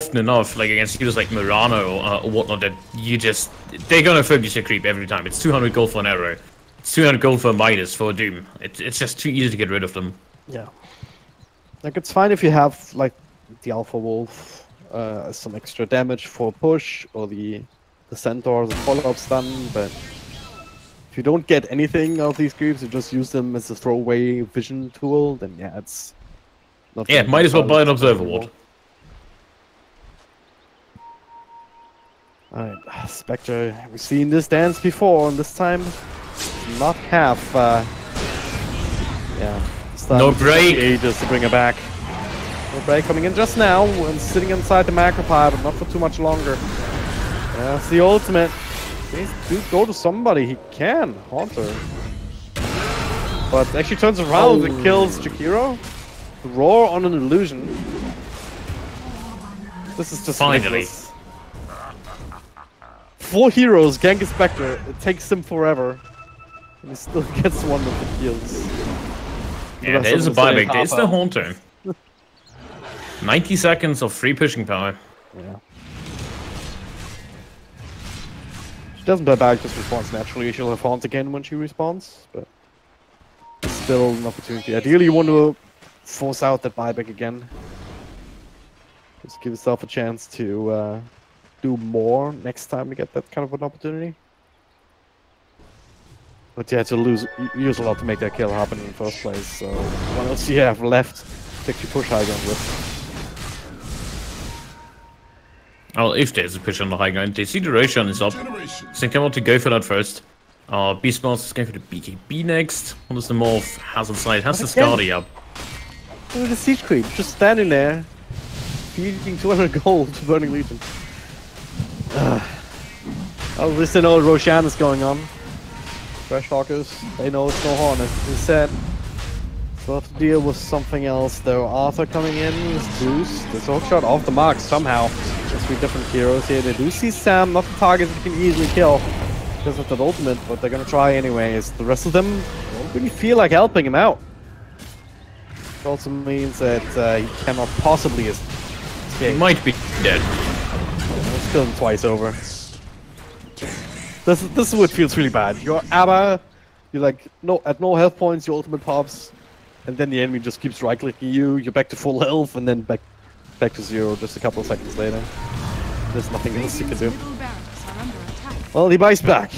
often enough, like against heroes like Murano or whatnot, that they're gonna focus your creep every time. It's 200 gold for an arrow. It's 200 gold for a Midas, for a Doom. It's just too easy to get rid of them. Yeah. Like, it's fine if you have, like, the Alpha Wolf, some extra damage for push, or the Centaur, the follow-up stun, but if you don't get anything out of these creeps, you just use them as a throwaway vision tool, then yeah, it's not... Yeah, might as well buy an Observer Ward. Alright, Spectre, we've seen this dance before, and this time, not half, yeah. No break! Ages to bring her back. No break coming in just now, and sitting inside the macro pile, but not for too much longer. That's the ultimate. Please do go to somebody, he can, Haunter. But actually turns around and kills Jakiro. Roar on an illusion. This is just finally ridiculous. 4 heroes gank a Spectre, it takes him forever. And he still gets one of the kills. Yeah, there is a buyback, there is the Haunter. 90 seconds of free pushing power. Yeah. She doesn't buy back, just responds naturally. She'll have Haunt again when she respawns, but still an opportunity. Ideally, you want to force out that buyback again. Just give yourself a chance to do more next time you get that kind of an opportunity. But you had to use a lot to make that kill happen in the first place, so what else do you have left to actually push high ground with? Well, if there's a push on the high ground, they see the Roshan is up. So they want to go for that first. Beastmaster is going for the BKB next. What is the morph? Has on side, has the Skadi up. Look at the Siege Creep, just standing there, feeding 200 gold to Burning Legion. Oh, at least they know Roshan is going on. Fresh Talkers, they know it's no Hornet. As said, we'll have to deal with something else though. Arthur coming in is boost. There's a hookshot off the mark somehow. There's 3 different heroes here. They do see Sam, not the target that you can easily kill because of that ultimate, but they're gonna try anyways. The rest of them don't really feel like helping him out. Which also means that he cannot possibly escape. He might be dead. Let's kill him twice over. This is what feels really bad. You're ABBA, you're like at no health points, your ultimate pops, and then the enemy just keeps right-clicking you, you're back to full health, and then back to 0 just a couple of seconds later. There's nothing else you can do. Well, he buys back.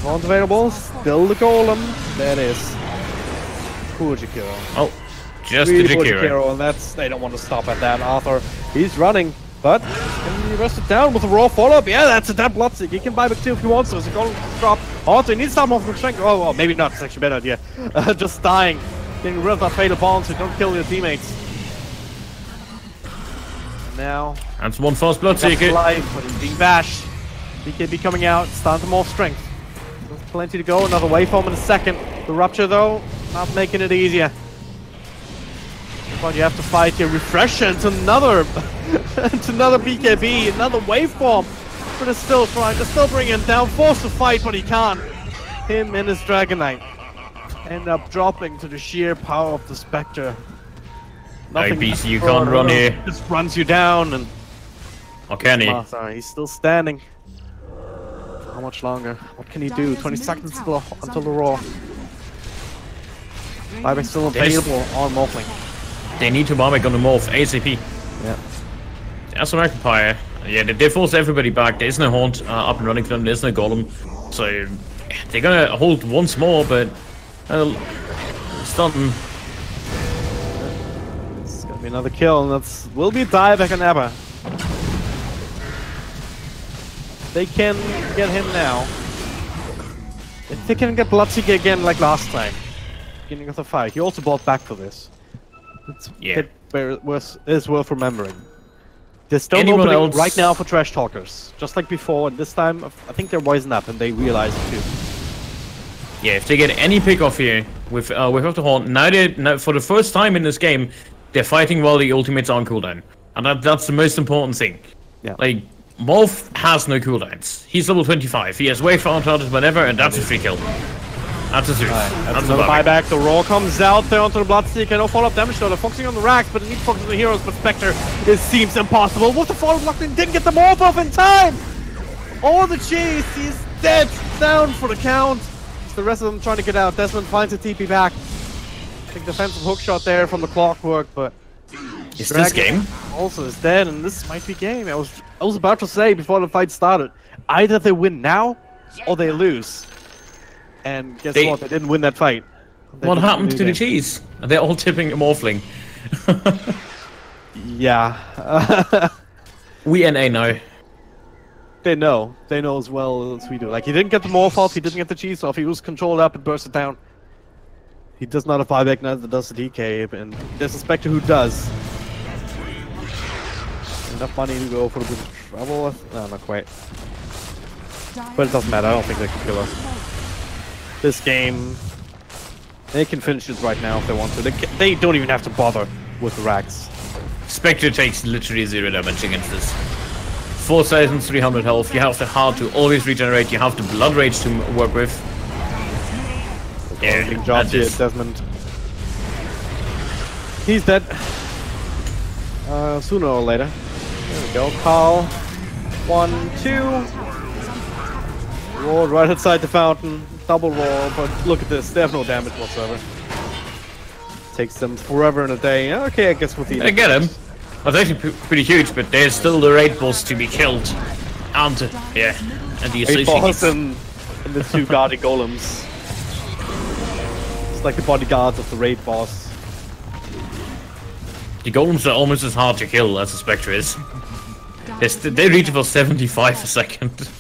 Not available, still the golem. There it is. Poor Jakiro. Oh, just really the Jakiro. And they don't want to stop at that. Arthur, he's running. But can he rest it down with a raw follow-up? Yeah, that's a dead Bloodseek. He can buy back too if he wants to. It's a golden drop. Also, he needs to stop off with strength. Oh, well, maybe not. It's actually a better idea. Just dying. Getting rid of that fatal bond so you don't kill your teammates. Now. That's one fast Bloodseeker. Life, but he's being bashed. BKB coming out. It's time to morph strength. There's plenty to go. Another waveform in a second. The rupture, though, not making it easier. But you have to fight your refresher into another BKB, another waveform. But it's still trying to bring him down, forced to fight, but he can't. Him and his Dragonite end up dropping to the sheer power of the Spectre. Nothing. BC, you can't run here. Just runs you down and. Or can he? Oh, sorry, he's still standing. How much longer? What can he do? 20 seconds until the Raw. Buyback still available on Morphling. They need to buyback on the morph ASAP. Yeah. That's an Occupier. Yeah, they forced everybody back. There's no Haunt up and running for them. There's no Golem. So they're gonna hold once more, but stunting. It's gonna be another kill, and will be a dieback on Abba. They can get him now. If they can get Bloodseeker again like last time, beginning of the fight, he also bought back for this. It is worth remembering. There's still an opening right now for Trash Talkers, just like before, and this time I think they're wising up and they realize it too. Yeah, if they get any pick off here with the Haunt, now for the first time in this game, they're fighting while the ultimates are on cooldown, and that's the most important thing. Yeah. Like Morph has no cooldowns. He's level 25. He has wave advantage whenever, and that's a free kill. That's a series. That's another buyback. The roar comes out there onto the Bloodseeker. No follow-up damage though. They're focusing on the racks, but they need to focus on the heroes. But Spectre, it seems impossible. With the follow locked in, didn't get the morph off in time. All the chase, he's dead. Down for the count. It's the rest of them trying to get out. Desmond finds a TP back. I think defensive hook shot there from the Clockwork, but is this game? Also is dead, and this might be game. I was about to say before the fight started, either they win now or they lose. And guess what? They didn't win that fight. What happened to the cheese? They're all tipping a morphling. Yeah. We NA know. They know. They know as well as we do. Like, he didn't get the morph off, he didn't get the cheese off, he was controlled up and bursted down. He does not have buyback, neither does the DK, and there's a Spectre who does. Enough money to go for a bit of trouble? No, not quite. But it doesn't matter, I don't think they can kill us. This game, they can finish it right now if they want to. They don't even have to bother with the racks. Spectre takes literally 0 damage against this. 4,300 health, you have the heart to always regenerate, you have the blood rage to work with. Yeah, big job here, Desmond. He's dead. Sooner or later. There we go. Carl. 1, 2. Roar right outside the fountain. Double roar, but look at this. They have no damage whatsoever. Takes them forever and a day. Okay, I guess with the. I get him. That's actually pretty huge, but there's still the raid boss to be killed. And yeah, and the raid boss and the 2 guarding golems. It's like the bodyguards of the raid boss. The golems are almost as hard to kill as the Spectre is. They reach about 75 a second.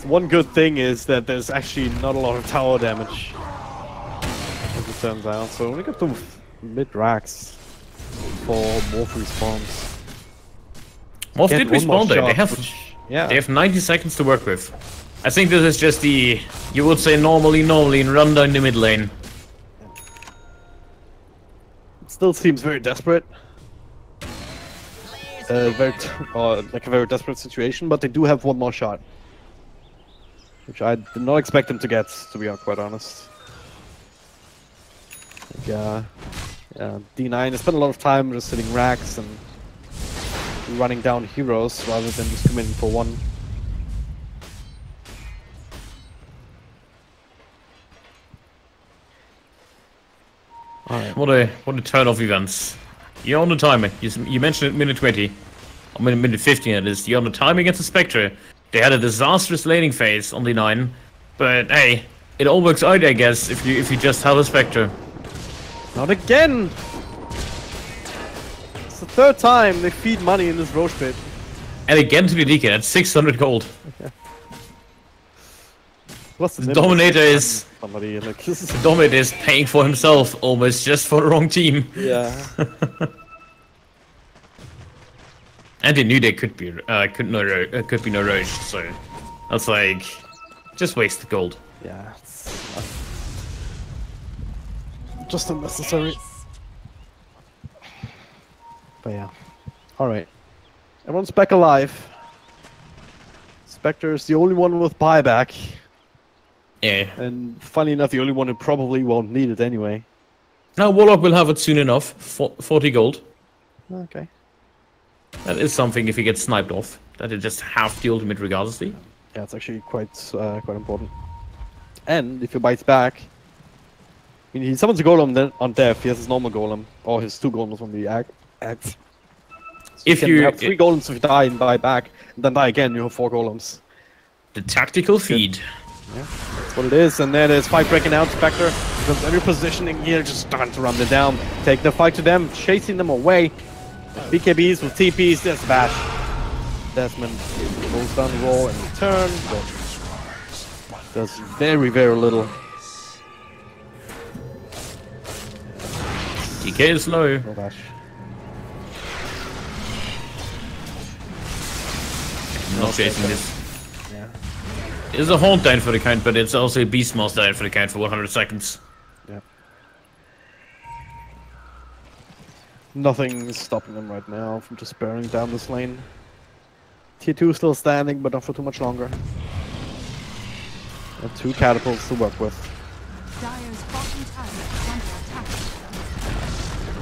One good thing is that there's actually not a lot of tower damage, as it turns out. So we got the mid racks for morph respawns. Morph did respawn though. They have 90 seconds to work with. I think this is just the, you would say normally in run down the mid lane. It still seems very desperate. Like a very desperate situation, but they do have one more shot. Which I did not expect them to get, to be quite honest. Like, D9 has spent a lot of time just sitting racks and running down heroes rather than just committing for one. Alright, what a turn of events. You're on the timer. You mentioned it minute 20. Or minute 15 it is. You're on the time against the Spectre. They had a disastrous laning phase on D9, but hey, it all works out, I guess, if you just have a Spectre. Not again! It's the 3rd time they feed money in this Roche pit. And again to the DK, that's 600 gold. Okay. What's the Dominator is... Somebody, like, the Dominator is paying for himself almost just for the wrong team. Yeah. And they knew there could be no Roche, so that's like just waste the gold. Yeah, it's just unnecessary. But yeah, all right. Everyone's back alive. Spectre is the only one with buyback. Yeah. And funny enough, the only one who probably won't need it anyway. Now Warlock will have it soon enough. 40 gold. Okay. That is something if he gets sniped off. That it just half the ultimate regardlessly. Yeah, it's actually quite important. And if he bites back, I mean, he summons a golem then on death. He has his normal golem, or his 2 golems when the acts. So if you have 3 golems if you die and buy back, and then die again, you have 4 golems. The tactical feed. Yeah, that's what it is. And there there's fight breaking out. Spectre becomes every positioning here, just starting to run them down, take the fight to them, chasing them away. BKBs with TPs, there's Bash. Desmond goes down the roll in return, but does very, very little. DK is low. No Bash. Not chasing this. Yeah. It's a Haunt down for the count, but it's also a Beastmaster down for the count for 100 seconds. Yeah. Nothing is stopping them right now from just bearing down this lane. Tier 2 still standing, but not for too much longer. have 2 catapults to work with. Dire's bottom tower is under attack.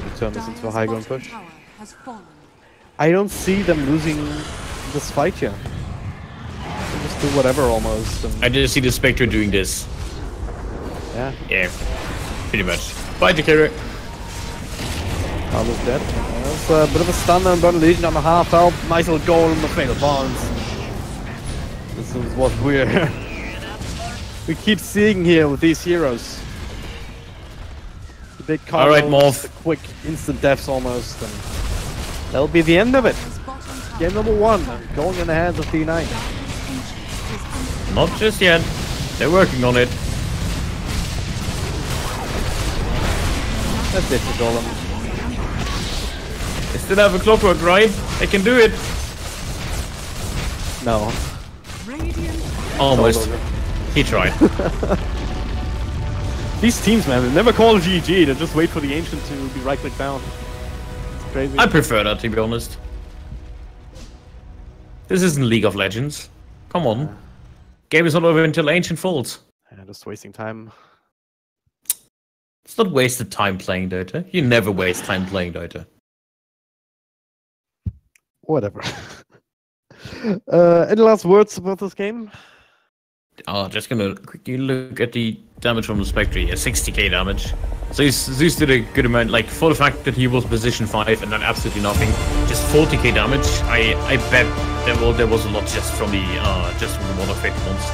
We turn this into a Dire's high ground bottom push. tower has fallen. I don't see them losing this fight here. They just do whatever almost. And I just see the Spectre doing this. yeah, Yeah, pretty much. Fight the carry. Carlo's dead. That's a bit of a stun on Burn Legion on the half health. Nice little goal in the Fatal Bonds. This is what we keep seeing here with these heroes. The big combos, Alright, Morph. the quick instant deaths almost, and that'll be the end of it. Dire's bottom tower Game number 1, going in the hands of D9. Dire's ancient is under Not just yet. They're working on it. That's it for Golem. They still have a clockwork, right? They can do it. No. radiant. Almost. He tried. These teams, man, they never call GG, they just wait for the Ancient to be right-click down. It's crazy. I prefer that, to be honest. This isn't League of Legends. Come on. Game is not over until Ancient falls. Yeah, just wasting time. It's not wasted time playing Dota. You never waste time playing Dota. Whatever. Any last words about this game? Just gonna quickly look at the damage from the Spectre. Yeah, 60k damage. So Zeus did a good amount, like, for the fact that he was position 5 and then absolutely nothing. Just 40k damage. I bet there was a lot just from the one of Fatal Bonds.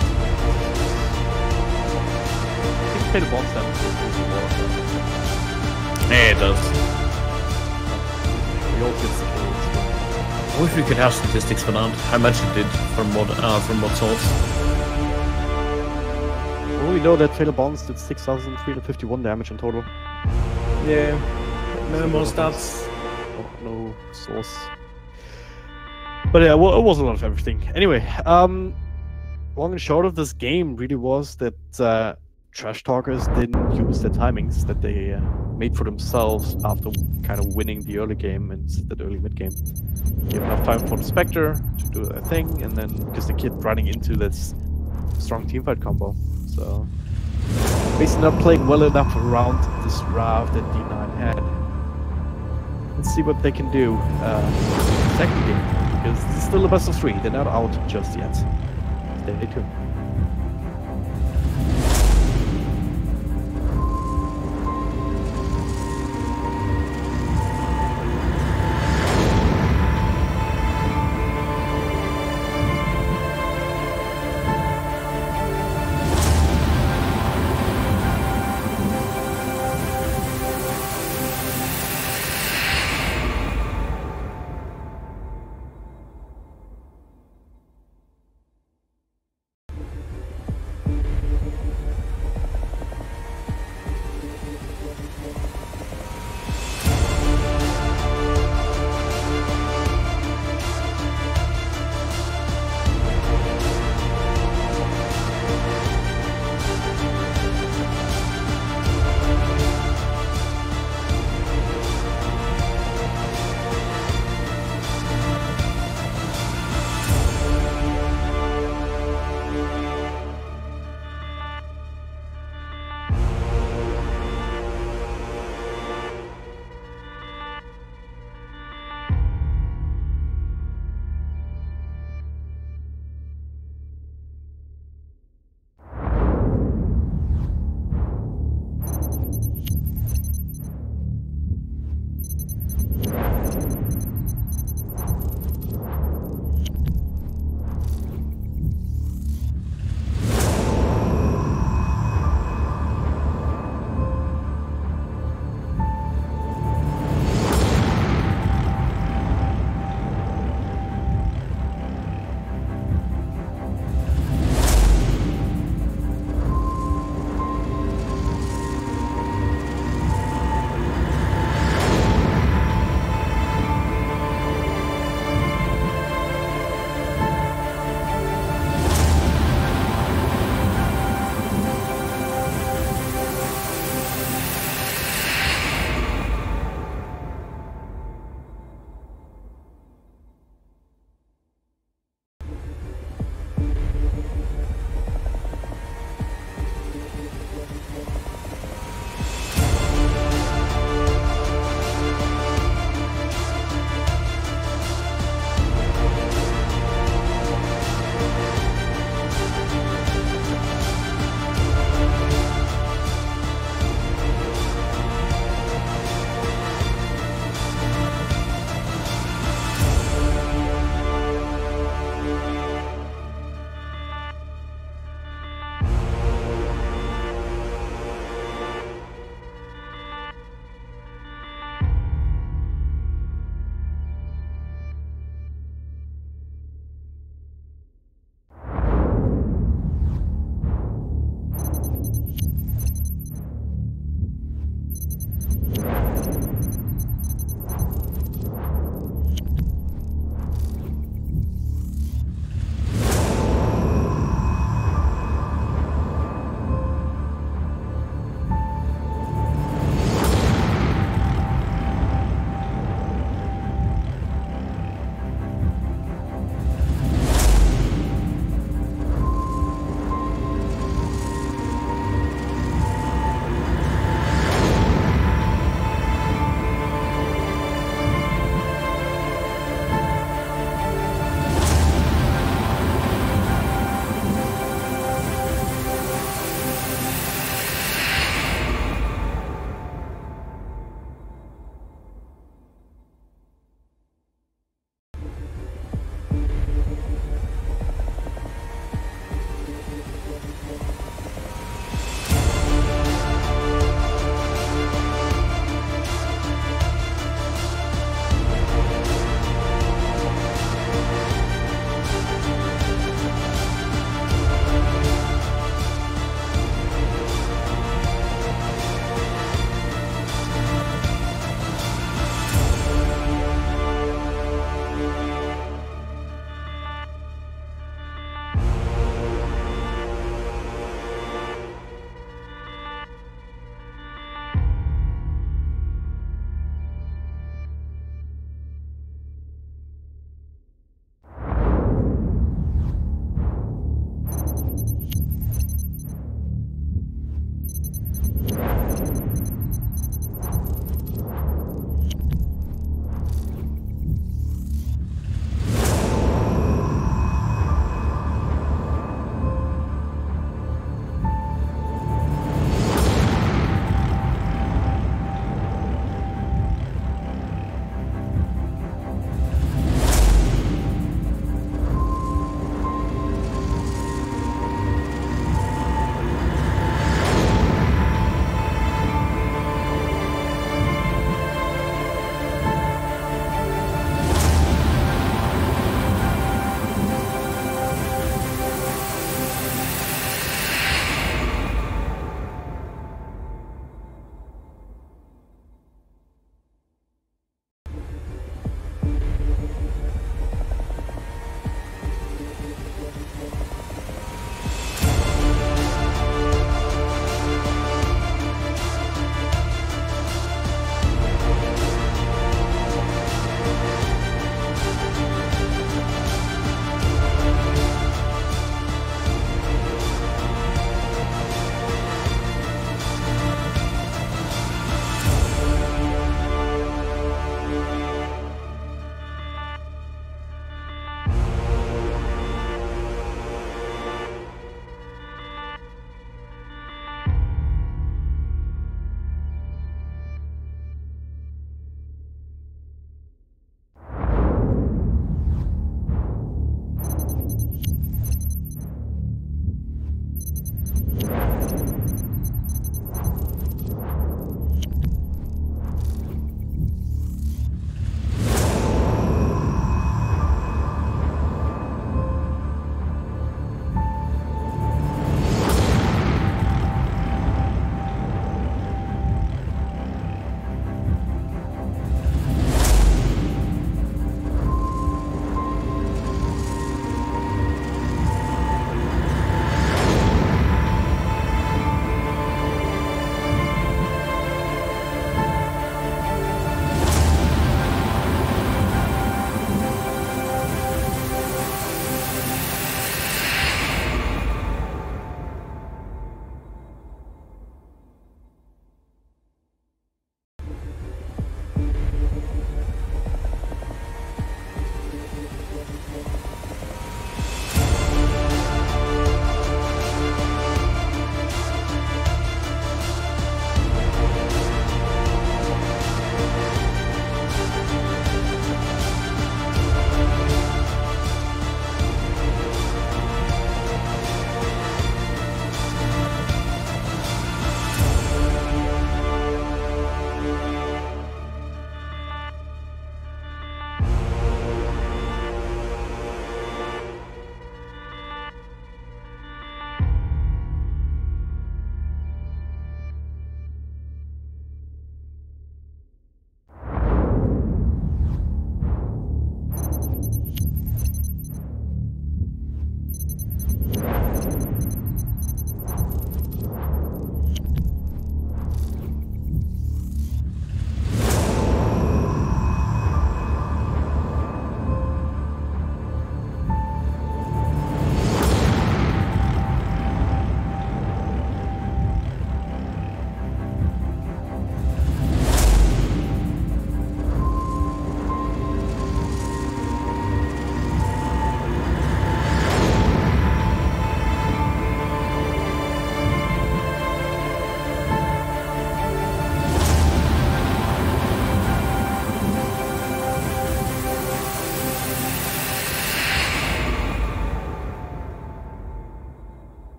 I think Fatal Bonds damage is more. Yeah, it does. We all get skills. I wish we could have statistics for that. How much it did from what source. Well, we know that Fatal Bonds did 6,351 damage in total. Yeah. Minimal stats. No source. But yeah, well, it was a lot of everything. Anyway, long and short of this game really was that Trash Talkers didn't use the timings that they made for themselves after kind of winning the early game and the early mid game. Give enough time for the Spectre to do their thing, and then because they kept running into this strong teamfight combo. So basically not playing well enough around this draft that D9 had. Let's see what they can do second game, because this is still a best of 3. They're not out just yet. Stay tuned.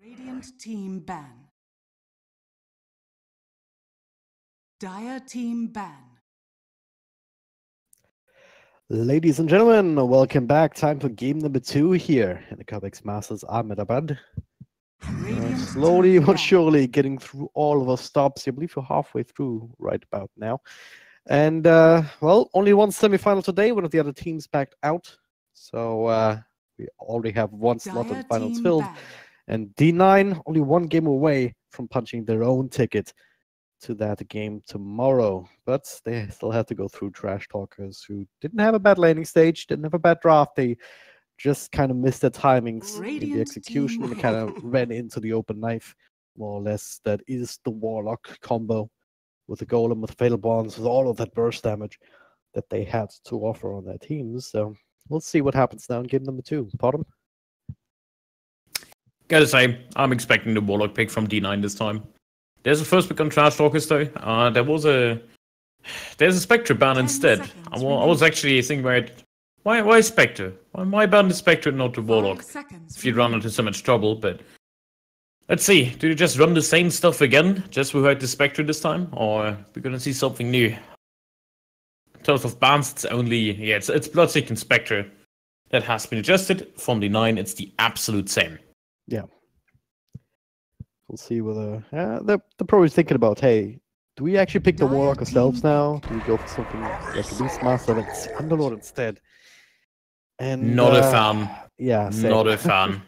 Radiant team ban. Dire team ban. Ladies and gentlemen, welcome back. Time for game number 2 here in the Cobx Masters Ahmedabad. Radiant Slowly team but ban. surely getting through all of our stops. I believe we're halfway through right about now. And, well, only one semi-final today. One of the other teams backed out. So we already have one slot in Dire finals team filled. ban. And D9 only one game away from punching their own ticket to that game tomorrow. But they still have to go through trash talkers who didn't have a bad landing stage, didn't have a bad draft. They just kind of missed their timings in the Radiant execution team and kind of ran into the open knife, more or less. That is the Warlock combo with the Golem, with Fatal Bonds, with all of that burst damage that they had to offer on their teams. So we'll see what happens now in game number 2. Bottom. Gotta say, I'm expecting the Warlock pick from D9 this time. There's a first pick on Trash Talkers though. There's a Spectre ban 10 instead. I seconds was actually thinking about why Spectre? Why ban the Spectre and not the 5 Warlock? seconds If you run remaining. into so much trouble, but let's see. Do you just run the same stuff again, just without the Spectre this time, or are we gonna see something new? In terms of bans, it's only it's Bloodseeking Spectre that has been adjusted. From the 9, it's the absolute same. Yeah. We'll see whether they're probably thinking about, hey, do we actually pick the Dire Warlock ourselves team now? Do we go for something like a Beastmaster that's Underlord instead? And Not a fan. Yeah, same. Not a fan.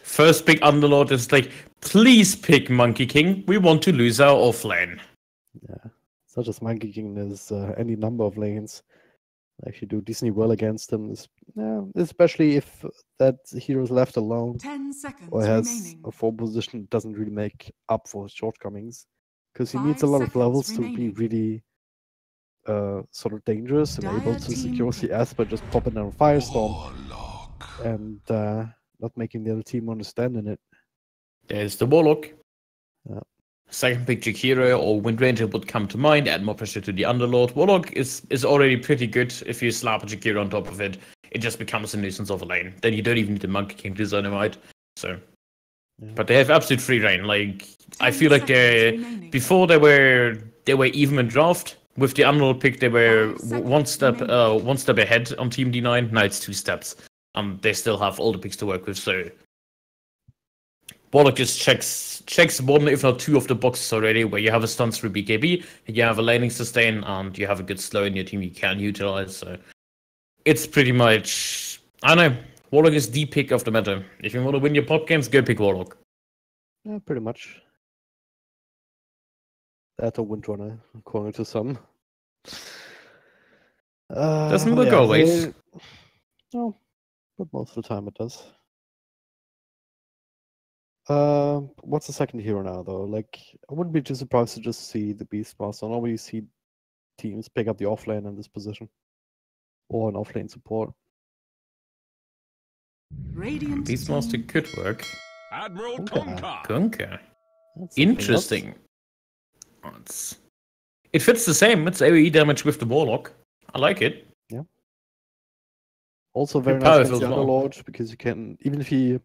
First pick Underlord is like, please pick Monkey King. We want to lose our offlane. Yeah, it's not just Monkey King. There's any number of lanes actually do decently well against them. Especially if that hero's left alone 10 seconds or has remaining. a 4 position that doesn't really make up for his shortcomings. Because he 5 needs a lot of seconds levels to be remaining. really sort of dangerous and able Dire to team secure pick. CS by just popping down Firestorm and not making the other team understanding it. There's the Warlock. Yeah. Second pick Jakiro or Windranger would come to mind, add more pressure to the Underlord. Warlock is already pretty good. If you slap a Jakiro on top of it, it just becomes a nuisance of a lane. Then you don't even need the Monkey King to zone him out. So, Yeah. but they have absolute free reign. Like, I 10 feel like seconds remaining. before they were even in draft. With the Underlord pick, they were 5 seconds one step remaining. ahead on Team D9. Now it's 2 steps. They still have all the picks to work with. So Warlock just checks one, if not 2 of the boxes already, where you have a stun through BKB, you have a laning sustain, and you have a good slow in your team you can utilize. So it's pretty much, I don't know, Warlock is the pick of the meta. If you want to win your pop games, go pick Warlock. Yeah, pretty much. That or Windrunner, according to some. Doesn't work always. No, but most of the time it does. What's the second hero now, though? Like, I wouldn't be too surprised to just see the Beastmaster. Normally you see teams pick up the offlane in this position. Or an offlane support. Radiant Beastmaster team could work. Admiral Okay. Kunkka. Gunka. That's something else. Interesting. It fits the same. It's AoE damage with the Warlock. I like it. Also very Pretty nice powerful against the as well. Underlord, because you can, even if he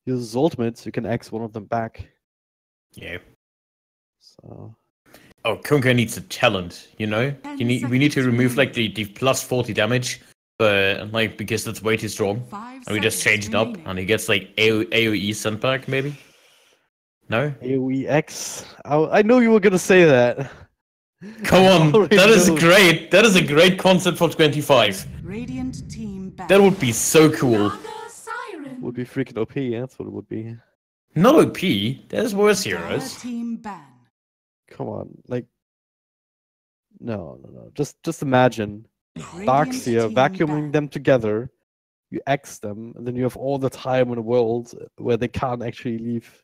uses ultimates, you can X one of them back. Yeah. So Oh, Kunka needs a talent, you know? 10 We need to seconds remove like remaining. the plus 40 damage, but like because that's way too strong. 5 And we just seconds change it up remaining. and he gets like AoE sent back, maybe? No? AoE X. I know you were gonna say that. Come I on! already That is knew. great! That is a great concept for 25. Radiant team ban. That would be so cool. Would be freaking OP, yeah, that's what it would be. Not OP, there's worse Dire heroes. team ban. Come on, like no. Just imagine Radiant Darkseer team vacuuming ban. them together, you X them, and then you have all the time in the world where they can't actually leave.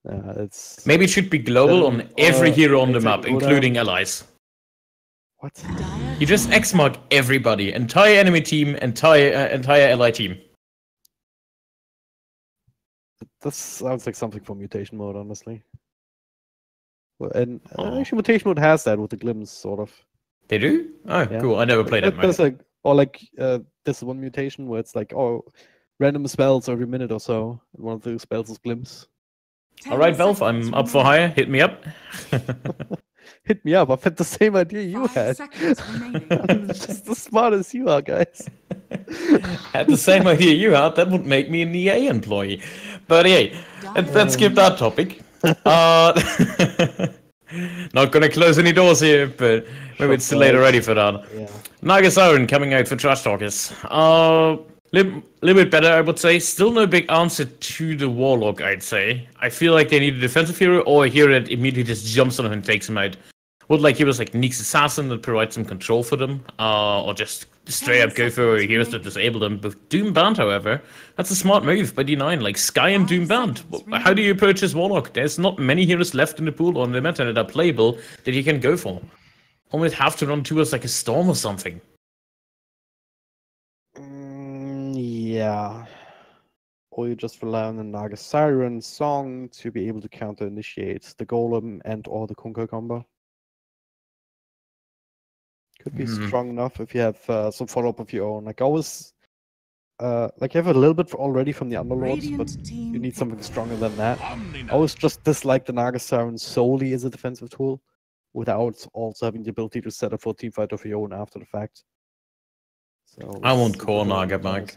It's Maybe it should be global on every hero on the map, Dota. including allies. What? Dire You just team X mark everybody, entire enemy team, entire ally team. That sounds like something for mutation mode, honestly. Well, and Oh. actually, mutation mode has that with the glimpse, sort of. They do? Oh, Yeah. cool. I never played that There's mode. like, or like, this one mutation where it's like, oh, random spells every minute or so. And one of those spells is Glimpse. Alright, Valve, I'm up for hire. Hit me up. Hit me up. I've had the same idea you 5 had. seconds remaining. I'm just as smart as you are, guys. Had the same idea you had, that would make me an EA employee. But hey, let's skip that topic. Not gonna close any doors here, but maybe it's too late already for that. Yeah. Nagasaurin coming out for Trash Talkers. Little bit better, I would say. Still no big answer to the Warlock, I'd say. I feel like they need a defensive hero or a hero that immediately just jumps on him and takes him out. Would like heroes like Neek's Assassin that provide some control for them, or just straight up go for heroes that disable them. With Doom Band, however, that's a smart move by D9, like Sky and Doom Band. How do you approach this Warlock? There's not many heroes left in the pool or in the meta that are playable that you can go for. Almost have to run towards like a Storm or something. Yeah. Or you just rely on the Nagasaurin song to be able to counter-initiate the Golem and or the Kunkka combo. Could be strong enough if you have some follow-up of your own. Like always, like you have a little bit already from the Underlords, but you need something stronger than that. I always just dislike the Nagasaurin solely as a defensive tool, without also having the ability to set up for a team fight of your own after the fact. So I want core Naga back.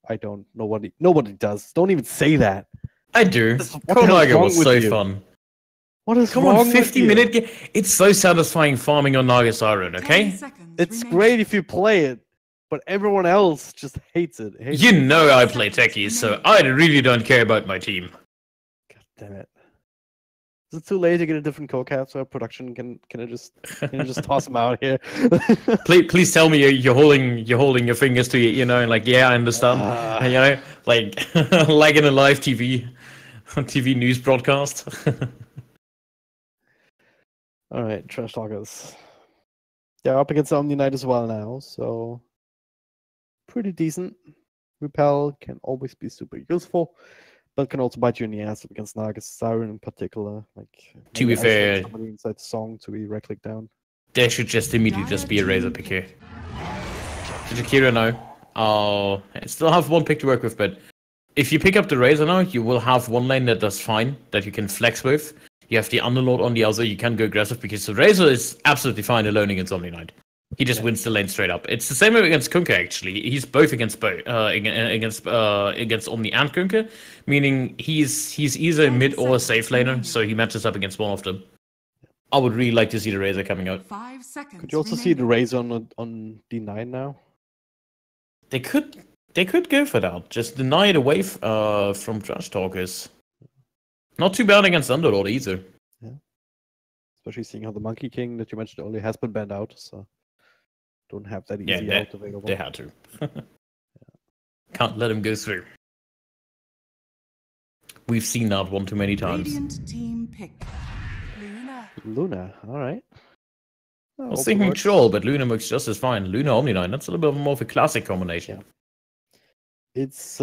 I don't. Nobody does. Don't even say that. I do. What Core the hell's Naga wrong was with so you? fun. What is Come wrong on, with 50-minute you? game. It's so satisfying farming on Nagasaurin, okay? It's great if you play it, but everyone else just hates it. You know I play techies, so I really don't care about my team. God damn it. Is it too late to get a different co-cap so production can I just toss them out here? Please tell me you're holding your fingers to you know, and like, yeah, I understand. You know, like in a live TV news broadcast. All right, Trash Talkers. They're up against Omni Knight as well now, so pretty decent. Repel can always be super useful, but can also bite you in the ass against Nagasaurin in particular. Like, To be fair, somebody inside the song to be right click down. There should just immediately just be a Razor pick here. Jakira now. I still have one pick to work with, but if you pick up the Razor now, you will have one lane that does fine, that you can flex with. You have the Underlord on the other, you can go aggressive, because the Razor is absolutely fine alone against Omni Knight. He just wins the lane straight up. It's the same against Kunkka, actually. He's both against against Omni and Kunkka, meaning he's either a mid or a safe laner, so he matches up against one of them. I would really like to see the Razor coming out. 5 seconds. Could you also see the Razor on D9 now? They could go for that. Just deny it away from Trash Talkers. Not too bad against Underlord either. Yeah. Especially seeing how the Monkey King that you mentioned earlier has been banned out, so don't have that easy out available. They had to. Can't let him go through. We've seen that one too many times. Radiant team pick. Luna, alright. I was thinking Troll, but Luna works just as fine. Luna Omni Knight, that's a little bit more of a classic combination. Yeah. It's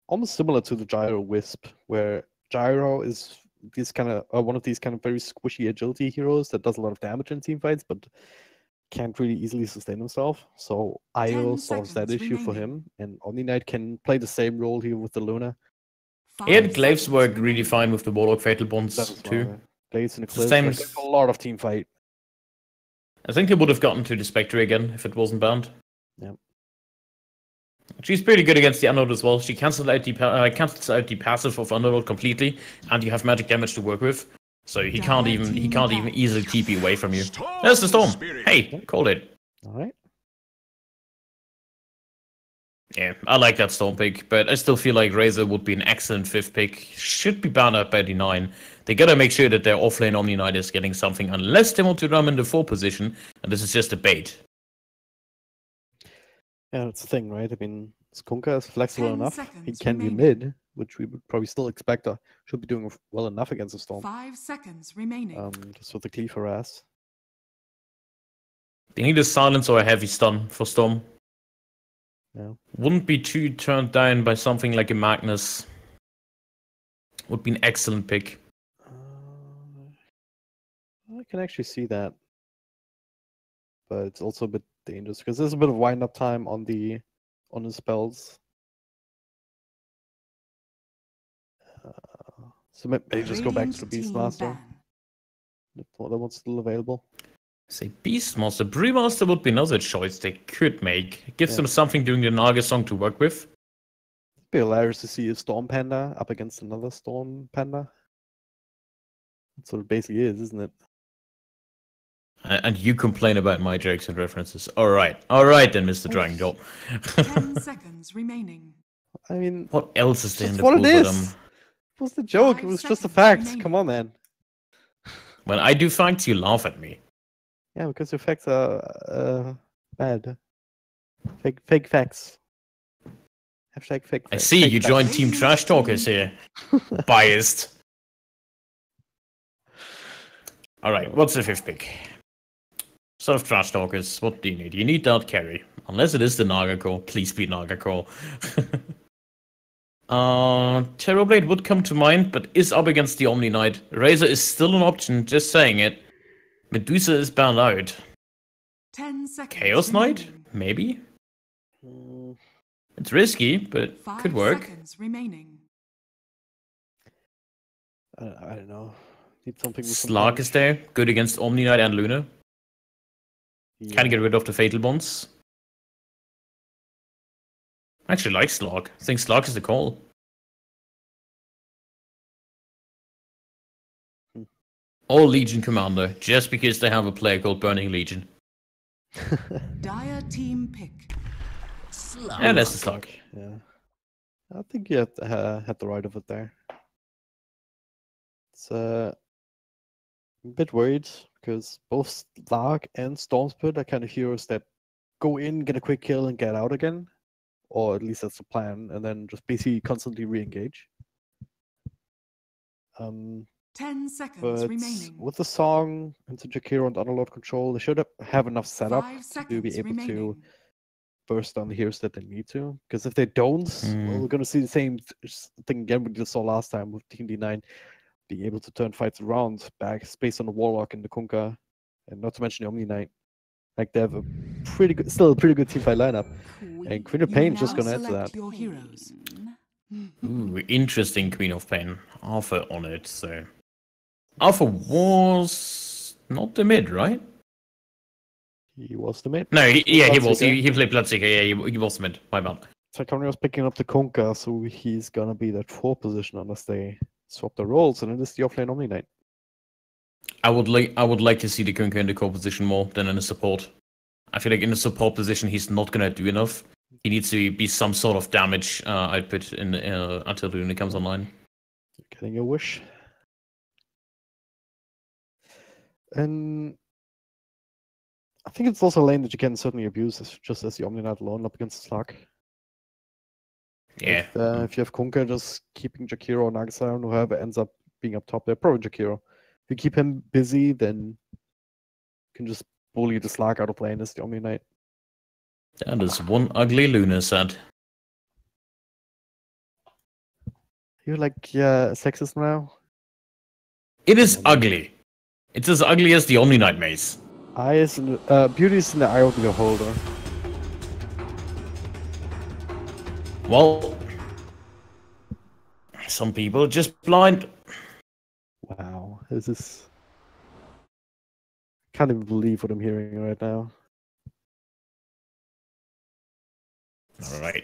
almost similar to the Gyro Wisp, where Gyro is this kind of one of these kind of very squishy agility heroes that does a lot of damage in team fights, but can't really easily sustain himself. So Io solves that issue for him, and Omni Knight can play the same role here with the Luna. And Glaives work really fine with the Warlock Fatal Bonds too. Well, Glaives and Eclipse, Same like, a lot of team fight. I think they would have gotten to the Spectre again if it wasn't banned. Yeah. She's pretty good against the Underlord as well. She cancels out the passive of Underlord completely, and you have magic damage to work with. So he can't even easily TP away from you. There's the Storm. Hey, called it. Alright. Yeah, I like that Storm pick, but I still feel like Razor would be an excellent 5th pick. Should be banned out by D9. They gotta make sure that their offlane Omni Knight is getting something, unless they want to run him in the 4 position, and this is just a bait. Yeah, that's the thing, right? I mean, Kunkka is flexible 10 enough. seconds He can be remaining. mid, which we would probably still expect. Should be doing well enough against the Storm. 5 seconds remaining. Just with the cleave harass. They need a silence or a heavy stun for Storm. Yeah. Wouldn't be too turned down by something like a Magnus. Would be an excellent pick. I can actually see that. But it's also a bit dangerous because there's a bit of wind up time on the on his spells. So maybe just go back to the Beastmaster. If that one's still available. Say Beastmaster. Brewmaster would be another choice they could make. It gives them something during the Naga song to work with. It'd be hilarious to see a Storm Panda up against another Storm Panda. That's what it basically is, isn't it? And you complain about my jokes and references. Alright then, Mr. Dragon Doll. 10 seconds remaining. I mean, what else is there in the what pool it for is. them? It was the joke. 5 It was just a seconds fact. remaining. Come on, man. When I do facts, you laugh at me. Yeah, because your facts are bad. Fake facts. Hashtag fake I facts. see Fake you facts. joined Team Trash Talkers here. Biased. Alright, what's the 5th pick? Sort of Trash Talkers, what do you need? You need that carry. Unless it is the Naga Core. Please be Naga Core. Terrorblade would come to mind, but is up against the Omni Knight. Razor is still an option, just saying it. Medusa is banned out. 10 seconds Chaos Knight? remaining. Maybe? Mm, It's risky, but 5 could work. seconds remaining. I don't know. Need something with some Slark punch. is there, good against Omni Knight and Luna. Yeah. Can get rid of the Fatal Bonds. I actually like Slark. I think Slark is the call. Hmm. All Legion Commander, just because they have a player called Burning Legion. Dire team pick. Yeah, that's the Slark. Yeah. I think you had the right of it there. It's a bit worried because both Slark and Stormspirit are kind of heroes that go in, get a quick kill, and get out again. Or at least that's the plan, and then just basically constantly re-engage. 10 seconds But remaining. with the song into Jakiro and Underlord control, they should have enough setup 5 to seconds be able to remaining. burst down the heroes that they need to. Because if they don't, well, we're going to see the same thing again we just saw last time with Team D9 being able to turn fights around back based on the Warlock and the Kunkka, and not to mention the Omni Knight. Like they have a still a pretty good team fight lineup. And Queen of You Pain may just now gonna add to select that. your heroes. Ooh, interesting Queen of Pain. Arthur on it, so. Arthur was not the mid, right? He was the mid. No, he was. Bloodseeker. He played Bloodseeker. Yeah, he was the mid. My bad. Sarkoni was picking up the Kunkka, so he's gonna be that 4 position unless they swap the roles, and it is the offlane Omni Knight. I would like to see the Kunkka in the core position more than in the support. I feel like in the support position he's not gonna do enough. He needs to be some sort of damage output in until Luna comes online. You're getting your wish. And I think it's also a lane that you can certainly abuse, just as the Omni Knight alone up against Slark. Yeah. If you have Kunkka just keeping Jakiro or Nagasaran, whoever ends up being up top there, probably Jakiro. If you keep him busy, then you can just bully the Slark out of lane as the Omni Knight. That is one ugly Luna said. You're like sexist now? It is ugly. It's as ugly as the Omni Knight mace. Beauty is in the eye of the beholder. Well, some people are just blind. Wow, this is... Can't even believe what I'm hearing right now. Alright.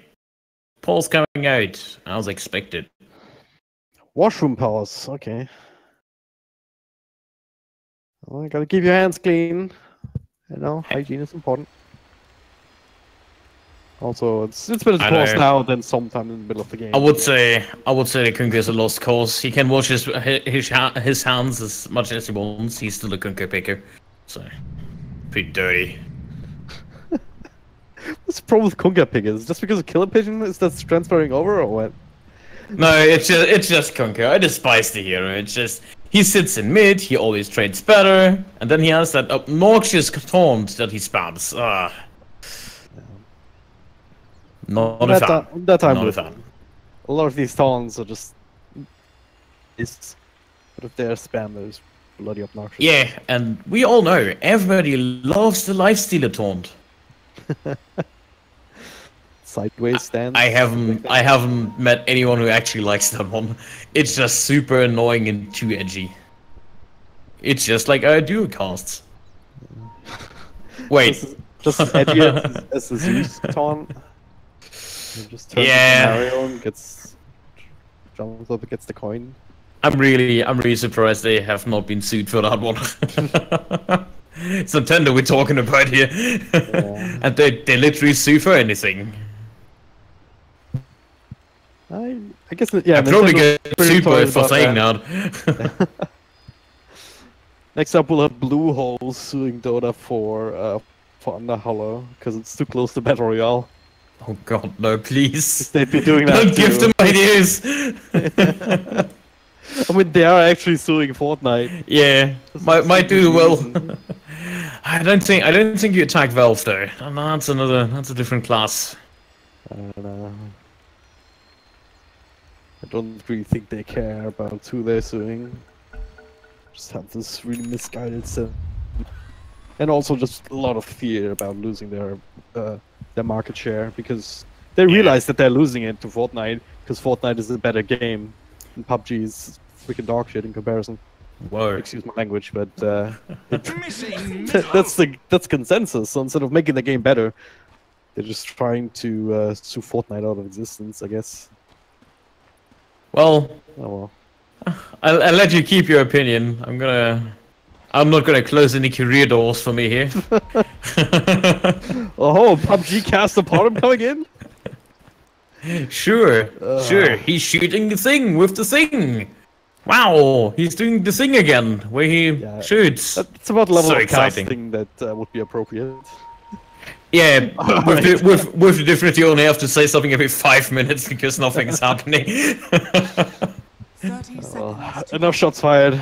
Paul's coming out, as expected. Washroom pause, okay. Well, you gotta keep your hands clean. You know, hygiene is important. Also, it's better to I pause know. now than sometime in the middle of the game. I would say the Kunkka is a lost cause. He can wash his hands as much as he wants. He's still a Kunkka picker. So, pretty dirty. What's the problem with Kunkka pickers? Just because of Killer Pigeon is that transferring over or what? No, it's just Kunkka. I despise the hero. It's just he sits in mid. He always trades better, and then he has that obnoxious taunt that he spams. Not a fan. That time Not a with fan. a lot of these taunts are just... But if they're spam, those bloody obnoxious. Yeah, and we all know everybody loves the lifestealer taunt. sideways stance. I haven't met anyone who actually likes that one. It's just super annoying and too edgy. It's just like duo casts. Wait. Just as edgy as the Zeus taunt. He just turns into Mario and jumps up against the coin. I'm really surprised they have not been sued for that one. It's Nintendo we're talking about here. Yeah. And they literally sue for anything. I guess, yeah. I probably get sued for saying that. that. Next up, we'll have Blue Hole suing Dota for Under Hollow because it's too close to Battle Royale. Oh god, no, please. They've been doing that. Don't give them ideas. I mean, they are actually suing Fortnite. Yeah, might do well. I don't think you attack Valve though. That's a different class. I don't know. I don't really think they care about who they're suing. Just have this really misguided sense, and also just a lot of fear about losing their market share because they realize that they're losing it to Fortnite because Fortnite is a better game and PUBG is freaking dog shit in comparison. Whoa. Excuse my language, but that's consensus. So instead of making the game better, they're just trying to sue Fortnite out of existence, I guess. Well, oh well. I'll let you keep your opinion. I'm not gonna close any career doors for me here. Oh, PUBG cast upon him coming in? Sure. He's shooting the thing with the thing. Wow, he's doing the thing again, where he shoots. It's about the level So of exciting. casting that would be appropriate. Yeah, with the difference you only have to say something every 5 minutes because nothing is happening. 30 seconds. Enough shots fired.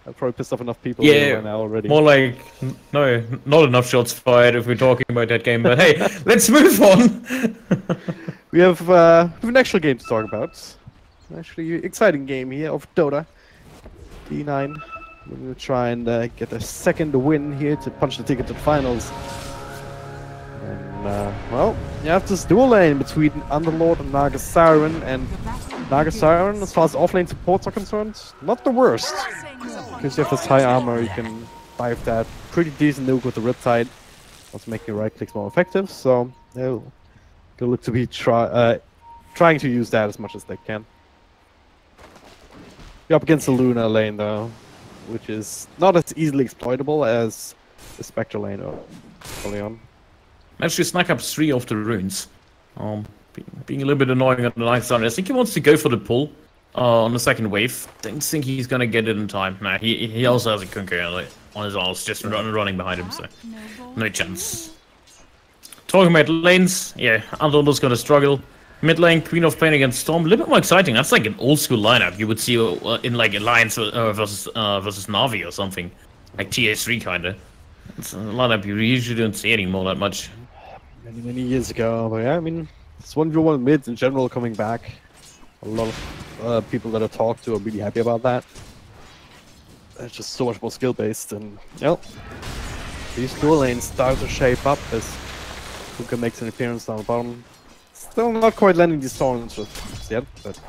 I've probably pissed off enough people right now already. More like, no, not enough shots fired if we're talking about that game, but hey, let's move on! We have an actual game to talk about. Actually, exciting game here of Dota. D9. We're going to try and get a second win here to punch the ticket to the finals. And, well, you have this dual lane between Underlord and Naga Siren, and Naga Siren, as far as offlane supports are concerned, not the worst. Because you have this high armor, you can dive that pretty decent nuke with the Riptide, also making your right clicks more effective, so they'll look to be trying to use that as much as they can. You're up against the Luna lane though, which is not as easily exploitable as the Spectre lane early on. Managed to snack up 3 of the runes. Being a little bit annoying on the ninth side. I think he wants to go for the pull on the second wave. Don't think he's gonna get it in time. Nah, he also has a Kunker on his arms, just running behind him, so no chance. Talking about lanes, yeah, Andor's gonna struggle. Mid lane, Queen of Pain against Storm, a little bit more exciting. That's like an old school lineup you would see in like Alliance versus Na'Vi or something, like TS3 kinda. It's a lineup you usually don't see anymore that much. Many years ago, but yeah, I mean, it's 1v1 mids in general coming back. A lot of people that I've talked to are really happy about that. It's just so much more skill based, and these dual lanes start to shape up as Kuka makes an appearance down the bottom. Still not quite landing these thorns just yet, but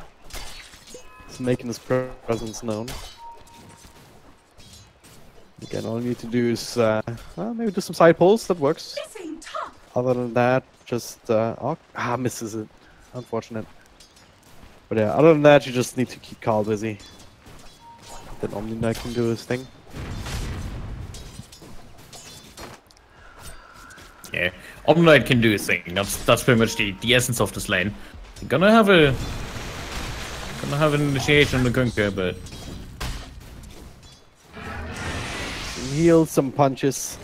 it's making his presence known. Again, all you need to do is maybe do some side pulls. That works. Other than that, just misses it. Unfortunate. But yeah, other than that, you just need to keep Carl busy. Then Omni Knight can do his thing. Yeah, Omni Knight can do his thing. That's pretty much the essence of this lane. Gonna have an initiation on the Gunker, but some heals, some punches.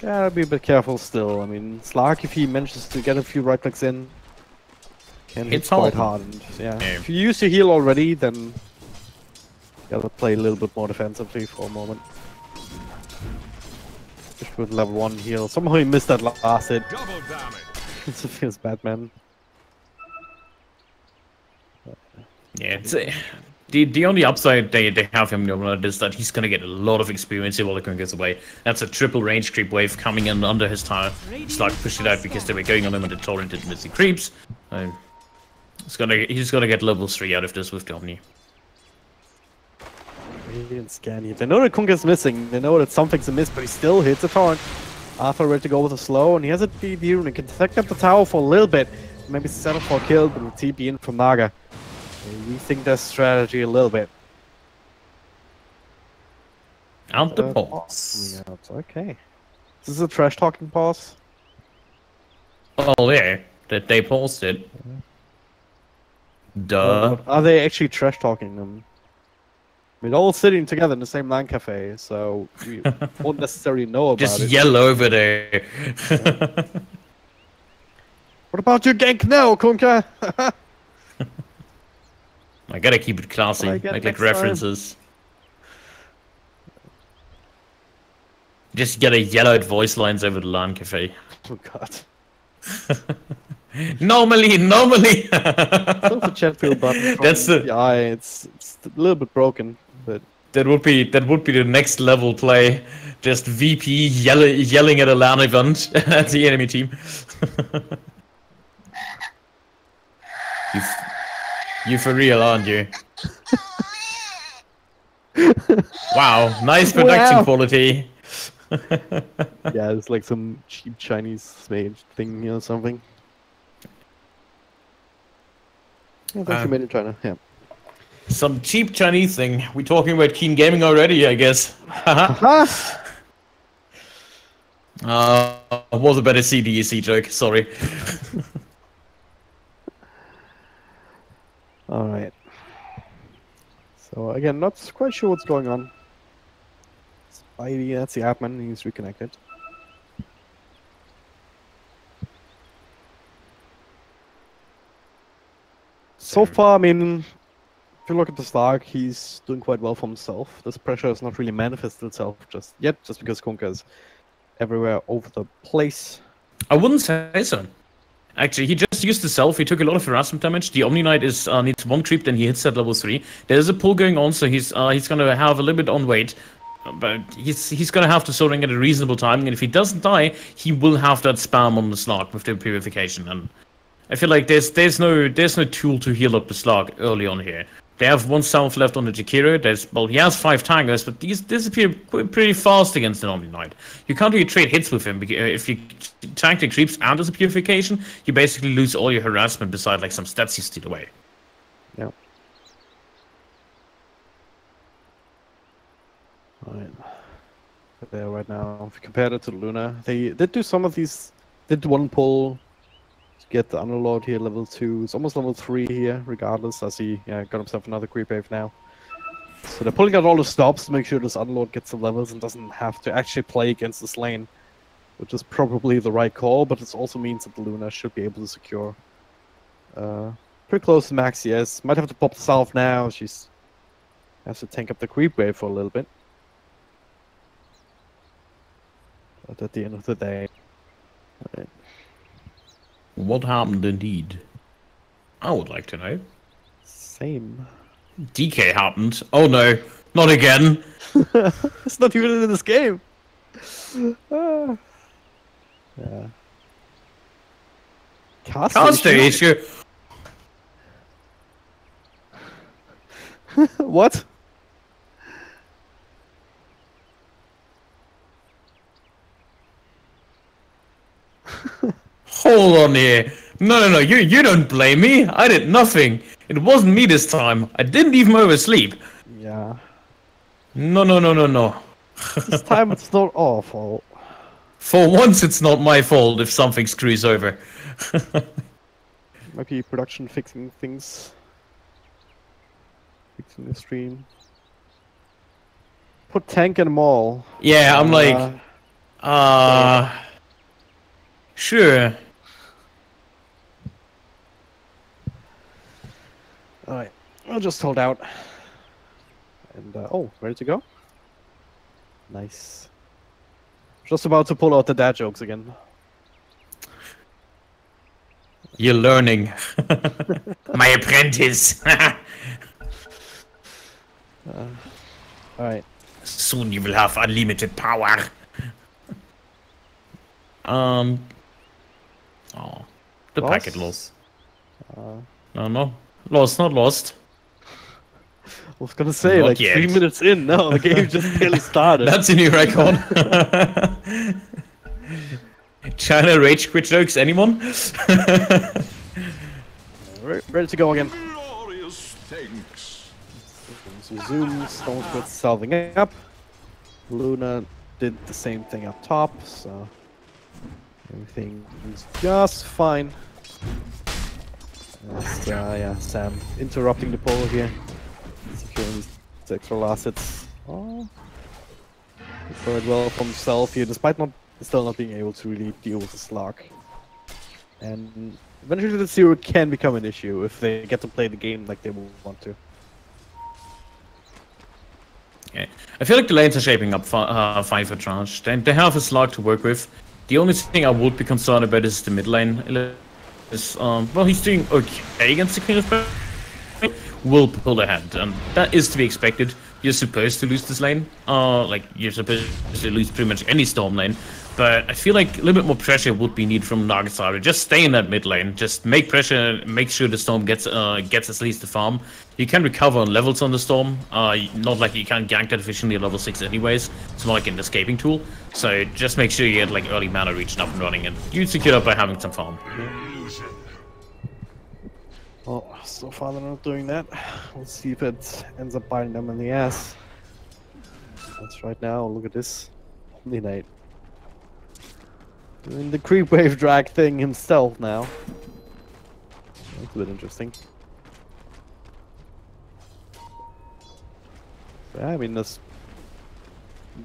Gotta be a bit careful still. I mean, Slark, if he manages to get a few right clicks in, can hit quite hard. And, yeah, if you use your heal already, then you gotta play a little bit more defensively for a moment. Just with level 1 heal. Somehow he missed that last hit. It feels bad, man. yeah, the only upside they have him is that he's gonna get a lot of experience while the Kun gets away. That's a triple range creep wave coming in under his tower. Slug pushed it out because they were going on him and the torrent didn't miss the creeps. He's gonna get level 3 out of this with the Omni. Radiant scan here. They know that Kun is missing. They know that something's amiss, but he still hits a torrent. Arthur ready to go with a slow, and he has a DD and he can take up the tower for a little bit. Maybe settle for a kill, but with TP in from Naga. We think their strategy a little bit. Out the pause. Okay. This is a trash talking pause. Oh yeah, that they paused it. Duh. Are they actually trash talking them? We're all sitting together in the same LAN cafe, so we won't necessarily know about Just it. yell over there. What about your gank now, Kunka? I gotta keep it classy, like references. Just gotta yell out voice lines over the LAN cafe. Oh god. Normally. Still the chat field button. That's the. Yeah, it's a little bit broken, but That would be the next level play. Just VP yelling at a LAN event at the enemy team. You for real, aren't you? Wow, nice production quality. yeah, it's like some cheap Chinese made thing or something. Yeah, that's made in China. Yeah. Some cheap Chinese thing. We talking about Keen Gaming already, I guess. Was a better CDEC joke. Sorry. All right. So again, not quite sure what's going on. Spidey, that's the admin. He's reconnected. So far, I mean, if you look at the Stark, he's doing quite well for himself. This pressure has not really manifested itself just yet, just because Kunka is everywhere over the place. I wouldn't say so. Actually, he just used the self. He took a lot of harassment damage. The Omni Knight is needs 1 creep, then he hits at level 3. There's a pull going on, so he's gonna have a little bit on weight, but he's gonna have to sort of get a reasonable timing. And if he doesn't die, he will have that spam on the Slug with the purification. And I feel like there's no tool to heal up the Slug early on here. They have 1 self left on the Jakiro. He has 5 tangers, but these disappear pretty fast against the Omni Knight. You can't really trade hits with him, because if you tank the creeps and there's a purification, you basically lose all your harassment beside like some stats you steal away. Yeah. Alright. There right now, if you compare it to Luna, they did do some of these, did 1 pull, get the Underlord here, level 2. It's almost level 3 here, regardless, as he got himself another creep wave now. So they're pulling out all the stops to make sure this Underlord gets the levels and doesn't have to actually play against this lane, which is probably the right call, but it also means that the Luna should be able to secure pretty close to max CS. Might have to pop the Salve now. She's has to tank up the creep wave for a little bit. But at the end of the day... Right. What happened indeed? I would like to know. Same. DK happened. Oh no, not again. It's not even in this game. Yeah. Caster issue. What? Hold on here. No, you don't blame me. I did nothing. It wasn't me this time. I didn't even oversleep. Yeah. No. This time it's not our fault. For once it's not my fault if something screws over. Might be production fixing things. Fixing the stream. Put tank in them all. Yeah, I'm like... Sure. Alright, I'll just hold out. And, oh, ready to go? Nice. Just about to pull out the dad jokes again. You're learning. My apprentice. Alright. Soon you will have unlimited power. Oh, the Lost? packet lost. No, lost, not lost. I was gonna say, Not like, yet. 3 minutes in, no, the game just barely started. That's a new record. China rage quit jokes, anyone? Ready to go again. Glorious things. So Zoom, Stone quit solving up. Luna did the same thing up top, so everything is just fine. And, yeah, Sam interrupting the poll here. Securing these extra assets. Oh, he played well for himself here, despite still not being able to really deal with the slog. And eventually the zero can become an issue if they get to play the game like they will want to. Yeah. I feel like the lanes are shaping up fine for Trash. They have a slog to work with. The only thing I would be concerned about is the mid lane. Well, he's doing okay against the Queen of Spades. Will pull ahead, and that is to be expected. You're supposed to lose this lane. Like, you're supposed to lose pretty much any Storm lane. But I feel like a little bit more pressure would be needed from Nagasari. Just stay in that mid lane. Just make pressure, make sure the Storm gets at least the farm. You can recover on levels on the Storm. Not like you can gank that efficiently at level 6 anyways. It's more like an escaping tool. So just make sure you get like early mana reach up and running, and you secure that by having some farm. Well, so far they're not doing that. We'll see if it ends up biting them in the ass. That's right now, look at this. Midnight. Doing the creep wave drag thing himself now. That's a bit interesting. Yeah, I mean, this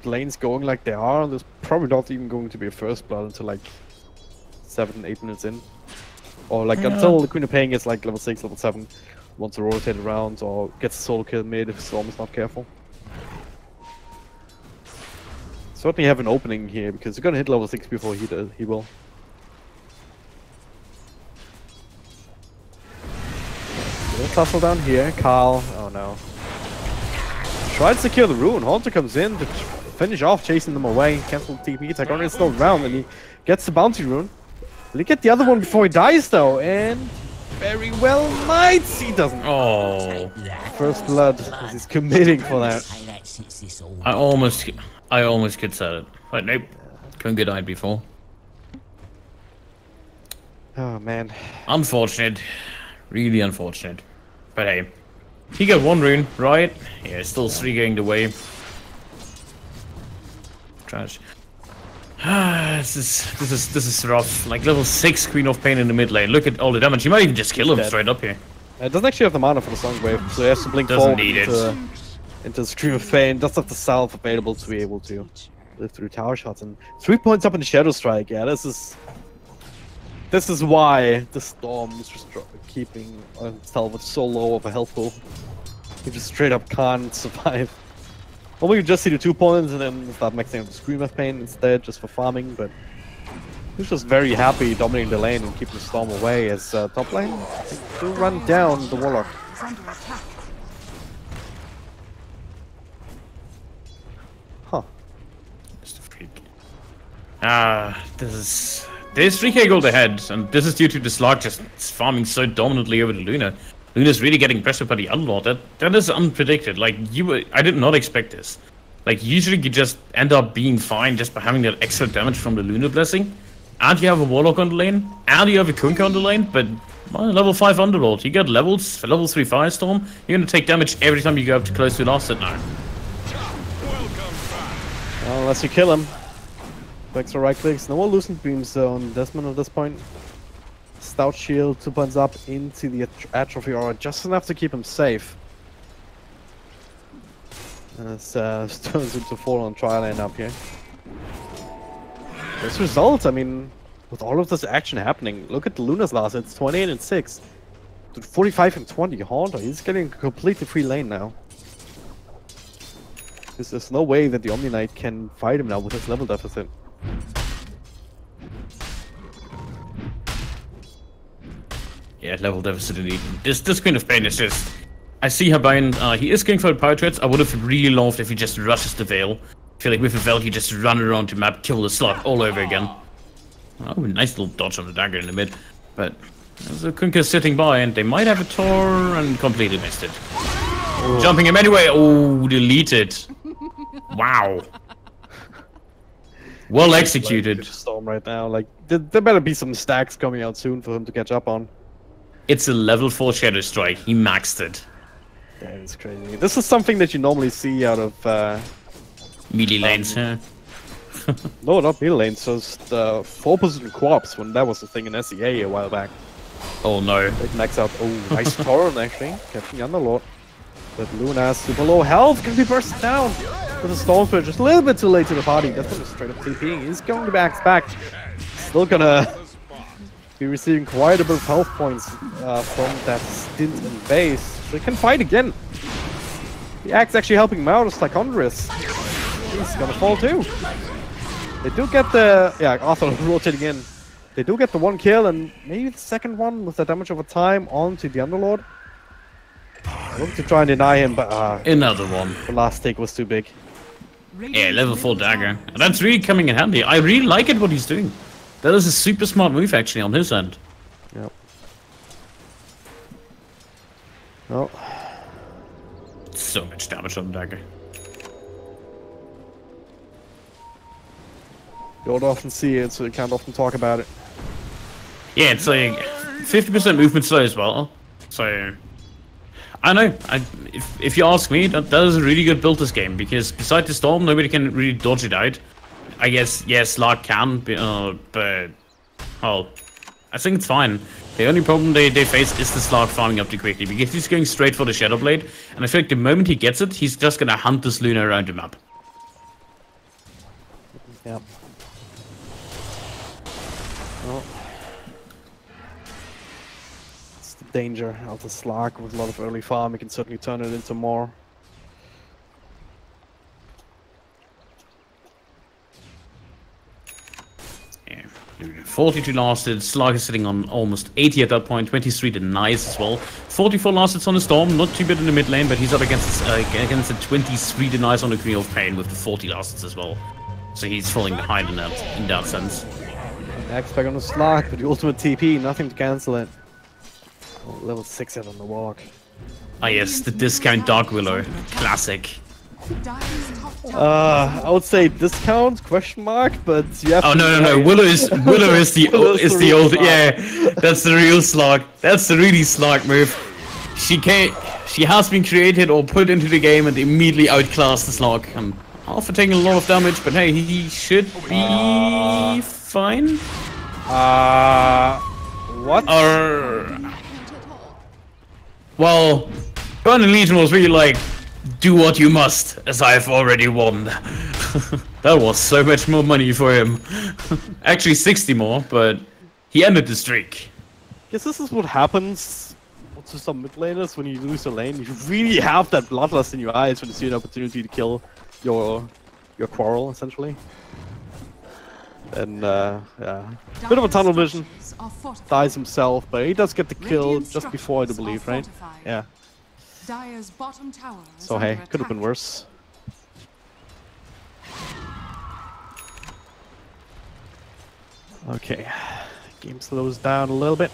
lanes going like they are, there's probably not even going to be a first blood until like 7-8 minutes in. Or like until the Queen of Pain gets like level 6, level 7, wants to rotate around, or gets a solo kill mid if Storm is not careful. Certainly have an opening here because you're gonna hit level 6 before he will. Little tussle down here, Carl. Oh no. Try to secure the rune. Haunter comes in to finish off chasing them away. Cancel the TP. Tagonian is still around and he gets the bounty rune. Will he get the other one before he dies though? And very well might. He doesn't. Oh. First blood. He's committing for that. I almost could set it. But nope. Couldn't get died before. Oh man. Unfortunate. Really unfortunate. But hey. He got one rune, right? Yeah, still 3 going the way. Trash. This is rough. Like level 6 Queen of Pain in the mid lane. Look at all the damage. You might even just kill him straight up here. It doesn't actually have the mana for the Song Wave, so he has to blink Doesn't forward need into Scream of Pain. Does have the salve available to be able to live through tower shots, and 3 points up in the Shadow Strike. Yeah, this is why the Storm is just keeping himself with so low of a health pool. He just straight up can't survive. Well, we could just see the 2 points and then start maxing out the Scream of Pain instead, just for farming, but he's just very happy dominating the lane and keeping the Storm away as top lane to run down the Warlock. Is under attack. Huh. Just a freak. There's 3k gold ahead, and this is due to the slug just farming so dominantly over the Luna. Luna's really getting pressured by the Unlord. That is unpredicted. Like, I did not expect this. Like, usually you just end up being fine just by having that extra damage from the Lunar Blessing. And you have a Warlock on the lane, and you have a Kunkka on the lane, but well, level 5 Underlord. You got levels for level 3 Firestorm. You're gonna take damage every time you go up to close to an offset now. Well, unless you kill him. Extra right clicks, no more Lucent Beams on Desmond at this point. Stout Shield 2 points up into the Atrophy Aura, just enough to keep him safe. As turns into 4 on trial end up here. This result, I mean, with all of this action happening, look at the Luna's last, it's 28 and 6. To 45 and 20, Haunter, he's getting a completely free lane now. There's no way that the Omni Knight can fight him now with his level deficit. Yeah, level deficit indeed. This Queen of Pain is just I see Habain, he is going for the power treads. I would have really loved if he just rushes the Veil. I feel like with the Veil, he just run around the map, kill the slot all over again. Oh, nice little dodge on the dagger in the mid. But there's a Kunkka sitting by, and they might have a Tor and completely missed it. Oh. Jumping him anyway. Oh, deleted. Wow. Well executed. Storm right now. Like there better be some stacks coming out soon for him to catch up on. It's a level 4 Shadow Strike. He maxed it. That is crazy. This is something that you normally see out of melee lanes, huh? No, not melee lanes. Just 4-position co-ops when that was the thing in SEA a while back. Oh no. They max out. Oh, nice Torrent actually. Catching Underlord. But Luna super low health can be bursted down. With a Storm Spirit just a little bit too late to the party. That's what straight up TPing. He's going to back. Still gonna be receiving quite a bit of health points from that stint in base. So he can fight again. The Axe actually helping him out as Lycondris. He's gonna fall too. They do get the... Yeah, Arthur rotating in. They do get the 1 kill and maybe the second one with the damage over time onto the Underlord. Looking to try and deny him, but another one. The last take was too big. Yeah, level 4 dagger. That's really coming in handy. I really like it what he's doing. That is a super smart move actually on his end. Yep. Oh. So much damage on the dagger. You don't often see it, so you can't often talk about it. Yeah, it's like 50% movement slow as well. So I know. If you ask me, that is a really good build this game because besides the Storm, nobody can really dodge it out. I guess yes, Lark can, but well, I think it's fine. The only problem they face is the Slark farming up too quickly because he's going straight for the Shadow Blade, and I feel like the moment he gets it, he's just gonna hunt this Luna around the map. Yep. Well, it's the danger of the Slark with a lot of early farm. You can certainly turn it into more. Yeah, 42 lasted. Slark is sitting on almost 80 at that point. 23 denies as well. 44 lasteds on the Storm. Not too bad in the mid lane, but he's up against the 23 denies on the Queen of Pain with the 40 lasteds as well. So he's falling behind in that sense. Next back on the Slark with the ultimate TP, nothing to cancel it. Oh, level 6 out on the walk. Ah yes, the discount Dark Willow. Classic. I would say discount question mark, but you have no. Willow is the old yeah. That's the real Slark. That's the really Slark move. She has been created or put into the game and immediately outclassed the Slark. Alpha taking a lot of damage, but hey, he should be fine. What? Well, Burning Legion was really like, do what you must, as I have already won. That was so much more money for him. Actually 60 more, but he ended the streak. Guess this is what happens to some mid laners when you lose a lane. You really have that bloodlust in your eyes when you see an opportunity to kill your quarrel, essentially. And yeah, bit of a tunnel vision. Dies himself, but he does get the kill just before, I do believe, right? Yeah. So hey, could have been worse. Okay, game slows down a little bit.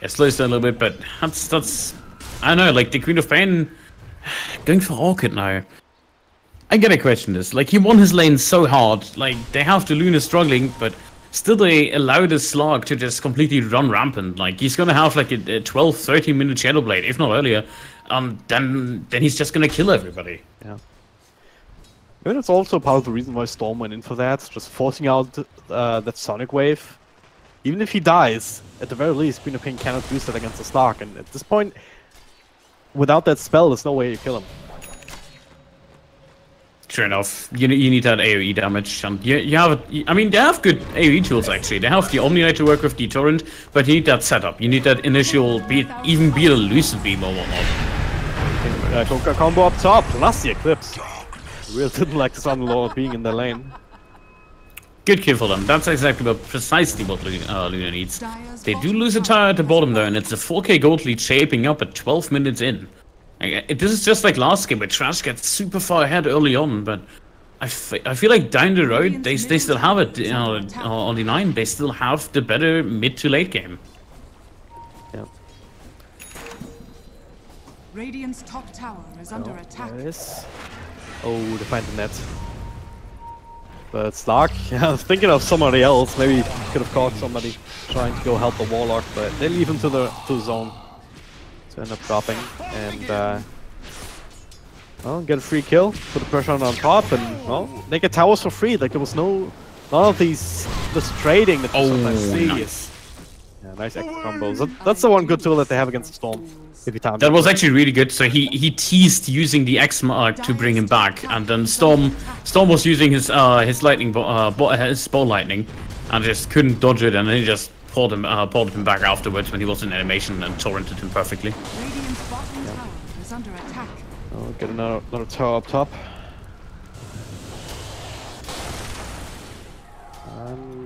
Yeah, slows down a little bit, but that's I don't know, like the Queen of Pain going for Orchid now. I gotta question this. Like, he won his lane so hard. Like, they have the Luna struggling, but still they allow the Slark to just completely run rampant. Like, he's gonna have like a 12-13 minute Shadow Blade, if not earlier. Then he's just gonna kill everybody. Yeah. I mean, it's also part of the reason why Storm went in for that, just forcing out that Sonic Wave. Even if he dies, at the very least, Queen of Pain cannot use that against the Slark, and at this point, without that spell, there's no way you kill him. Sure enough, you need that AoE damage, and you have I mean, they have good AoE tools actually. They have the Omni-Knight to work with the Torrent, but you need that setup. You need that initial, even be it elusive beam or whatnot. Cobra combo up top, plus the Eclipse. Real didn't like the Sunlord being in the lane. Good kill for them. That's exactly precisely what Luna needs. They do lose a tire at the bottom though, and it's a 4k gold lead shaping up at 12 minutes in. This is just like last game where Trash gets super far ahead early on, but I feel like down the road they still have it on the 9. They still have the better mid to late game. Yeah. Radiant's top tower is under attack. There it is. Oh, they find the net. But Slark, yeah, I was thinking of somebody else. Maybe could have caught somebody trying to go help the Warlock, but they leave him to the zone to end up dropping and well, get a free kill, put the pressure on top, and well, they get towers for free. Like there was none of this trading that you sometimes see. Nice. Yeah, nice extra combos. That's the one good tool that they have against the Storm. That was actually really good. So he teased using the X mark to bring him back, and then Storm was using his lightning his ball lightning, and just couldn't dodge it, and then he just pulled him back afterwards when he was in animation and torrented him perfectly. Radiant's bottom tower is under attack. Oh, get another tower up top. And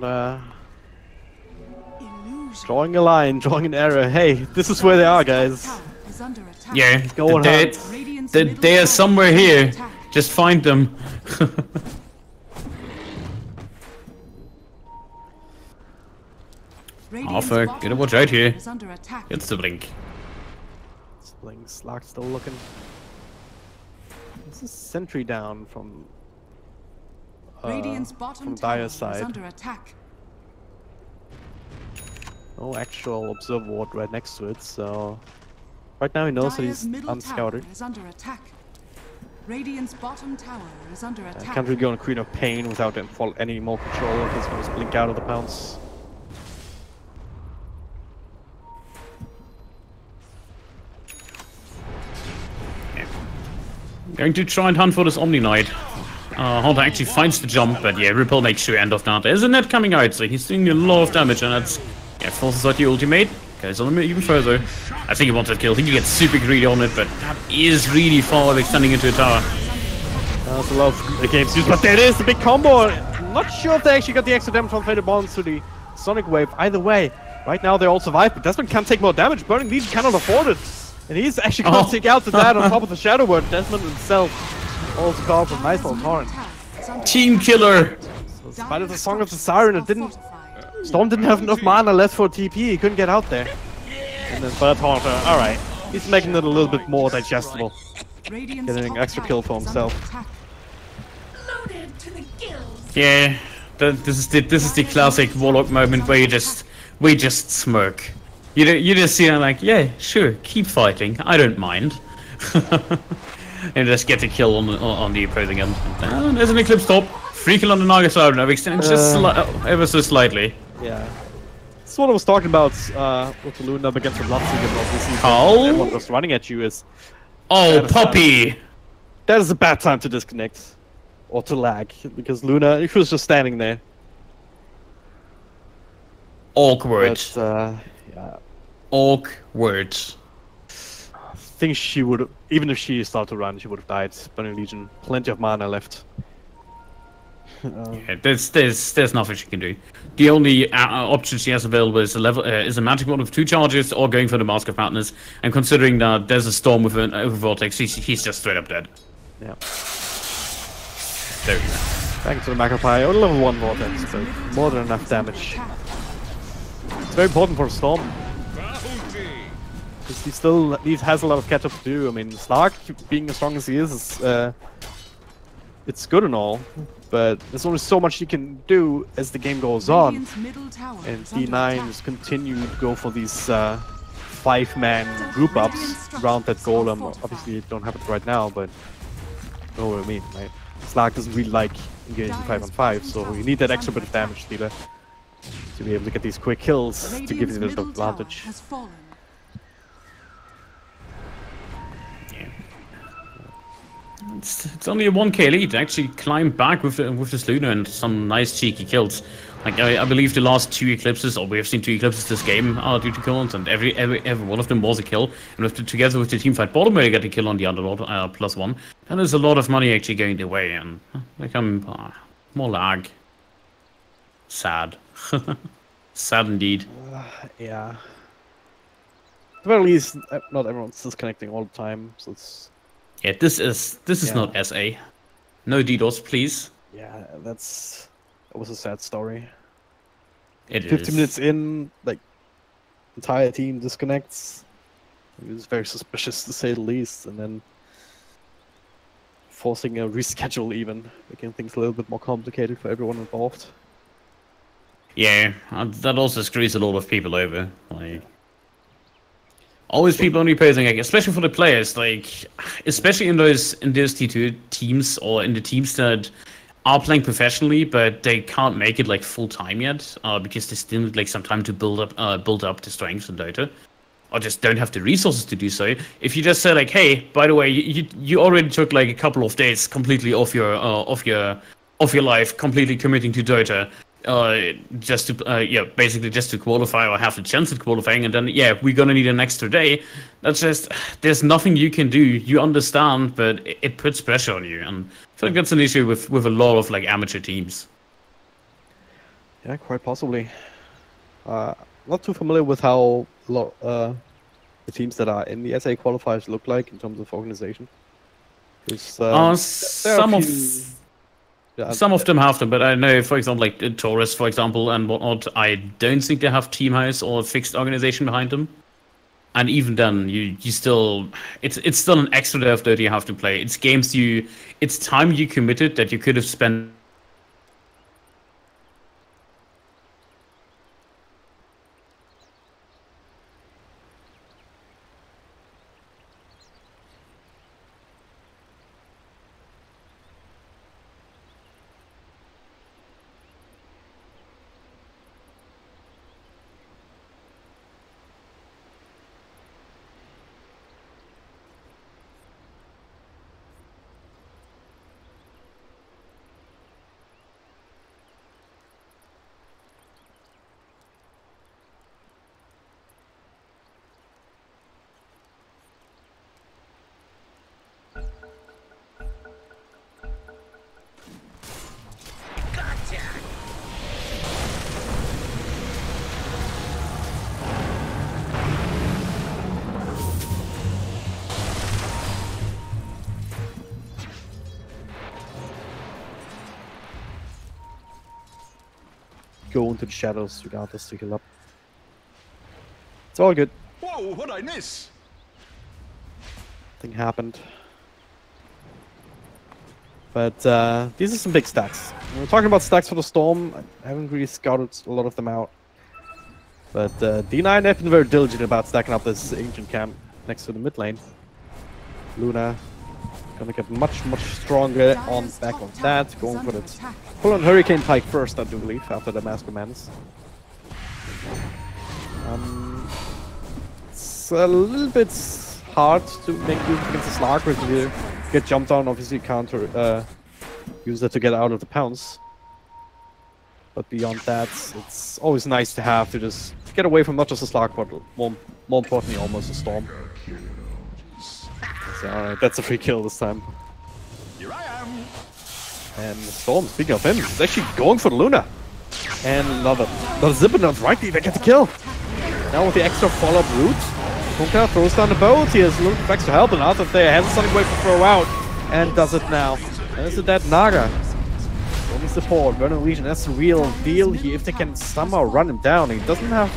drawing a line, drawing an arrow. Hey, this is where they are, guys. Yeah, Go they are somewhere here. Just find them. Arthur, get a watch out here. It's the blink. Slark still looking. This is sentry down from Dire's side. Under attack. No actual observer ward right next to it, so right now he knows that he's unscouted. Radiant's bottom tower is under attack. Can't really go on Queen of Pain without any more control if he's going to blink out of the pounce. Going to try and hunt for this Omni Knight. Hunter actually finds the jump, but yeah, Ripple makes sure end of that. There's a net coming out, so he's doing a lot of damage, and that's forces out the ultimate. Goes on even further. I think he wants that kill. I think he gets super greedy on it, but that is really far extending into a tower. That's a lot of games used, but there it is, the big combo. Not sure if they actually got the extra damage from Fated Bonds to the Sonic Wave. Either way, right now they all survive, but Desmond can't take more damage. Burning Legion cannot afford it. And he's actually going to take out the dad on top of the Shadow Word. Desmond himself also calls a nice little torrent. Team killer! So despite the Song of the Siren, Storm didn't have enough mana left for TP, he couldn't get out there. And then Bird Haunter, alright. He's making it a little bit more digestible. Getting an extra kill for himself. Yeah, this is the classic Warlock moment where we just smirk. You just see him like, yeah, sure, keep fighting, I don't mind. And just get the kill on the opposing end. And there's an Eclipse top. Free kill on the Naga side now, extended just ever so slightly. Yeah. This is what I was talking about with the Luna against the Bloodseeker. Carl? Everyone was running at you is... Oh, Poppy! That is a bad time to disconnect. Or to lag, because Luna, she was just standing there. Awkward. But, yeah. Awkward. I think she would have, even if she started to run, she would have died. Burning Legion, plenty of mana left. Yeah, there's nothing she can do. The only option she has available is a magic one with 2 charges, or going for the Mask of Madness. And considering that there's a storm with an Vortex, he's just straight up dead. Yeah. There we go. Thanks to the Magpie, only level 1 Vortex, but more than enough damage. It's very important for the Storm. Because he has a lot of catch up to do. I mean, Slark, being as strong as he is it's good and all, but there's only so much he can do as the game goes on. And D9 just continue to go for these 5-man group ups around that golem. Obviously, you don't have it right now, but you know what I mean, right? Slark doesn't really like engaging 5-on-5, so you need that extra bit of damage dealer to be able to get these quick kills to give you the advantage. It's only a 1k lead to actually climb back with this Luna and some nice cheeky kills. Like I believe the last 2 eclipses, or we have seen 2 eclipses this game, are due to kills, and every one of them was a kill. And together with the teamfight bottom where you get a kill on the Underlord +1, and there's a lot of money actually going their way, and become more lag. Sad. Sad indeed. Yeah. At the very least, not everyone's disconnecting all the time, so it's... Yeah, this is Yeah. not SA. No DDoS, please. Yeah, that was a sad story. It 50 is. minutes in, like, entire team disconnects. It was very suspicious, to say the least, and then forcing a reschedule even, making things a little bit more complicated for everyone involved. Yeah, that also screws a lot of people over. Like, always people only posing, like, especially for the players, like, especially in those T2 teams or in the teams that are playing professionally, but they can't make it like full time yet, because they still need like some time to build up the strengths in Dota, or just don't have the resources to do so. If you just say like, hey, by the way, you already took like a couple of days completely off your life, completely committing to Dota, just to basically just to qualify or have the chance at qualifying, and then we're gonna need an extra day. That's just, there's nothing you can do. You understand, but it puts pressure on you, and I feel like that's an issue with a lot of like amateur teams. Yeah, quite possibly. Not too familiar with how the teams that are in the SA qualifiers look like in terms of organization. Some of them have them, but I know, for example, like Taurus, for example, and whatnot, I don't think they have team house or fixed organization behind them. And even then, you still, it's still an extra day of Dota you have to play. It's it's time you committed that you could have spent. Go into the shadows regardless to heal up. It's all good. Whoa, what'd I miss? Nothing happened. But these are some big stacks. We're talking about stacks for the Storm. I haven't really scouted a lot of them out. But D9 have been very diligent about stacking up this ancient camp next to the mid lane. Luna gonna get much stronger on back on that, going for the full-on Hurricane Pike first, I do believe, after the Mass Commands. It's a little bit hard to make use against the Slark, if you get jumped down, obviously you can't use that to get out of the pounce. But beyond that, it's always nice to have to just get away from not just the Slark, but more importantly, almost a Storm. So, alright, that's a free kill this time. Here I am. And the Storm, speaking of him, is actually going for the Luna. And another zipper not right, they get the kill. Now with the extra follow-up route, Kunka throws down the boat. He has a little extra help, and Arthur there has something way to throw out, and does it now. There's a dead Naga. Only support, Burning Legion, that's the real deal here. If they can somehow run him down, he doesn't have...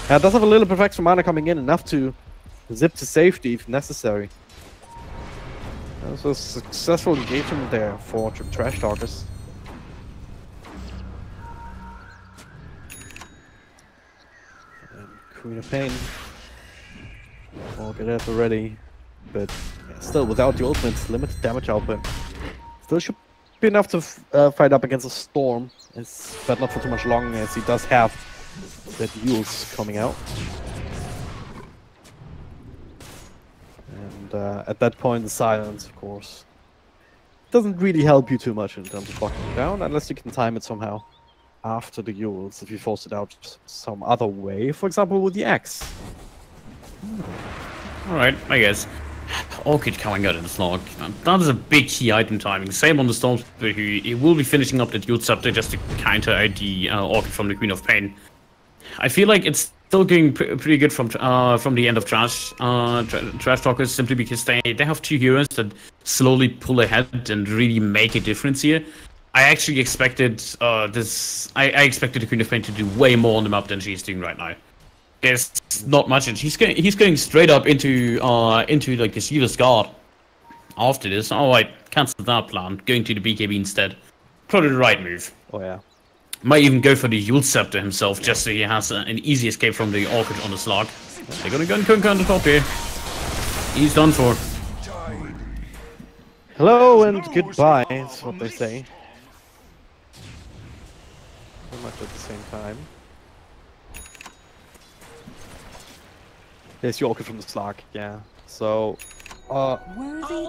does have a little bit of extra mana coming in, enough to zip to safety if necessary. That was a successful engagement there for Trash Talkers. And Queen of Pain. I'll get that already. But yeah, still, without the ultimate, limited damage output. Still should be enough to fight up against a Storm. But not for too much long, as he does have the duels coming out. And at that point, the silence, of course, doesn't really help you too much in terms of blocking it down, unless you can time it somehow after the Yules, if you force it out some other way, for example with the axe. Alright, I guess. Orchid coming out in the slog. That is a big key item timing. Same on the Stormspear, who he will be finishing up the Dual Scepter just to counter out the Orchid from the Queen of Pain. I feel like it's still going pretty good from the end of Trash Talkers, simply because they have two heroes that slowly pull ahead and really make a difference here. I actually expected I expected the Queen of Pain to do way more on the map than she's doing right now. There's not much, and he's going straight up into like this Healer's Guard. After this, oh, I cancelled that plan, going to the BKB instead. Probably the right move. Oh yeah. Might even go for the Yule Scepter himself, just so he has an easy escape from the Orchid on the slog. They're gonna go and Kunka on the top here. He's done for. Hello and goodbye, is what they say. Pretty much at the same time. There's the Orchid from the slog, yeah. So, I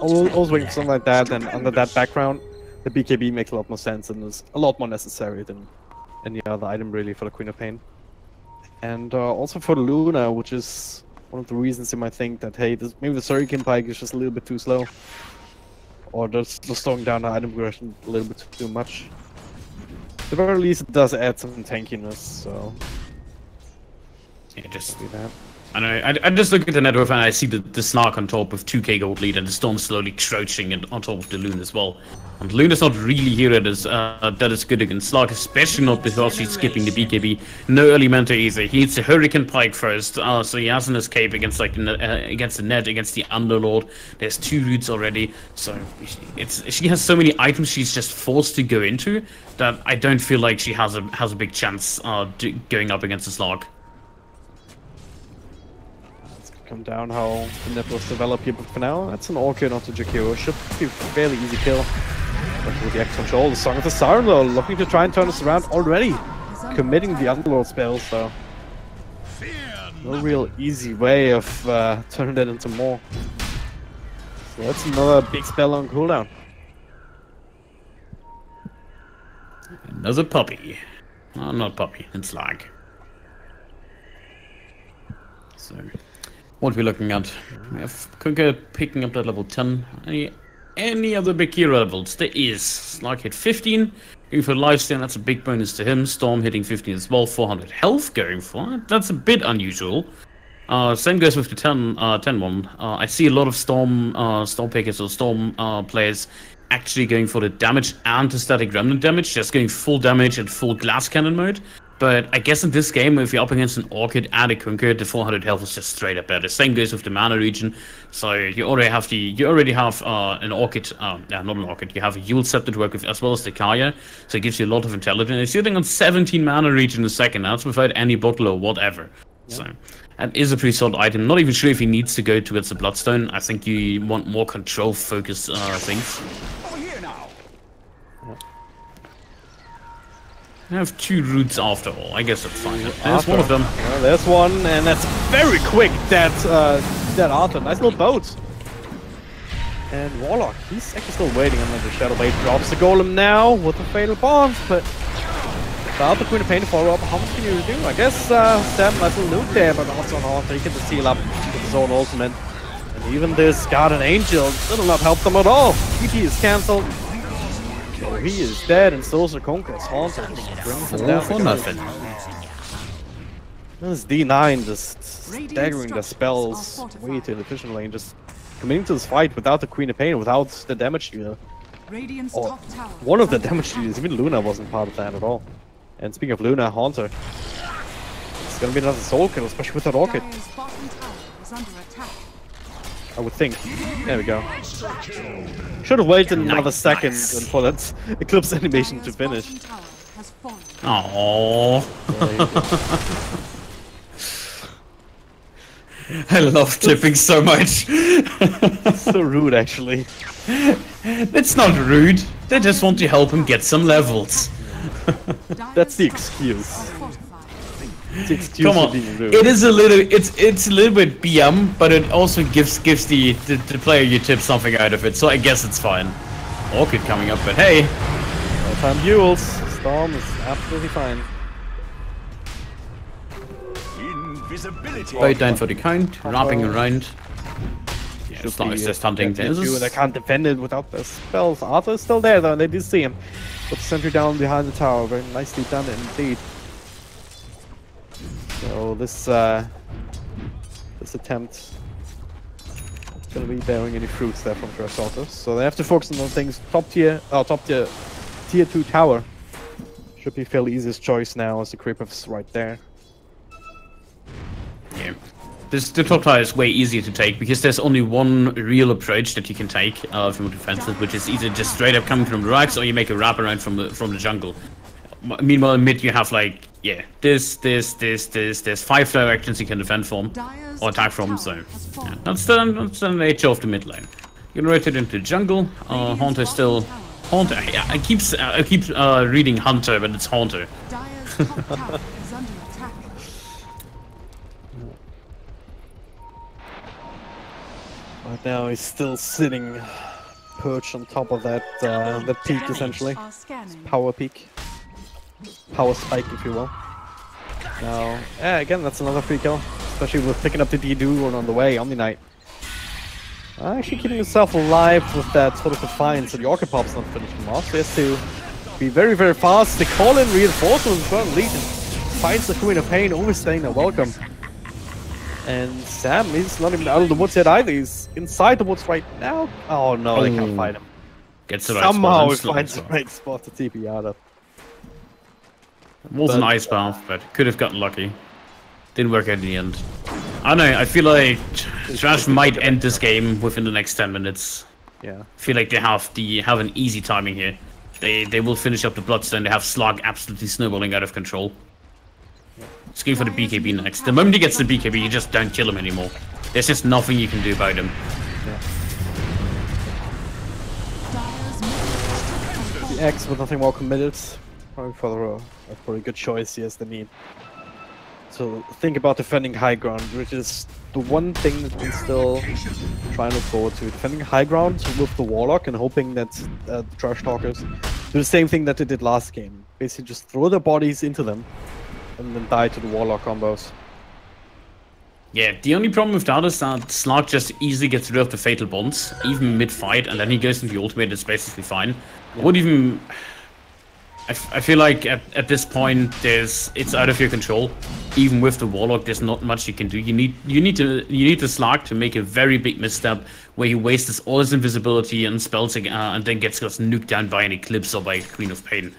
was waiting for something like that, and under that background, the BKB makes a lot more sense and is a lot more necessary than any other item really for the Queen of Pain. And also for the Luna, which is one of the reasons you might think that, hey, maybe the Shuriken Pike is just a little bit too slow. Or just slowing down the item progression a little bit too much. At the very least, it does add some tankiness, so... Yeah, just do that. I know. I just look at the net worth and I see the Snark on top with 2k gold lead and the Storm slowly crouching on top of the Loon as well. And Loon is not really here that is good against Snark, especially not because she's skipping the BKB. No early mentor either. He hits the Hurricane Pike first, so he has an escape against like against the net, against the Underlord. There's 2 roots already, so she has so many items she's just forced to go into that I don't feel like she has a big chance going up against the Snark. Come down how the net was developed here, but for now, that's an Orchid onto Jakiro. Should be a fairly easy kill. But with the X control, the Song of the Siren though, looking to try and turn this around already. Committing the Underlord spell, so no real easy way of turning that into more. So that's another big spell on cooldown. Another puppy. Oh, not puppy, it's lag. So... what we're looking at, we have Kunka picking up that level 10. Any other big hero levels? There is. Snark hit 15. Going for lifesteal, that's a big bonus to him. Storm hitting 15 as well. 400 health going for it. That's a bit unusual. Same goes with the 10 one. I see a lot of Storm pickers or Storm players actually going for the damage and the static remnant damage, just going full damage and full glass cannon mode. But I guess in this game, if you're up against an Orchid and a Kunka, the 400 health is just straight up better. Same goes with the mana region. So you already have an Orchid, not an Orchid. You have a Yule Scepter to work with as well as the Kaya. So it gives you a lot of intelligence. It's sitting on 17 mana region a second. That's without any bottle or whatever. Yeah. So that is a pretty solid item. Not even sure if he needs to go towards the Bloodstone. I think you want more control focused things. I have 2 roots after all. I guess that's fine. There's one of them. Yeah, there's one, and that's very quick. That Arthur, nice little boat. And Warlock, he's actually still waiting on the Shadow Blade. Drops the Golem now with the Fatal Bond, but without the Queen of Pain to follow up, how much can you do? I guess Sam nice little loot there, but also on Arthur, he can just seal up with his own ultimate. And even this Guardian Angel will not help them at all. GT is cancelled. So he is dead, and so is the Conquest Haunter. Brings him down for nothing. This D9 just staggering the spells way too efficiently and just committing to this fight without the Queen of Pain, without the damage dealer. Or one of the damage dealers, even Luna wasn't part of that at all. And speaking of Luna, Haunter. It's gonna be another soul kill, especially with that Orchid. I would think. There we go. Should have waited another second for that Eclipse animation to finish. Aww. I love tipping so much. So rude, actually. It's not rude. They just want to help him get some levels. That's the excuse. Come on, it is a little, it's a little bit BM, but it also gives the player you tip something out of it, so I guess it's fine. Orchid coming up, but hey, all-time duels. Storm is absolutely fine. Invisibility. Right down for the count, wrapping around. Yeah, It's not just hunting. They can't defend it without their spells. Arthur's still there though, and they did see him. Put the sentry down behind the tower. Very nicely done indeed. So this attempt is gonna be bearing any fruits there from Trash Talkers. So they have to focus on things. Top tier tier 2 tower should be fairly easiest choice now, as the creepers right there. Yeah. The top tower is way easier to take because there's only one real approach that you can take from defensive, which is either just straight up coming from the rocks or you make a wraparound from the jungle. Meanwhile, in mid you have like there's 5 directions you can defend from or attack from. So yeah, that's the nature of the mid lane. You can rotate into the jungle. Haunter still Haunter. Yeah, I keep reading Hunter, but it's Haunter. Dire's top tower is under attack. Right now he's still sitting perched on top of that peak, essentially. Are scanning. Power peak. Power spike, if you will. Now, yeah, again, that's another free kill. Especially with picking up the D-Do on the way, Omni Knight. Actually keeping himself alive with that sort of defiance, so the Orchid Pop's not finished him off. He has to be very, very fast. They call in reinforcements, but Legion finds the Queen of Pain, overstaying their welcome. And Sam is not even out of the woods yet either. He's inside the woods right now. Oh no, they can't fight him. Gets the right Somehow he spot. finds the right spot to TP out of. Was an ice path, but could have gotten lucky. Didn't work out in the end. I don't know, I feel like Trash might end this game within the next 10 minutes. Yeah. I feel like they have an easy timing here. They will finish up the Bloodstone. They have Slug absolutely snowballing out of control. Let's go for the BKB next. The moment he gets the BKB, you just don't kill him anymore. There's just nothing you can do about him. Yeah. The X with nothing more committed. Probably for a pretty good choice he has the need. So think about defending high ground, which is the one thing that we still try and look forward to. Defending high ground with the Warlock and hoping that the Trash Talkers do the same thing that they did last game. Basically just throw their bodies into them and then die to the Warlock combos. Yeah, the only problem with that is that Slug just easily gets rid of the Fatal Bonds, even mid-fight, and then he goes into the ultimate, it's basically fine. Yeah. I would even... I feel like at this point it's out of your control. Even with the Warlock, there's not much you can do. You need the Slug to make a very big misstep where he wastes all his invisibility and spells and then gets nuked down by an Eclipse or by Queen of Pain.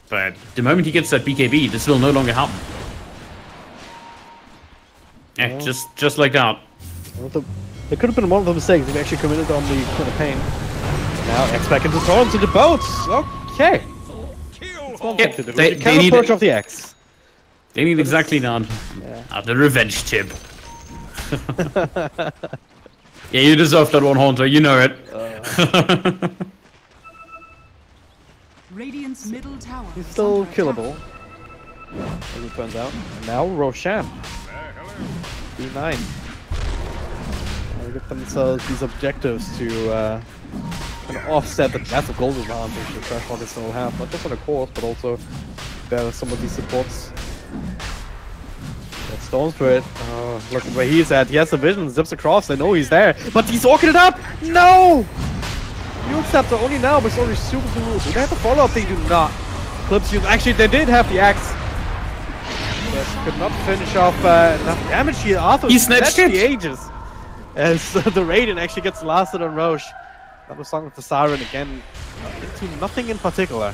But the moment he gets that BKB, this will no longer happen. Yeah, just like that. Well, there could have been one of the mistakes if actually committed on the Queen of Pain. Now X back into throw into the boats. Okay. Yeah, they need approach of the X. They need exactly that. Yeah. The revenge tip. Yeah, you deserve that one, Haunter. You know it. Radiant's middle tower. He's still killable, as it turns out. And now Roshan. B9. They get themselves these objectives to kind of offset the massive gold advantage the Trash Talkers will have, not just on the course, but also bear some of these supports. That Stone Spirit, look at where he's at. He has the vision, zips across, they know he's there, but he's orchid it up! No! You accept it only now, but it's only super cool. Do they have to follow up? They do not. Clips you. Actually, they did have the axe. But could not finish off enough damage here. Arthur snatched the ages. As the Raiden actually gets lasted on Roche. That was song with the Siren again. Into nothing in particular.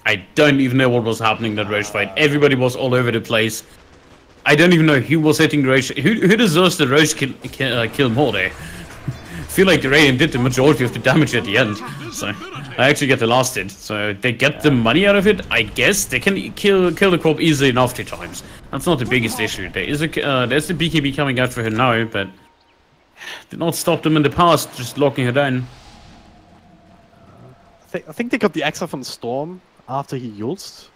I don't even know what was happening in that Roche fight. Everybody was all over the place. I don't even know who was hitting the Roche. Who deserves the Roche kill more there? I feel like the Raiden did the majority of the damage at the end. So I actually get the last hit. So they get the money out of it, I guess. They can kill the Corp easily enough 2 times. That's not the biggest issue. There's the BKB coming out for her now, but did not stop them in the past, just locking her down. I think they got the axe from the Storm after he ulted.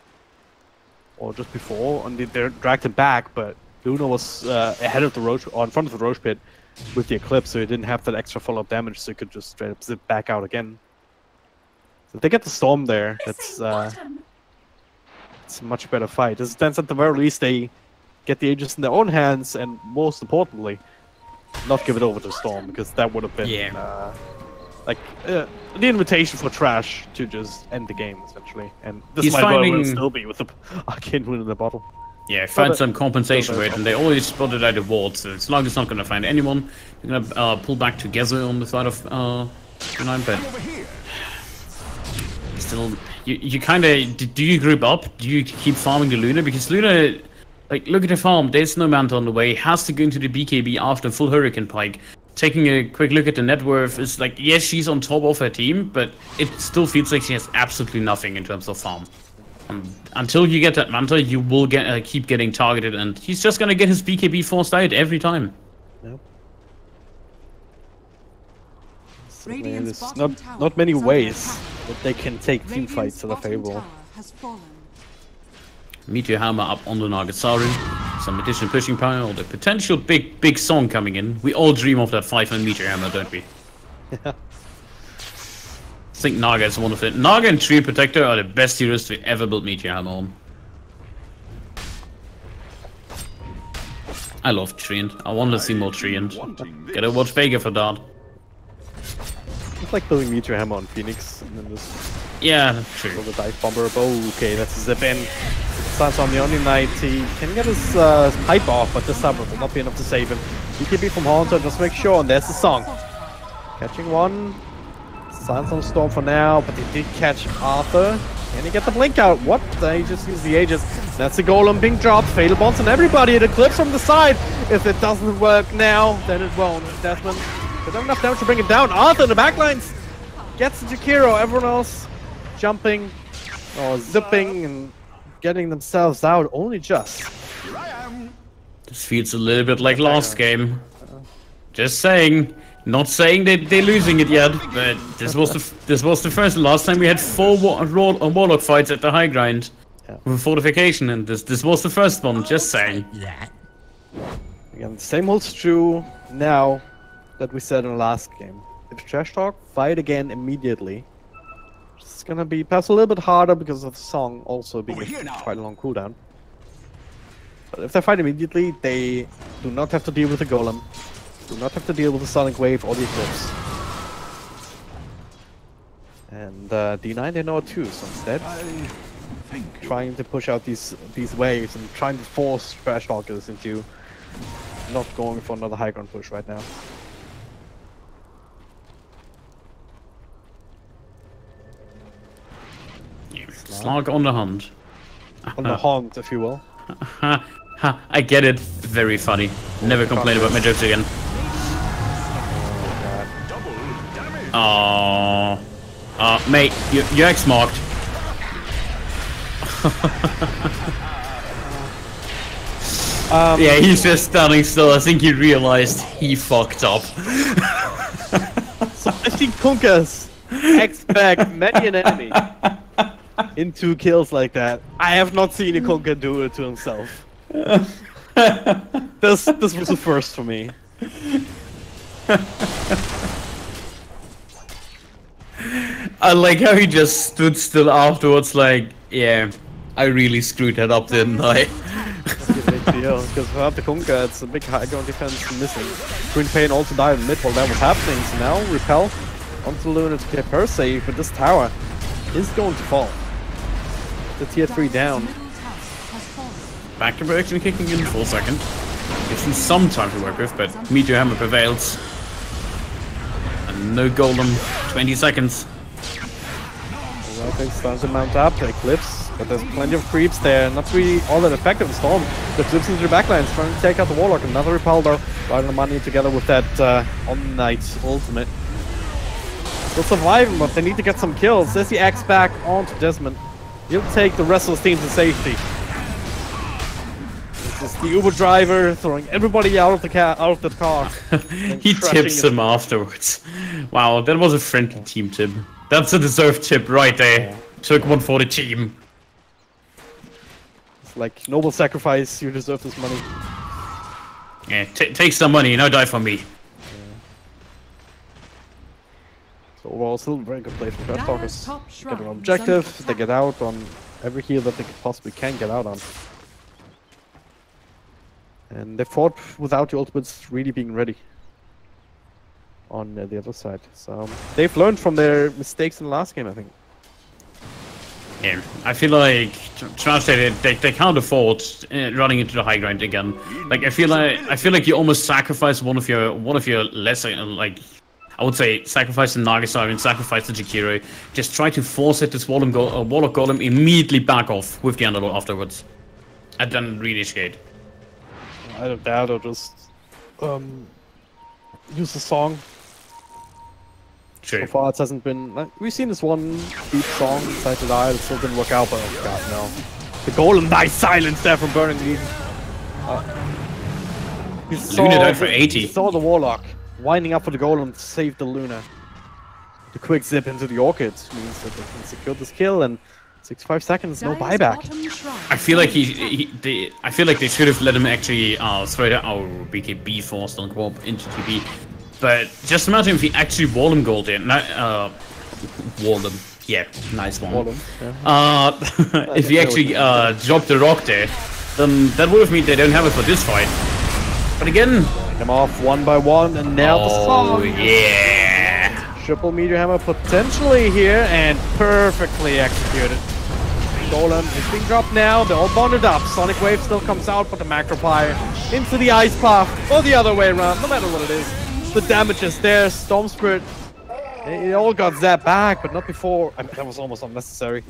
Or just before, and they dragged him back, but Luna was ahead of the Roche, or in front of the Roche pit with the Eclipse, so he didn't have that extra follow-up damage, so he could just straight up zip back out again. So if they get the Storm there, it's a much better fight. This stands at the very least they get the Aegis in their own hands, and most importantly, not give it over to Storm, because that would have been Yeah. the invitation for Trash to just end the game essentially. And this He's might well finding- still be with the Arcane Wind in the bottle. Yeah, find But, some compensation still for it, and they always spotted out the ward, so as long as it's not gonna find anyone, you're gonna pull back together on the side of G9, but Over here. still, you kind of, do you group up? Do you keep farming the Luna? Because Luna, like, look at the farm, there's no Manta on the way, has to go into the BKB after full Hurricane Pike. Taking a quick look at the net worth is like, yes, she's on top of her team, but it still feels like she has absolutely nothing in terms of farm. Until you get that Manta, you will keep getting targeted, and he's just gonna get his BKB forced out every time. Yep. Radiant's There's bottom tower not many is under ways attack. that they can take team Radiant's fights that are bottom favorable. tower has fallen. Meteor Hammer up on the Nagasari. Some additional pushing power, or the potential big song coming in. We all dream of that 500 Meteor Hammer, don't we? I think Naga is one of it. Naga and Tree Protector are the best heroes to ever build Meteor Hammer on. I love Treant. I want to see more Treant. Wanting this. Gotta watch Vega for that. It's like building Meteor Hammer on Phoenix and then just Yeah, true. throw the dive bomber. Oh, okay, that's a zip in. Sans on the only knight. He can get his pipe off, but this time it will not be enough to save him. BKB from Haunter, just make sure, and there's the song. Catching one. Sans on Storm for now, but they did catch Arthur. Can he get the blink out? What? They just use the Aegis. That's the golem being dropped. Fatal bonds on everybody. It eclipse from the side. If it doesn't work now, then it won't. Desmond, they don't have enough damage to bring it down. Arthur in the backlines gets the Jakiro. Everyone else jumping or zipping and getting themselves out. Only just. Here I am. This feels a little bit like last game. Just saying. Not saying that they're losing it yet, but this was the first. Last time we had 4 Warlock fights at the high grind with fortification, and this was the first one. Just saying. Again, the same holds true now that we said in the last game. If Trash Talk fight again immediately, it's gonna be perhaps a little bit harder because of the song also being Over here now. quite a long cooldown. But if they fight immediately, they do not have to deal with the golem, do not have to deal with the Sonic Wave or the Eclipse. And D9 they know it too, so instead trying to push out these waves and trying to force Trash Talkers into not going for another high ground push right now. Slog on the hunt. On the haunt, if you will. Ha, ha, I get it. Very funny. Never complain about my jokes again. Double damage. Mate, you're X-marked. Yeah, he's just standing still. I think he realized he fucked up. So 15 Kunkkas expect many an enemy in 2 kills like that. I have not seen a Kunkka do it to himself. This was the first for me. I like how he just stood still afterwards, like, yeah, I really screwed that up, didn't I? Because without the Kunkka, it's a big high ground defense missing. Green Pain also died in mid while that was happening, so now Repel onto Luna to get her safe, but this tower is going to fall. The tier 3 down. Middle tower has fallen. Back to production kicking in for a second. Gives him some time to work with, but Meteor Hammer prevails. And no golem, 20 seconds. Alright, starting to mount up, Eclipse, but there's plenty of creeps there, not really all that effective. Storm, the Eclipse into the backlines, trying to take out the Warlock, another Repel though, right on the money together with that on-night ultimate. Still surviving, but they need to get some kills. There's the axe back onto Desmond. He'll take the rest of the team to safety. This is the Uber driver throwing everybody out of the car. He tips him afterwards. Wow, that was a friendly team tip. That's a deserved tip right there. Took one for the team. It's like noble sacrifice. You deserve this money. Yeah, take some money, now die for me. So overall, still very good play from Trash Dyer's Talkers. top Get shrine an is objective. under They get out on every heal that they possibly can get out on. And they fought without the ultimates really being ready. on the other side. So they've learned from their mistakes in the last game, I think. Yeah, I feel like Trash they can't afford running into the high ground again. Like I feel like you almost sacrifice one of your lesser like I would say sacrifice the Nagasari and sacrifice the Jakiro. Just try to force it this Warlock Golem immediately back off with the Underlord afterwards, and then re-initiate. I don't doubt I'll just use the song. True. So far it hasn't been like we've seen this one deep song inside the eye, it still didn't work out, but oh god no. The Golem nice silence there from Burning Lead. Luna died for 80. He saw the Warlock winding up for the Golem to save the Luna. The quick zip into the Orchid means that they can secure this kill, and 65 seconds, no buyback. I feel like I feel like they should have let him actually throw that BKB forced on Quab into TP. But just imagine if he actually wall him gold in. Wall him. Yeah, nice one. Wall him, yeah. If he actually dropped the rock there, then that would have meant they don't have it for this fight. But again, them off one by one and nailed the song. Oh yeah! Triple Meteor Hammer potentially here and perfectly executed. Golem is being dropped now. They're all bonded up. Sonic Wave still comes out, but the Macropire into the Ice Path or the other way around. No matter what it is. The damage is there. Storm Spirit, it all got zapped back, but not before. I mean, that was almost unnecessary.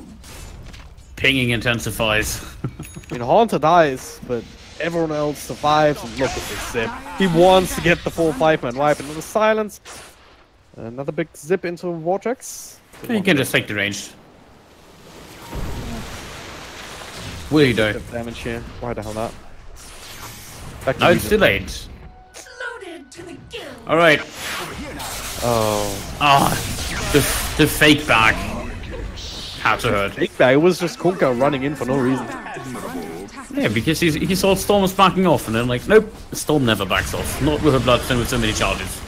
Pinging intensifies. I mean, Haunter dies, but everyone else survives. And look at this zip. He wants to get the full 5-man wipe. Another silence. Another big zip into Vortex. You can just take the range. Will you do? Damage here. Why the hell not? No, it's delayed. Alright. Oh. The fake back. Had to hurt. Fake back? It was just Kunkka running in for no reason. Yeah, because he saw Storm was backing off, and then like, nope, Storm never backs off. Not with her Bloodstone with so many charges.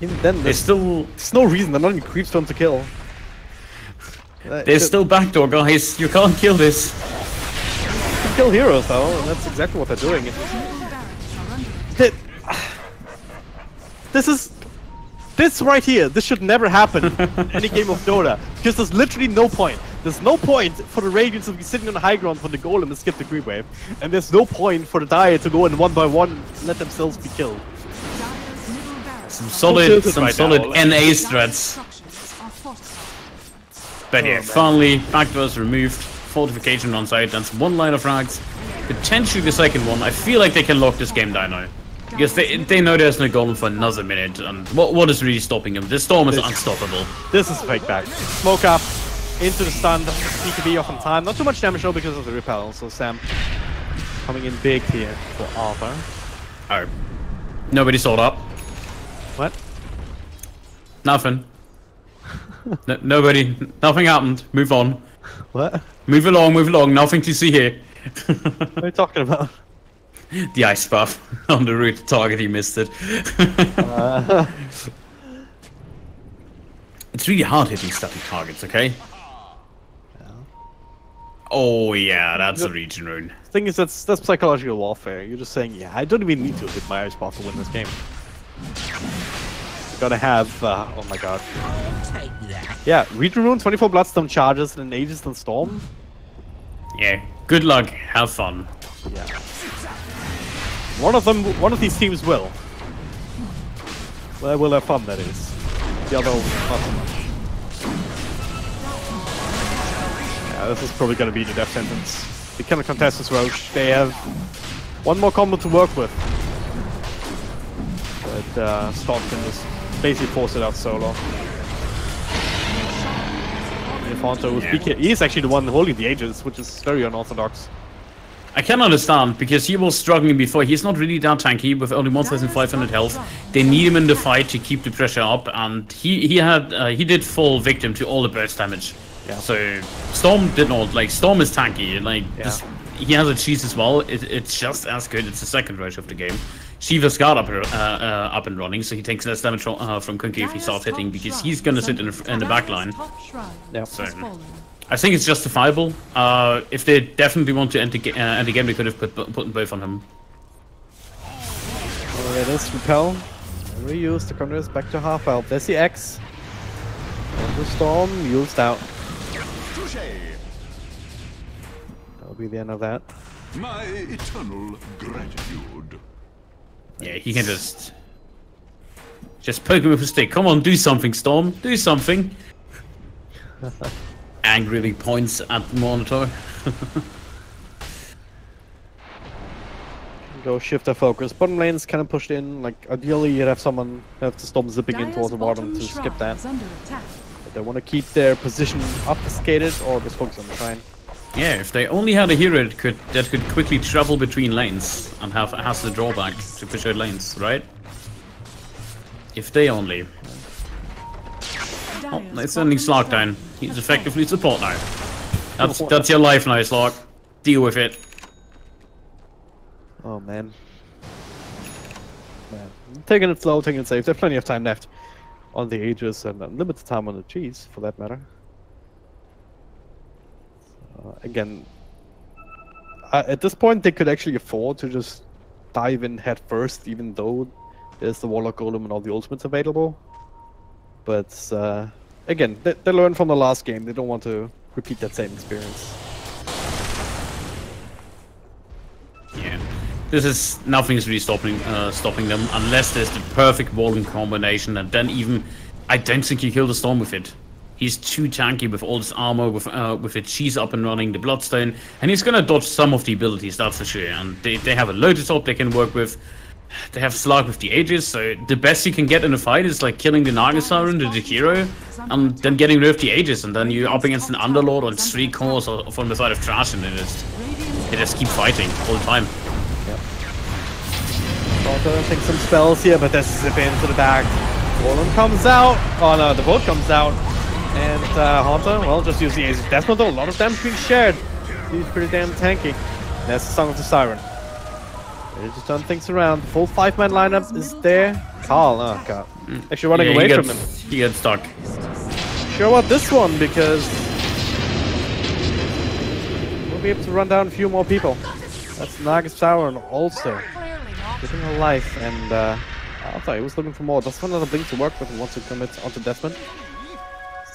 Even then, there's no reason. They're not even creeps for him to kill. There's still backdoor, guys. You can't kill this. You can kill heroes, though, and that's exactly what they're doing. This right here, this should never happen in any game of Dota, because there's literally no point. There's no point for the Radiants to be sitting on the high ground for the Golem to skip the creep wave, and there's no point for the Dire to go in one by one and let themselves be killed. Some solid NA strats. But yeah, finally, backdoors removed, fortification on site, that's one line of frags. Potentially the second one. I feel like they can lock this game down now. Because they know there's no Golem for another minute, and what is really stopping them? This Storm is unstoppable. This is fake back. Smoke up, into the stun, BKB off on time. Not too much damage though because of the repel, so Sam coming in big here for Arthur. Oh. Nobody saw that. What? Nothing. Nothing happened. Move on. What? Move along, nothing to see here. What are you talking about? The ice buff on the route target, he missed it. It's really hard hitting static targets, okay? Yeah. Oh yeah, that's a region rune. The thing is, that's psychological warfare. You're just saying, yeah, I don't even need to hit my ice buff to win this game. You're gonna have, oh my god. Yeah, region rune, 24 Bloodstone charges, and an Aegis and Storm. Yeah, good luck, have fun. Yeah. One of these teams will. Well, will have fun, that is. The other, not so much. Yeah, this is probably gonna be the death sentence. They cannot contest this Roche. They have one more combo to work with. But Storm can just basically force it out solo. Infanto with BK, he is actually the one holding the Aegis, which is very unorthodox. I can understand, because he was struggling before. He's not really that tanky with only 1,500 health. They need him in the fight to keep the pressure up, and he did fall victim to all the burst damage. Yeah. So Storm did not, like, Storm is tanky, like, he has a cheese as well. It's just as good. It's the second rush of the game. Shiva's got up and running, so he takes less damage from Kunki if he starts hitting, because he's gonna sit in the back line. Yeah. So I think it's justifiable. If they definitely want to end the game, they could have put both on him. Oh, yeah, that's repel. Reuse the counters back to half health. There's the X. And the storm used out. Touche. That'll be the end of that. My eternal gratitude. Yeah, he can just poke him with a stick. Come on, do something, Storm. Do something. Angrily points at the monitor. Go shift their focus. Bottom lane's kind of pushed in. Like, ideally, you'd have someone have to stop zipping in towards the bottom to skip that. But they want to keep their position obfuscated or just focus on the shrine. Yeah, if they only had a hero that could quickly travel between lanes and has the drawback to push out lanes, right? If they only. Oh, they're sending Slark down. He's effectively support now. That's your life now, Slark. Deal with it. Oh man. Taking it slow, taking it safe. There's plenty of time left on the Aegis and limited time on the cheese, for that matter. Again, at this point they could actually afford to just dive in head first, even though there's the Warlock Golem and all the ultimates available. But again, they learned from the last game. They don't want to repeat that same experience. Yeah. Nothing's really stopping them unless there's the perfect walling combination, and then even I don't think you kill the Storm with it. He's too tanky with all this armor, with the cheese up and running, the Bloodstone, and he's gonna dodge some of the abilities, that's for sure. And they have a loaded top they can work with. They have Slark with the Aegis, so the best you can get in a fight is like killing the Nagasiren, the hero, and then getting rid of the Aegis, and then you're up against an Underlord on 3 cores or from the side of trash, and they just keep fighting all the time. Also, I think some spells here, but there's zip into the back. Golem comes out. Oh no, the boat comes out. And Haunter, well, just use the Ace of Death Metal. A lot of damage being shared. He's pretty damn tanky. There's the Song of the Siren. They just turn things around. Full 5-man lineup is there. Carl, oh god. Actually running away from him. He gets stuck. Sure about this one, because we'll be able to run down a few more people. That's Nagasiren also getting a life, and I thought he was looking for more. That's another blink to work with and wants to commit onto Deathman.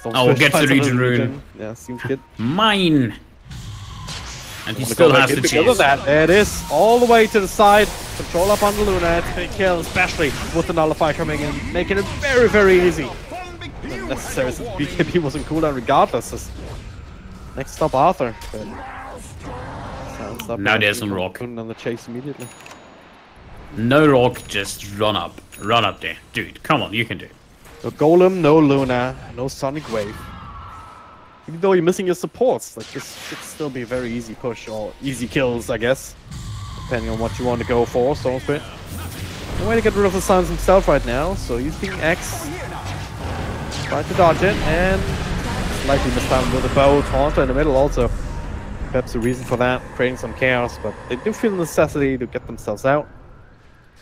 Oh, get the region rune. Yeah, seems good. Mine. And he still has the chase. There it is, all the way to the side. Control up on the Luna, take kill, especially with the Nullifier coming in, making it very, very easy. Not necessary since BKB wasn't cooldown regardless. Next stop, Arthur. But now there's some rock. Putting on the chase immediately. No rock, just run up. Run up there. Dude, come on, you can do it. No Golem, no Luna, no Sonic Wave. Even though you're missing your supports, like this should still be a very easy push, or easy kills, I guess. Depending on what you want to go for, Stormspirit. No way to get rid of the Suns himself right now, so he's being X. Trying to dodge it, and likely mistimed with a bow. Haunter in the middle also. Perhaps the reason for that, creating some chaos, but they do feel the necessity to get themselves out.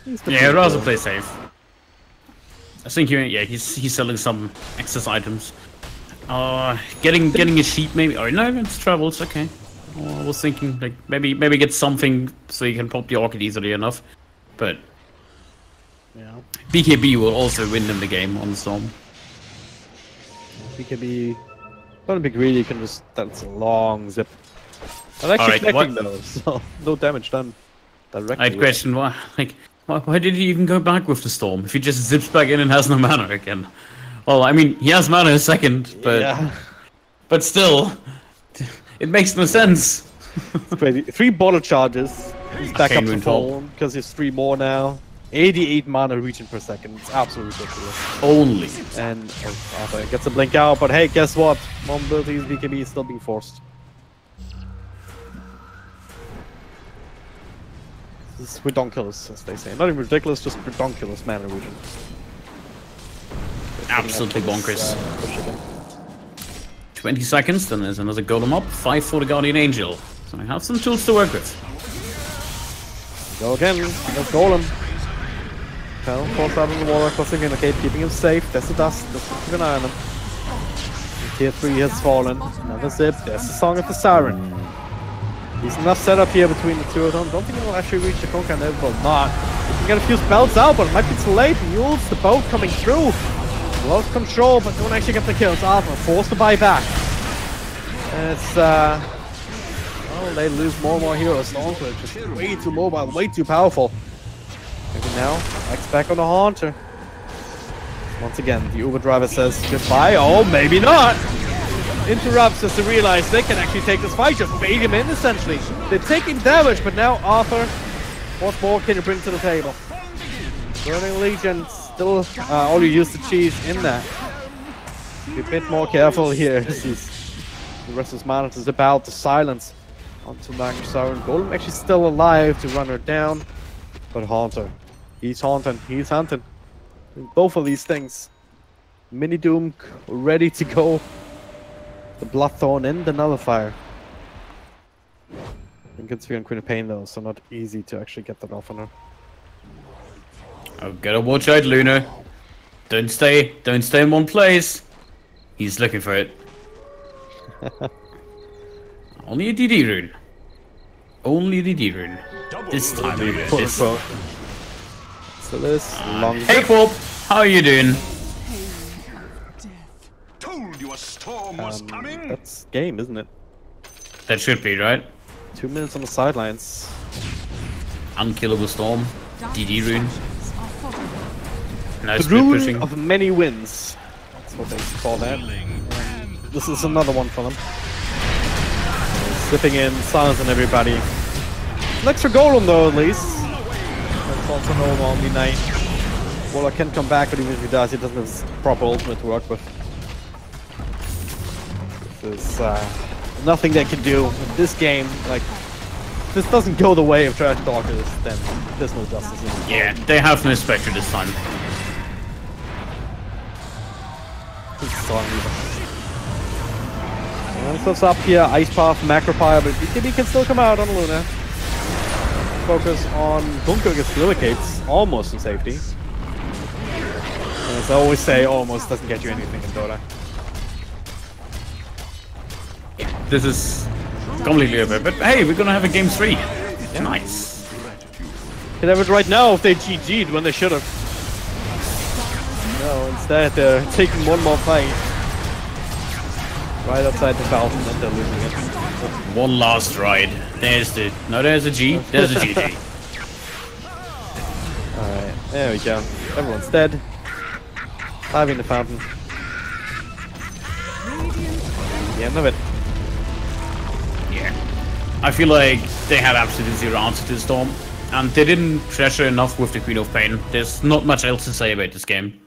Yeah, I'd rather play safe. I think he's selling some excess items. Getting a sheep maybe. Oh no, it's travels. Okay. I was thinking like maybe get something so you can pop the Orchid easily enough, but yeah, BKB will also win them the game on the Storm. BKB, don't be greedy. You can just that's a long zip. I'm actually connecting though, so no damage done directly. I'd question why did he even go back with the Storm if he just zips back in and has no mana again? Well, I mean, he has mana a second, but still, it makes no sense. It's crazy. 3 bottle charges. He's back up to full because he's 3 more now. 88 mana region per second. It's absolutely ridiculous. Only. And Arthur gets a blink out, but hey, guess what? Mobility's BKB is still being forced. This is redonkulous, as they say. Not even ridiculous, just redonkulous mana region. Absolutely bonkers. 20 seconds, then there's another golem up. 5 for the Guardian Angel. So I have some tools to work with. Go again. There's golem. Well, force out on the wall, crossing in the gate, keeping him safe. There's the dust. Just keep an eye on him. Tier 3 has fallen. Another zip. There's the Song of the Siren. There's enough setup here between the two of them. Don't think he will actually reach the Conker, and it will not. He can get a few spells out, but it might be too late. Mules, the boat coming through. Lost control, but don't actually get the kills. Arthur forced to buy back. And it's, well, they lose more and more heroes. Storms are just way too mobile, way too powerful. Maybe now, X back on the Haunter. Once again, the Uber driver says goodbye. Oh, maybe not! Interrupts as they realize they can actually take this fight. Just bait him in, essentially. They're taking damage, but now Arthur, what more can you bring to the table? Burning Legion still only use the cheese in that. Be a bit more careful here. The rest of his mana is about to silence onto Magnusar. Golem actually still alive to run her down. But Haunter, he's haunting, he's hunting. Both of these things. Mini Doom ready to go. The Bloodthorn in the Nullifier. I think it's Queen of Pain though, so not easy to actually get that off on her. Oh, gotta watch out, Luna. Don't stay in one place. He's looking for it. Only a DD rune. Only a DD rune. This time, Luna. So this long. Hey, Bob. How are you doing? Told you a storm was coming. That's game, isn't it? That should be, right? 2 minutes on the sidelines. Unkillable Storm. DD rune. Nice The bit rune pushing. of many wins. That's what they call that. This is another one for them. Slipping in, silencing everybody. An extra golem though, at least. That's also no Omni Knight. Warlock can come back, but even if he does, he doesn't have his proper ultimate to work with. This is nothing they can do in this game. Like, if this doesn't go the way of Trash Talkers, then there's no justice in it. Yeah, they have no Spectre this time. Close up here, Ice Path, Macropire, but BKB can still come out on Luna. Focus on Bunker gets relocates, almost in safety. And as I always say, almost doesn't get you anything in Dota. This is completely over, but hey, we're gonna have a game 3. Yeah. Nice. Could have it right now if they GG'd when they should have. No, instead they're taking one more fight. Right outside the fountain and they're losing it. One last ride. There's the... No, there's a G. There's a GG. Alright, there we go. Everyone's dead. Diving the fountain. The end of it. Yeah. I feel like they had absolutely zero answer to the Storm. And they didn't pressure enough with the Queen of Pain. There's not much else to say about this game.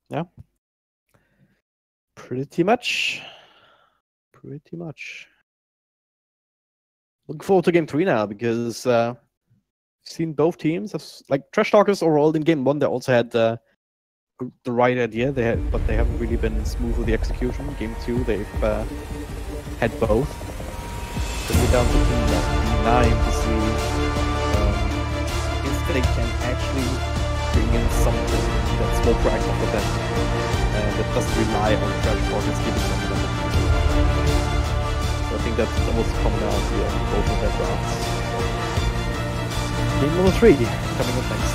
Yeah. Pretty much. Pretty much. Looking forward to game 3 now because I've seen both teams. Like Trash Talkers overall in game 1, they also had the right idea. But they haven't really been smooth with the execution. Game 2, they've had both. We're down to team 9 to see if they can actually bring in something that's more proactive for them. That doesn't rely on Trash Talkers giving them the So I think that's the most common out here in both of their drafts. Game number 3 coming up next.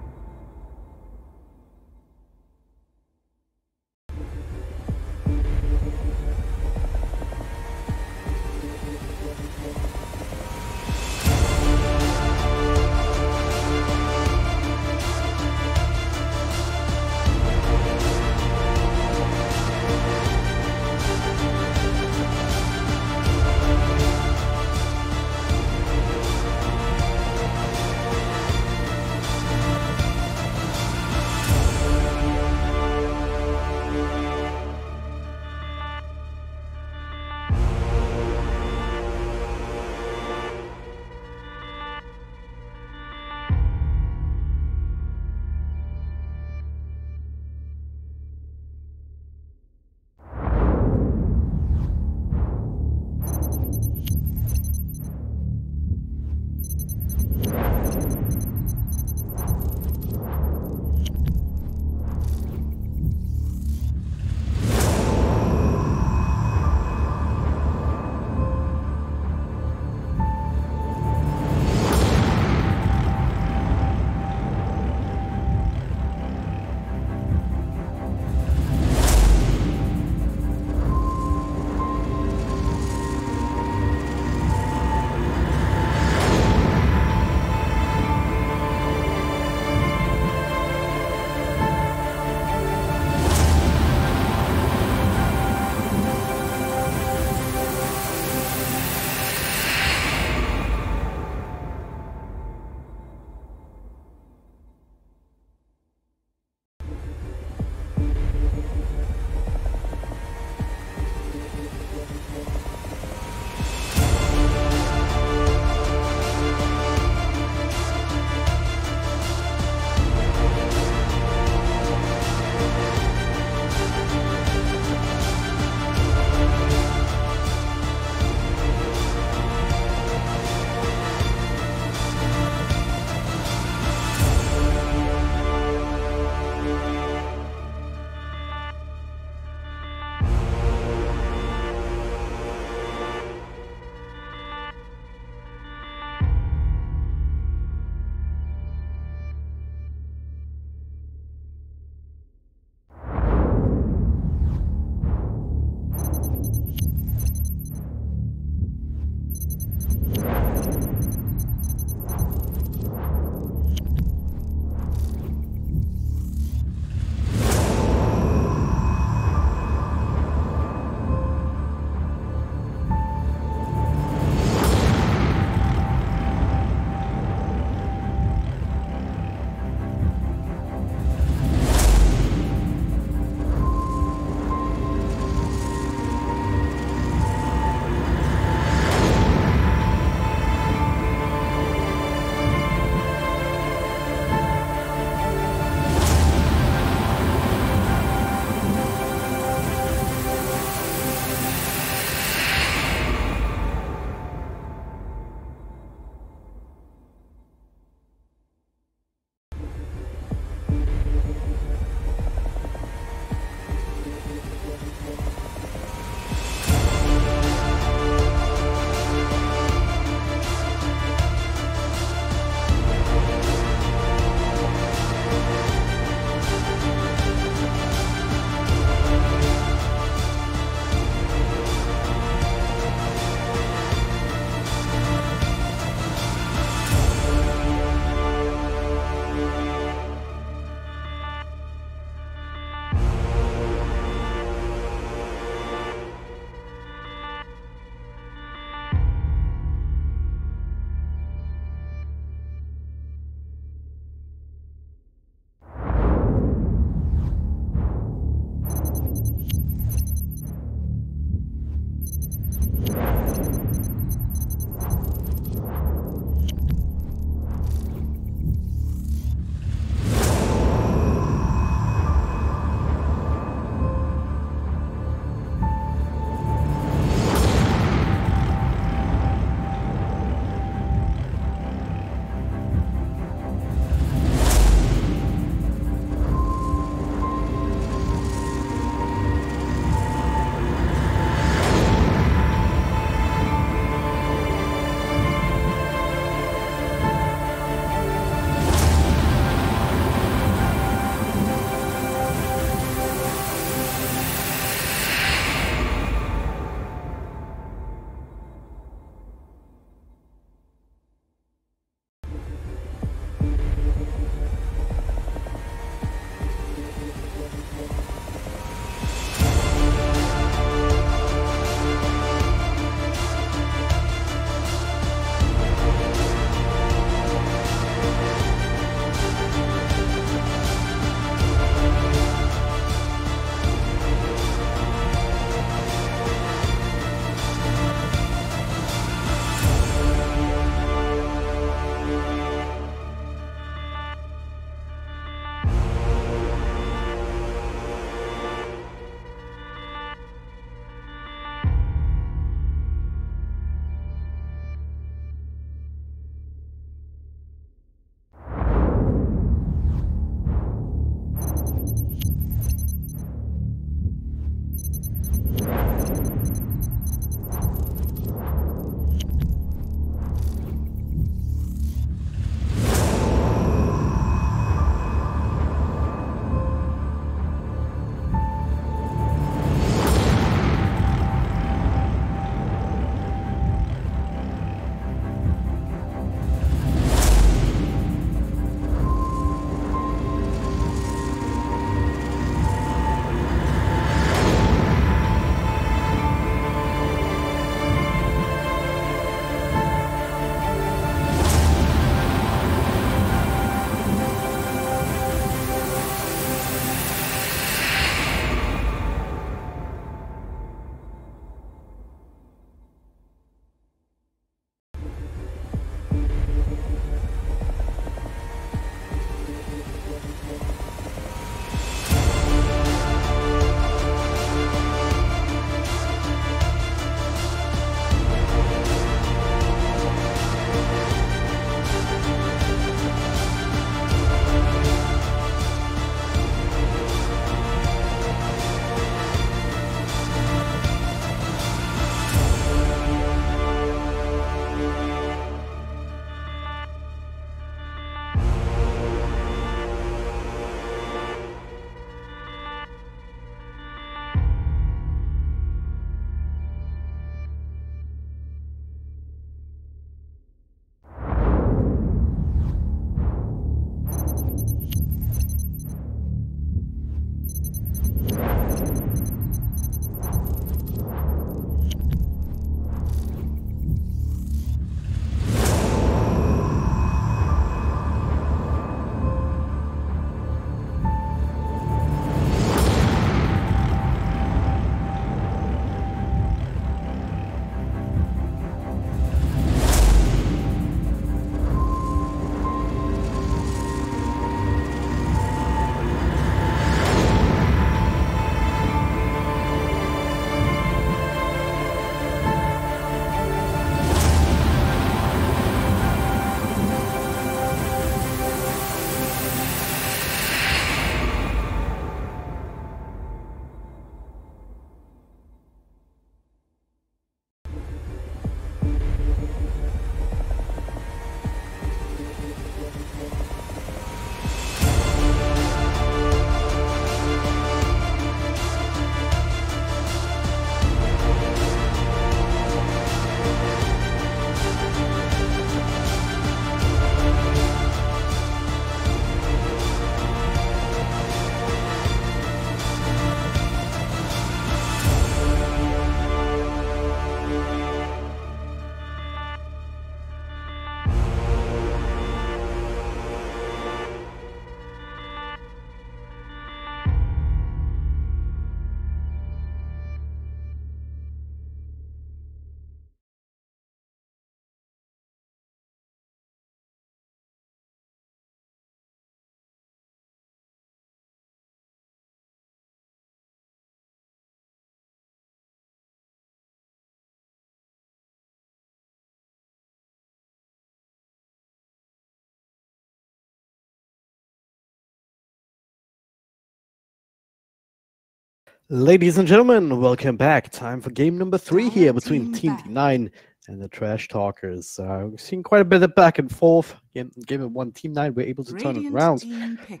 Ladies and gentlemen, welcome back. Time for game number 3 here between Team Team D9 and the Trash Talkers. We've seen quite a bit of back and forth. Game of 1, Team 9 were able to turn it Radiant around team pick.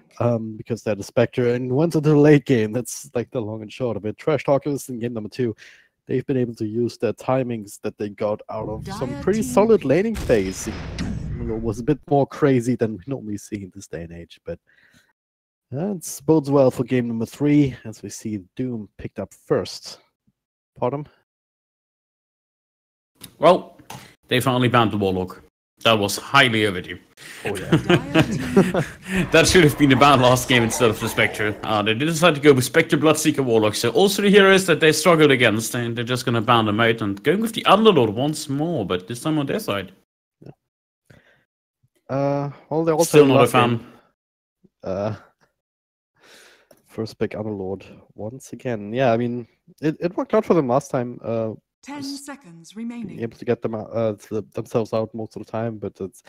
because they're the Spectre and went into the late game. That's like the long and short of it. Trash Talkers in game number 2, they've been able to use their timings that they got out of some Dire pretty team solid pick. laning phase. It was a bit more crazy than we normally see in this day and age, but it bodes well for game number 3 as we see Doom picked up first. Bottom. Well, they finally banned the Warlock. That was highly overdue. Oh yeah. Dire team That should have been the ban last game instead of the Spectre. They did decide to go with Spectre, Bloodseeker, Warlock. So also the heroes that they struggled against, and they're just going to ban them out and going with the Underlord once more, but this time on their side. Well, they're also Still not a last fan. game. First pick Underlord once again. Yeah, I mean, it worked out for them last time. 10 seconds Being remaining. able to get them out, themselves out most of the time, but it's.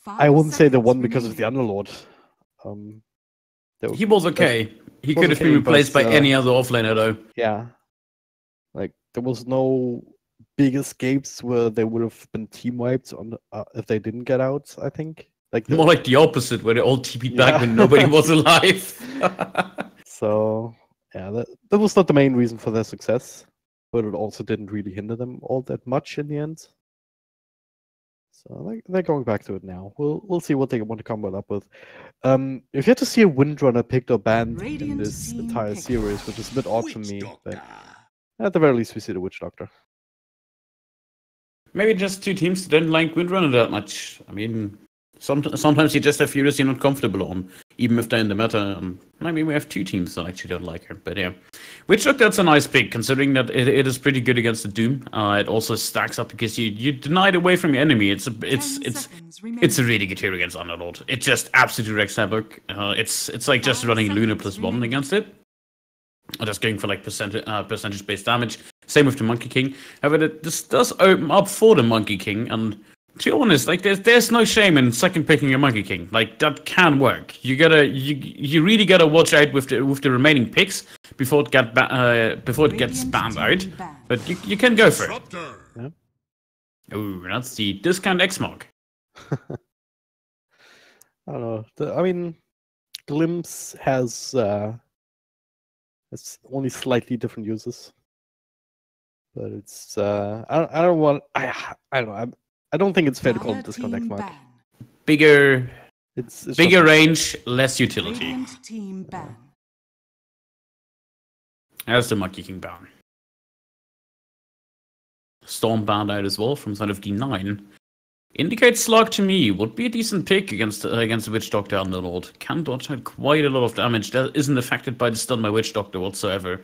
5 I wouldn't say they seconds won because of the remaining. Underlord. He was okay. He was could have okay, been replaced but, by any other offlaner, though. Yeah, like there was no big escapes where they would have been team wiped on if they didn't get out. I think like More like the opposite, where they all TP'd back Yeah. when nobody was alive. So yeah, that was not the main reason for their success, but it also didn't really hinder them all that much in the end. So they're going back to it now. We'll see what they want to come up with. We've yet to see a Windrunner picked or banned in Radiant this team entire picked. series, which is a bit odd for Witch me. But Doctor. at the very least, we see the Witch Doctor. Maybe just two teams that didn't like Windrunner that much. I mean, sometimes you just have heroes you're not comfortable on, even if they're in the meta. Maybe we have two teams that actually don't like her. But yeah, Witch Doctor, that's a nice pick, considering that it is pretty good against the Doom. It also stacks up because you deny it away from your enemy. It's a 10 seconds remaining. It's a really good hero against Underlord. It just absolutely wrecks havoc. It's like just 5 running Luna seconds +1 remaining. against it. Or just going for like percentage based damage. Same with the Monkey King. However, this does open up for the Monkey King, and to be honest, like there's no shame in second picking a Monkey King. Like that can work. You really gotta watch out with the remaining picks before it gets Radiant banned team out. banned. But you can go for it. Disruptor. Ooh, that's the discount X mark. I don't know. I mean, Glimpse has it's only slightly different uses, but it's I don't want I don't know. I don't think it's fair to call it Dire discount X team mark. ban. Bigger It's bigger just- range, less utility. Radiant team ban. As the Monkey King ban. Storm banned out as well from side of D9. Indicates Slug to me would be a decent pick against the Witch Doctor Underlord. Can dodge out quite a lot of damage that isn't affected by the stun by Witch Doctor whatsoever.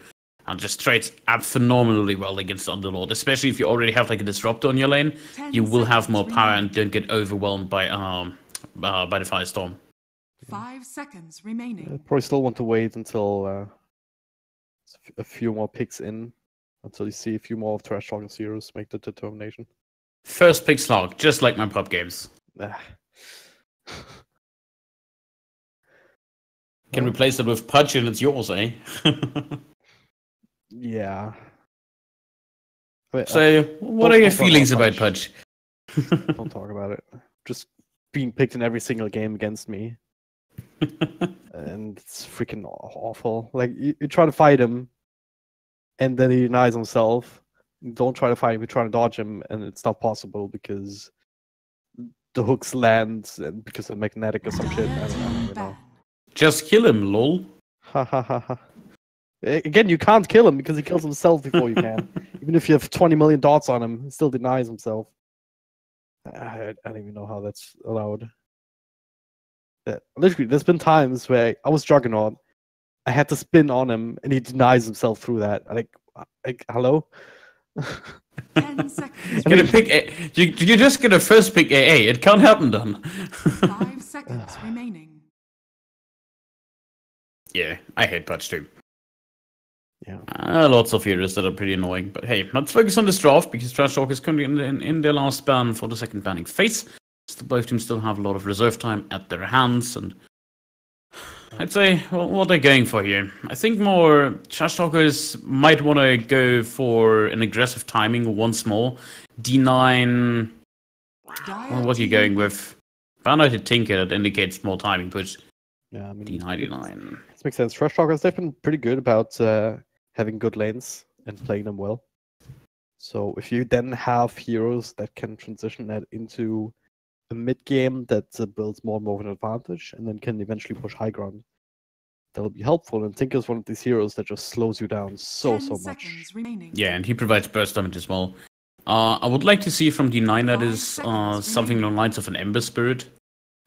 And just trades up phenomenally well against Underlord, especially if you already have like a disruptor on your lane. 10 You will have more seconds power remaining. and don't get overwhelmed by the Firestorm. 5 seconds remaining. I probably still want to wait until a few more picks in, until you see a few more of Trash Talking heroes make the determination. First pick Slug, just like my prop games. Ah. Can replace it with Pudge and it's yours, eh? Yeah. Wait, So, what don't- are your don't talk feelings about about Pudge? don't talk about it. Just being picked in every single game against me, and it's freaking awful. Like you try to fight him, and then he denies himself. You don't try to fight him. You try to dodge him, and it's not possible because the hooks land and because of magnetic or some shit. I Dire don't team even know. ban. Just kill him, lol. Ha ha ha ha. Again, you can't kill him because he kills himself before you can. Even if you have 20 million dots on him, he still denies himself. I don't even know how that's allowed. Literally, there's been times where I was Juggernaut, I had to spin on him, and he denies himself through that. Like hello? 10 seconds You're gonna pick you're just gonna first pick AA. It can't happen then. 5 seconds remaining. Yeah, I hate Pudge too. Yeah. Lots of heroes that are pretty annoying. But hey, let's focus on this draft because Trash Talk is currently in their last ban for the second banning phase. Both teams still have a lot of reserve time at their hands, and I'd say what they're going for here. I think more Trash Talkers might want to go for an aggressive timing once more. D9. Well, what are you going with? Bandit Tinker that indicates more timing push. Yeah, I mean, D99. this makes sense. Trash Talkers, they've been pretty good about having good lanes and playing them well. So if you then have heroes that can transition that into a mid game that builds more and more of an advantage and then can eventually push high ground, that'll be helpful. And Tinker's one of these heroes that just slows you down so much. Remaining. Yeah, and he provides burst damage as well. I would like to see from D9 that is something along the lines of an Ember Spirit.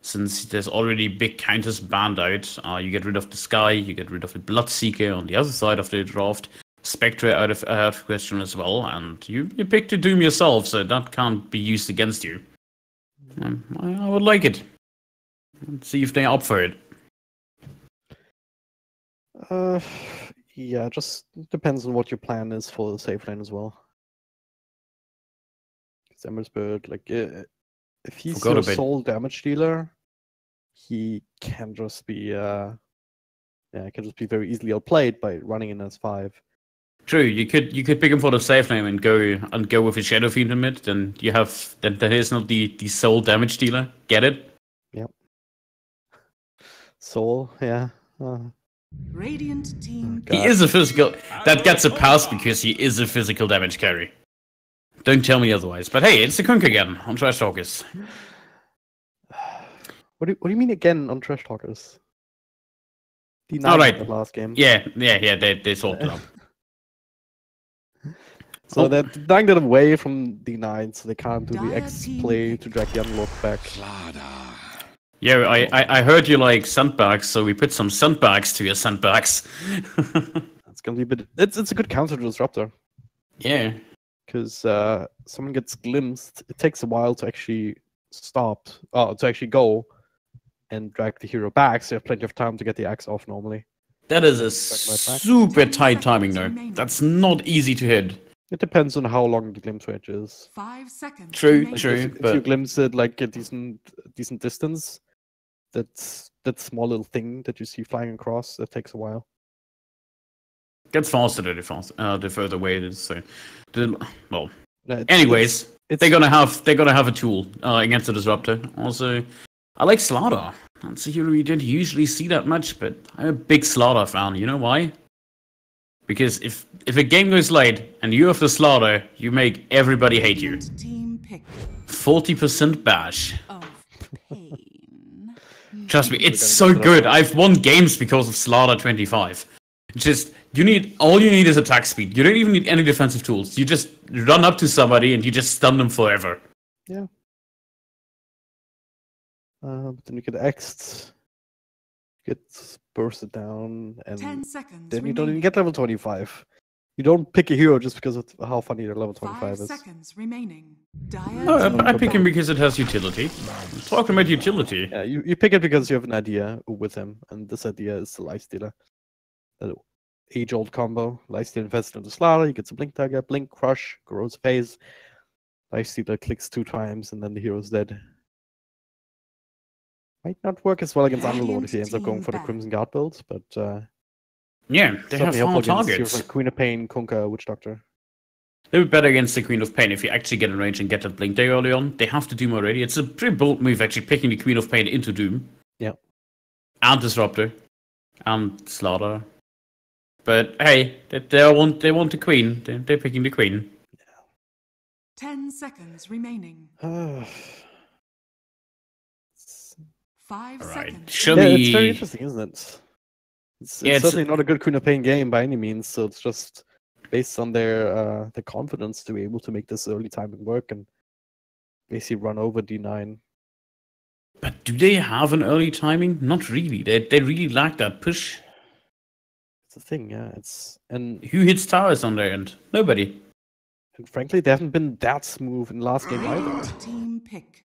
Since there's already big counters banned out, you get rid of the Sky, you get rid of the Bloodseeker on the other side of the draft. Spectre out of question as well, and you picked a Doom yourself, so that can't be used against you. I would like it. Let's see if they're up for it. Yeah, just depends on what your plan is for the safe lane as well. Because Ember Spirit, like, if he's your sole damage dealer, he can just be very easily outplayed by running in S5. True, you could pick him for the safe lane and go with a Shadow Fiend in mid. Then you have that is not the sole damage dealer. Get it? Yep. Soul, yeah. Radiant team. He is a physical. That gets a pass because he is a physical damage carry. Don't tell me otherwise. But hey, it's the Kunk again on Trash Talkers. What do you mean again on Trash Talkers? D9 All right. The last game. Yeah. They sorted it out. So they're dying that away from D9, so they can't do the X play to drag the unlock back. Yeah, I heard you like sandbags, so we put some sandbags to your sandbags. It's gonna be a bit. It's a good counter to Disruptor. Yeah. Because someone gets glimpsed, it takes a while to actually to actually go and drag the hero back, so you have plenty of time to get the axe off normally. That is a super tight timing though. That's not easy to hit. It depends on how long the glimpse range is. 5 seconds. True. If you glimpse it like a decent distance, that small little thing that you see flying across, that takes a while. Gets faster the further away it is. So, anyways, they're gonna have a tool against the Disruptor. Also, I like Slaughter. That's a hero you don't usually see that much, but I'm a big Slaughter fan. You know why? Because if a game goes late and you have the Slaughter, you make everybody hate you. 40% bash. Trust me, it's so good. I've won games because of Slaughter 25. Just all you need is attack speed. You don't even need any defensive tools. You just run up to somebody and you just stun them forever. Yeah. Then you get X'd, get bursted down, and 10 seconds then you remaining. don't even get level 25. You don't pick a hero just because of how funny their level 25 5 is. seconds remaining. No, I pick him because it has utility. Talking about utility. Yeah, you pick it because you have an idea with him, and this idea is the Lifestealer. That age-old combo. Lifestealer invests into Slaughter, he gets a Blink Dagger, Blink, Crush, Corrosive Phase. Lifestealer clicks 2 times, and then the hero's dead. Might not work as well against Underlord if he ends up going for the Crimson Guard build, but yeah, they have four targets. Like Queen of Pain, Kunkka, Witch Doctor. They were better against the Queen of Pain if you actually get in range and get that Blink Day early on. They have to Doom already. It's a pretty bold move actually picking the Queen of Pain into Doom. Yeah. And Disruptor. And Slaughter. But hey, they want the Queen. They're picking the Queen. 10 seconds remaining. 5 seconds. Show yeah, me... it's very interesting, isn't it? It's certainly not a good Queen of Pain game by any means, so it's just based on their confidence to be able to make this early timing work and basically run over D9. But do they have an early timing? Not really. They really lack that push. It's a thing, yeah. And who hits towers on their end? Nobody. And frankly, they haven't been that smooth in the last game either. Team pick.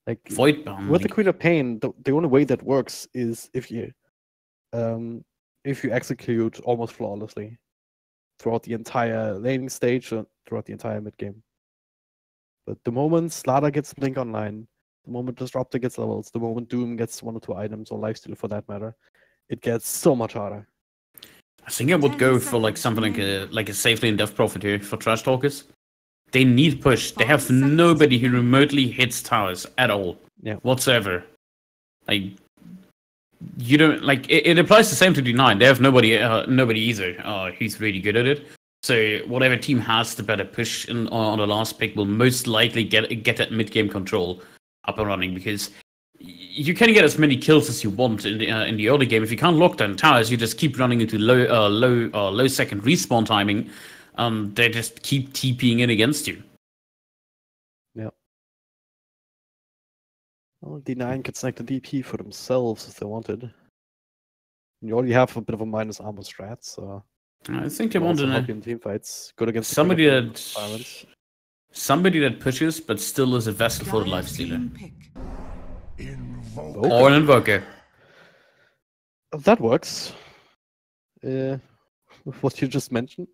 Like Voidbound. with the Queen of Pain, the only way that works is if you execute almost flawlessly throughout the entire laning stage and throughout the entire mid game. But the moment Slaughter gets Blink online, the moment Disruptor gets levels, the moment Doom gets 1 or 2 items or Lifesteal for that matter, it gets so much harder. I think I would go for like something like a safe lane death prophet here for Trash Talkers. They need push. They have nobody who remotely hits towers at all. Yeah. Whatsoever. Like, you don't like it applies the same to D9. They have nobody either. Who's really good at it. So whatever team has the better push on the last pick will most likely get that mid game control up and running, because you can get as many kills as you want in the early game. If you can't lock down towers, you just keep running into low second respawn timing. They just keep TPing in against you. Yeah. Well, D9 could snag the DP for themselves if they wanted. You already have a bit of a minus armor strat, so I think they wanted in team fights. Good against somebody that pushes but still is a vessel for the lifestealer. Or an invoker. That works. What you just mentioned.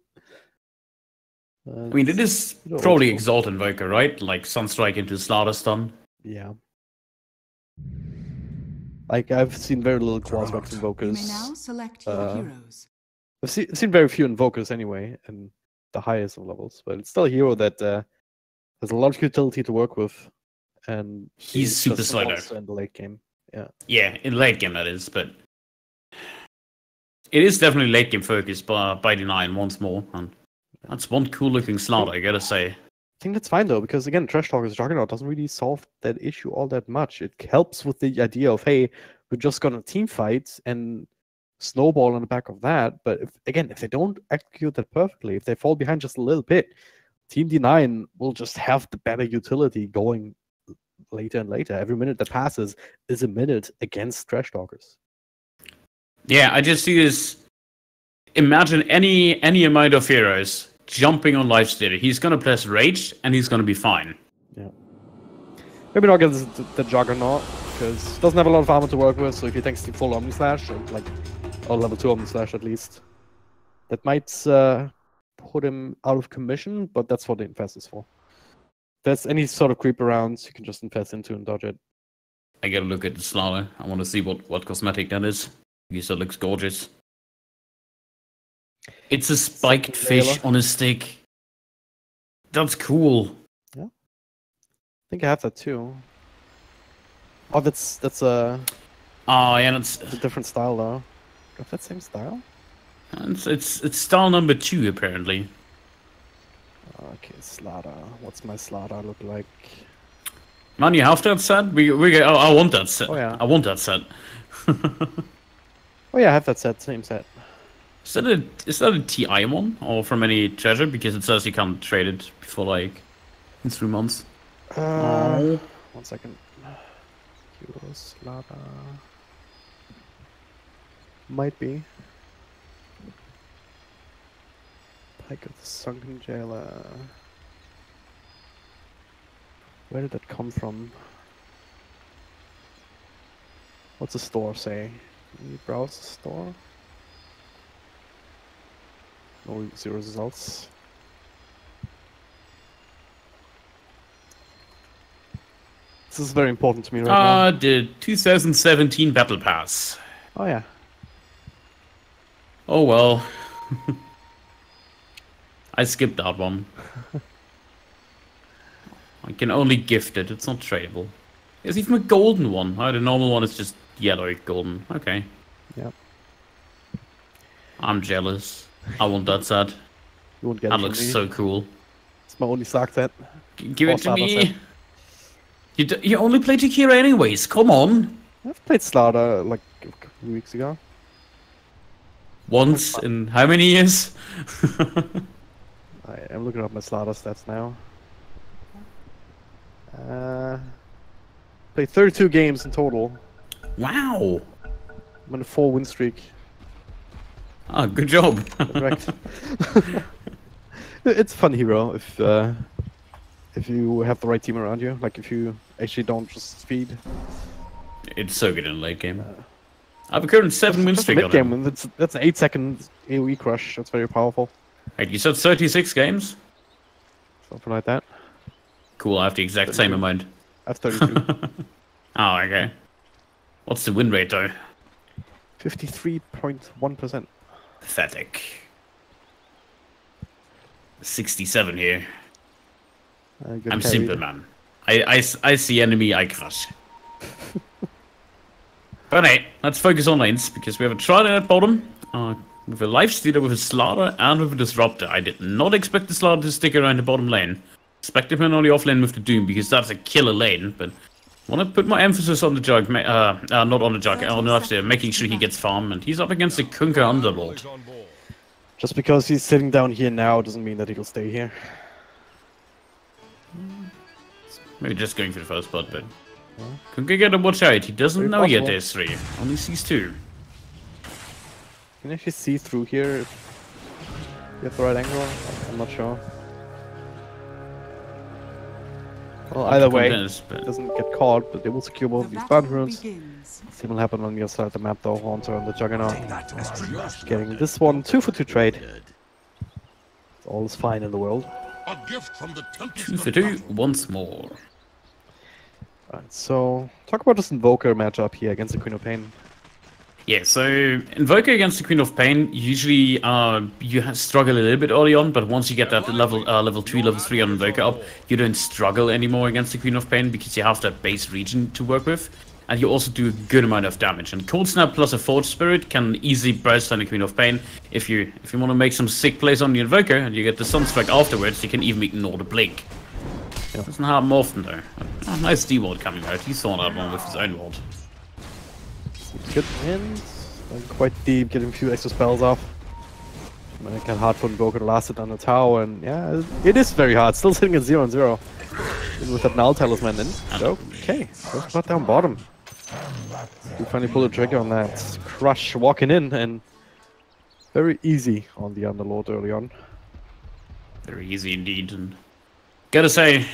I mean, it is probably Exalt Invoker, right? Like Sunstrike into Slaughter Stun. Yeah. Like, I've seen very little Quasrex Invokers. You may now select your heroes. I've seen very few Invokers anyway, in the highest of levels, but it's still a hero that has a lot of utility to work with, and he's super slow in the late game. Yeah, in late game that is, but it is definitely late game focused by D9 once more, and that's one cool looking slaughter, I gotta say. I think that's fine though, because again, Trash Talkers Juggernaut doesn't really solve that issue all that much. It helps with the idea of, hey, we're just gonna team fight and snowball on the back of that. But if they don't execute that perfectly, if they fall behind just a little bit, Team D9 will just have the better utility going later and later. Every minute that passes is a minute against Trash Talkers. Yeah, I just see this. Imagine any amount of heroes jumping on Lifestealer. He's gonna press Rage and he's gonna be fine. Yeah. Maybe not against the Juggernaut, because he doesn't have a lot of armor to work with, so if he takes the full Omni Slash, or level 2 Omni Slash at least, that might put him out of commission, but that's what the Infest is for. If there's any sort of creep around, you can just Infest into and dodge it. I gotta look at the Slaughter. I want to see what cosmetic that is. Because it looks gorgeous. It's a spiked fish on a stick. That's cool. Yeah. I think I have that too. Oh, that's a... Oh, yeah, it's a different style though. Do you have that same style? It's style number 2 apparently. Okay, Slaughter. What's my Slaughter look like? Man, you have that set? I want that set. Oh, yeah. I want that set. Oh yeah, I have that set, same set. Is that a TI one, or from any treasure? Because it says you can't trade it before like in 3 months. 1 second. Hero Slaughter. Might be. Pike of the Sunken Jailer. Where did that come from? What's the store say? Can you browse the store? No, 0 results. This is very important to me right now. The 2017 Battle Pass. Oh yeah. Oh well. I skipped that one. I can only gift it, it's not tradable. There's even a golden one. Oh, the normal one is just yellow golden. Okay. Yep. I'm jealous. I want that set. You won't get that it looks from me. so cool. It's my only Slack set. Give it to me. You only play Jakira anyways, come on. I've played Slaughter like a couple weeks ago. Once in how many years? I am looking up my Slaughter stats now. Played 32 games in total. Wow. I'm on a 4-win streak. Ah, good job. Correct. It's a fun hero if you have the right team around you. Like if you actually don't just feed. It's so good in late game. I have a current 7-win streak on game. That's an 8-second AoE crush. That's very powerful. Wait, you said 36 games? Something like that. Cool, I have the exact same amount. I have 32. Oh, okay. What's the win rate though? 53.1%. Pathetic. 67 here. Good I'm carry. simple, man. I see enemy, I crush. But hey, let's focus on lanes, because we have a Trident at bottom, with a Lifestealer, with a Slaughter, and with a Disruptor. I did not expect the Slaughter to stick around the bottom lane. Expected him on the off lane with the Doom, because that's a killer lane, but I want to put my emphasis on the Jug, not on the Jug, on the Lifestealer, making sure he gets farm, and he's up against the Kunkka Underlord. Just because he's sitting down here now doesn't mean that he'll stay here. Maybe just going for the first spot, but Kunkka gotta watch out. He doesn't Very know yet possible. there's 3. Only sees 2. You can actually see through here if you have the right angle. I'm not sure. Well, either way, Convinced, but doesn't get caught, but they will secure both of these bad rooms. Same will happen on the other side of the map though. Haunter and the Juggernaut getting this one 2 for 2 trade. All is fine in the world. A gift from the 2 for 2 once more. Alright, so talk about this Invoker matchup here against the Queen of Pain. Yeah, so Invoker against the Queen of Pain, usually you struggle a little bit early on, but once you get that level 2, level 3 on Invoker up, you don't struggle anymore against the Queen of Pain because you have that base region to work with, and you also do a good amount of damage. And Cold Snap plus a Forge Spirit can easily burst on the Queen of Pain. If you want to make some sick plays on the Invoker and you get the Sunstrike afterwards, you can even ignore the Blink. Yeah. Doesn't happen often though. Oh, nice D-Ward coming out. He saw that one with his own ward. Good wins. Quite deep, getting a few extra spells off. It can hard for Invoker to last it on the tower, and yeah, it is very hard. Still sitting at 0-0. Even with that Null Talisman in. Okay, first spot down bottom. We finally pull the trigger on that Crush walking in, and very easy on the Underlord early on. Very easy indeed. And gotta say,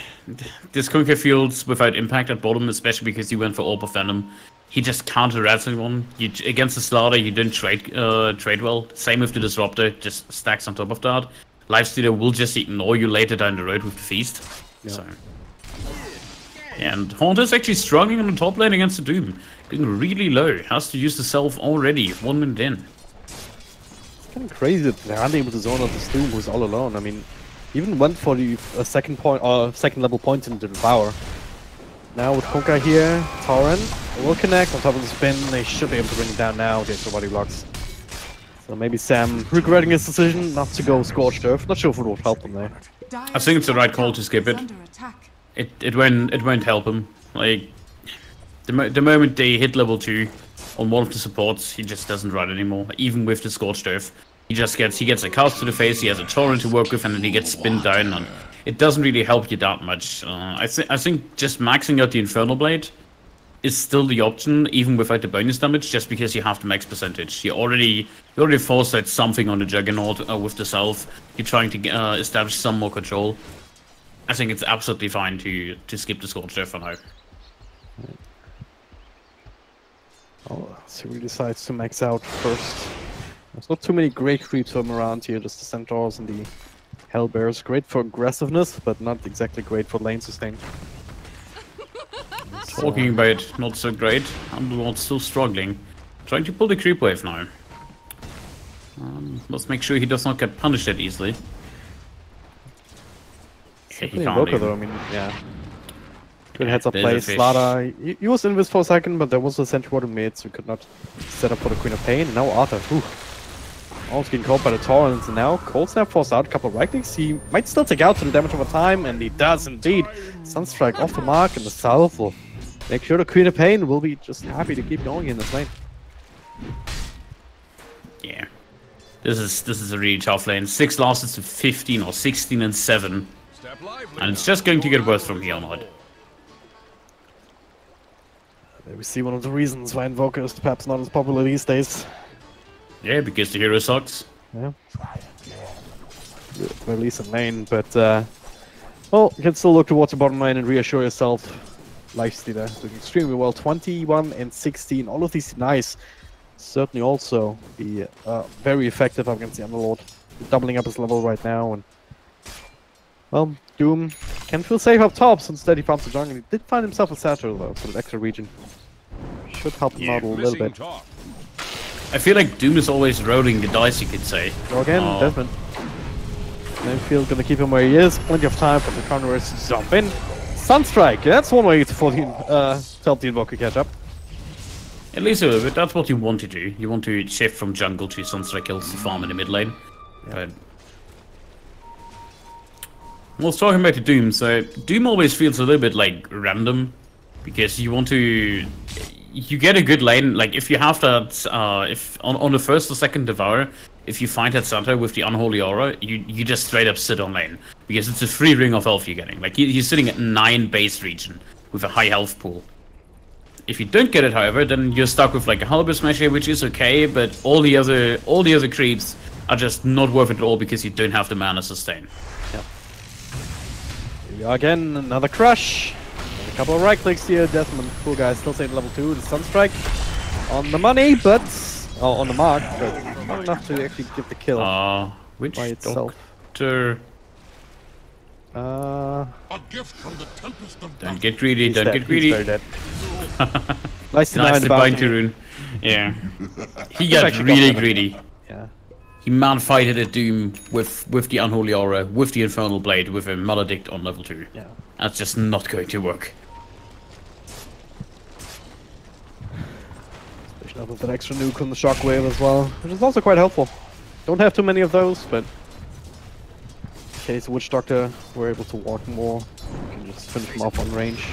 this Kunkka feels without impact at bottom, especially because he went for Orb of Venom. He just can't harass anyone. Against the Slaughter, you don't trade well. Same with the Disruptor, just stacks on top of that. Lifestealer will just ignore you later down the road with the Feast. Yeah. So. And Haunter's actually struggling on the top lane against the Doom. Getting really low. Has to use the Self already, 1 minute in. It's kind of crazy that they're unable to zone out this Doom who's all alone. I mean, even went for the second level point into the Devour. Now with Kunkka here, Torrent will connect on top of the spin. They should be able to bring it down now. The extra body blocks. So maybe Sam regretting his decision not to go Scorched Earth. Not sure if it would help him there. I think it's the right call to skip it. It won't help him. Like the moment they hit level 2 on one of the supports, he just doesn't run anymore. Even with the Scorched Earth, he gets a cast to the face. He has a torrent to work with, and then he gets spinned down. And it doesn't really help you that much. I think just maxing out the Infernal Blade is still the option, even without the bonus damage, just because you have the max percentage. You already forced out something on the Juggernaut with the Self. You're trying to establish some more control. I think it's absolutely fine to skip the Scorched Earth for now. Oh, so he decides to max out first. There's not too many great creeps from around here, just the Centaurs and the Hellbears. Great for aggressiveness, but not exactly great for lane sustain. Talking about not so great, Underlord's still struggling. Trying to pull the creep wave now. Let's make sure he does not get punished that easily. Yeah, he can't Invoker even. though, I mean, yeah. Good heads up There's play. a fish. Slaughter, he was invis for a second, but there was a sentry ward mid, so he could not set up for the Queen of Pain. And now Arthur, almost getting caught by the Torrents, and now Cold Snap forced out a couple of right clicks. He might still take out to the damage over time, and he does indeed. Sunstrike off the mark, and the South will make sure the Queen of Pain will be just happy to keep going in this lane. Yeah. This is a really tough lane. 6 losses to 15 or 16 and 7. And it's just going to get worse from here on out. There we see one of the reasons why Invoker is perhaps not as popular these days. Yeah, because the hero sucks. Yeah. At least in lane, but well, you can still look towards the bottom lane and reassure yourself. Lifestealer doing extremely well, 21 and 16, all of these nice. Certainly also be very effective against the Underlord. Doubling up his level right now, and well, Doom can feel safe up top since that he found the jungle. He did find himself a satchel though, for the extra region. Should help him out a little bit. I feel like Doom is always rolling the dice, you could say. So again, Desmond. Mayfield gonna keep him where he is. Plenty of time for the Conquerors to jump in. Sunstrike, that's one way to help the Invoker catch up. At least a little bit. That's what you want to do. You want to shift from jungle to Sunstrike kills to farm in the mid lane. Yeah. But well, talking about the Doom, so Doom always feels a little bit like random because you want to. You get a good lane, like if you have that, if on the first or second Devour, if you find that center with the Unholy Aura, you just straight up sit on lane. Because it's a free ring of health you're getting. Like you're sitting at 9 base region with a high health pool. If you don't get it, however, then you're stuck with like a Halberd Smasher, which is okay, but all the other creeps are just not worth it at all because you don't have the mana sustain. Yeah. Here we are again, another crush. A couple of right clicks here, Desmond, cool guy, still saying level 2, the Sunstrike on the money, but on the mark, but not enough to actually give the kill which by itself. Doctor? A gift from the Tempest of Don't get greedy, don't get greedy. He's very dead. Nice to bind to rune. Yeah. He got really greedy. Yeah. He man-fighted a Doom with the Unholy Aura, with the Infernal Blade, with a Maledict on level 2. Yeah. That's just not going to work. Especially with that extra nuke on the Shockwave as well, which is also quite helpful. Don't have too many of those, but in case Witch Doctor were able to walk more, you can just finish him off on range.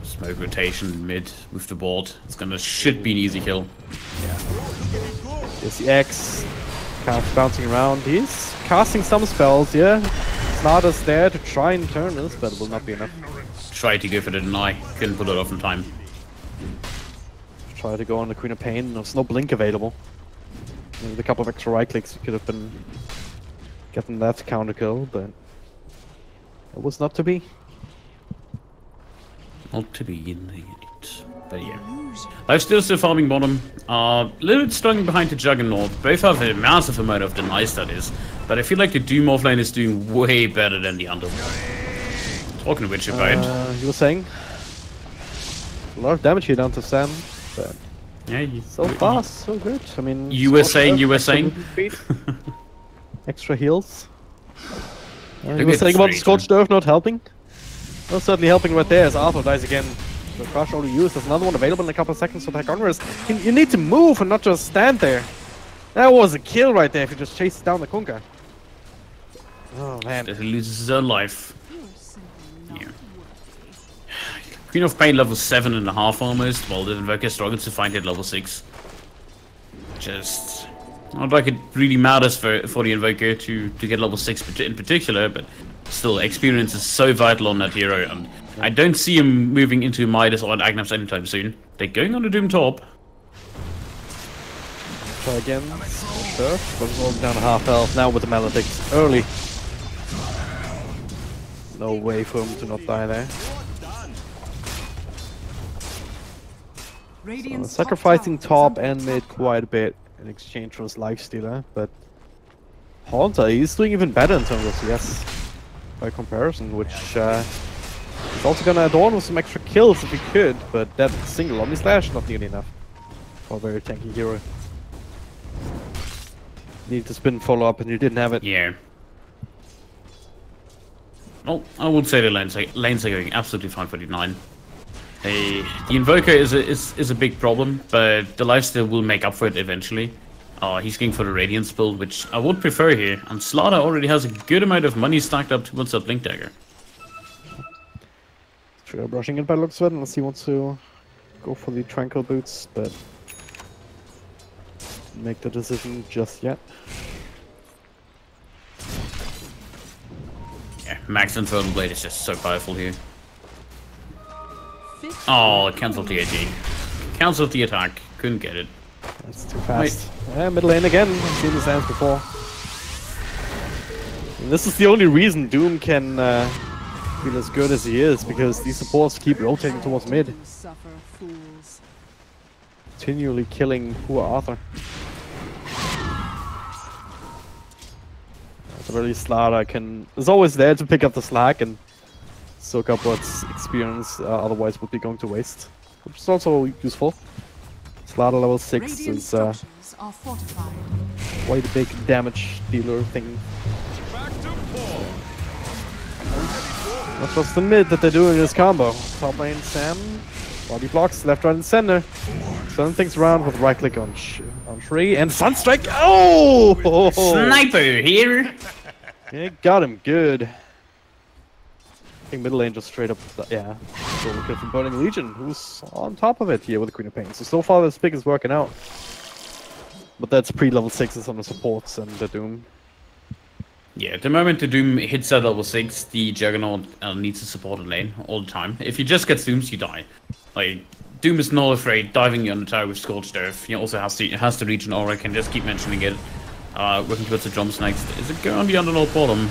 Smoke rotation mid with the board. Should be an easy kill. Yeah. There's the X. Kind of bouncing around. He's casting some spells, yeah. Snarder's there to try and turn this, but it will not be enough. Tried to go for the deny. Couldn't pull it off in time. Try to go on the Queen of Pain. There's no blink available. With a couple of extra right clicks, you could have been getting that counter kill, but it was not to be. Not to be indeed. But yeah. I'm still farming bottom. A little bit struggling behind the Juggernaut. Both have a massive amount of denies, that is. But I feel like the Doom offlane is doing way better than the Underworld. Talking of which about. You were saying? A lot of damage here down to Sam, but yeah, so fast, so good. I mean, you were saying. Extra heals. You were saying about the Scorched Earth not helping? Well, certainly helping right there as Arthur dies again. The crush already used. There's another one available in a couple of seconds for the Conquerors. You need to move and not just stand there. That was a kill right there if you just chased down the Kunka. Oh man. He loses his own life. Yeah. Queen of Pain level 7.5 almost, while the Invoker struggles to find it level 6. Just not like it really matters for the Invoker to get level 6 in particular, but still, experience is so vital on that hero, and I don't see him moving into Midas or Agnaps anytime soon. They're going on the Doom top. Try again. Sure. But it's all down to half health now with the Maledict. Early. No way for him to not die there. So, sacrificing top and mid quite a bit in exchange for his lifestealer, but Haunter, he's doing even better in terms of CS by comparison, which he's also gonna adorn with some extra kills if he could, but that single Omni Slash not nearly enough for a very tanky hero. Needed to spin follow up and you didn't have it. Yeah. Well, I would say the lanes are going absolutely fine for D9. The Invoker is a big problem, but the lifesteal will make up for it eventually. He's going for the Radiance build, which I would prefer here, and Slaughter already has a good amount of money stacked up towards that Blink Dagger. Trigger brushing it by looks of it, unless he wants to go for the Tranquil Boots, but make the decision just yet. Yeah, Max Infernal Blade is just so powerful here. Oh, it cancelled the AG. Cancelled the attack. Couldn't get it. That's too fast. Yeah, mid lane again. I've seen this dance before. And this is the only reason Doom can feel as good as he is, because these supports keep rotating towards mid. Continually killing poor Arthur. So really Slaughter is always there to pick up the slack and soak up what's experience otherwise would be going to waste. Which is also useful. Slaughter level 6 Radiant is structures are fortified. quite a big damage dealer thing. Let's just admit that they're doing this combo. Top lane Sam, body blocks, left, right, and center. Turn things around with right click on Shree and Sunstrike. Oh! Sniper here. Yeah, got him good. I think middle lane just straight up, yeah. So good from Burning Legion, who's on top of it here with the Queen of Pain. So far this pick is working out. But that's pre-level 6s on the supports and the Doom. Yeah, the moment the Doom hits at level 6, the Juggernaut needs to support a lane all the time. If you just get Dooms, you die. Like, Doom is not afraid diving on the tower with Scorched Earth. He also has to reach an aura, can just keep mentioning it. Working towards the drums next. Is it going to be under bottom?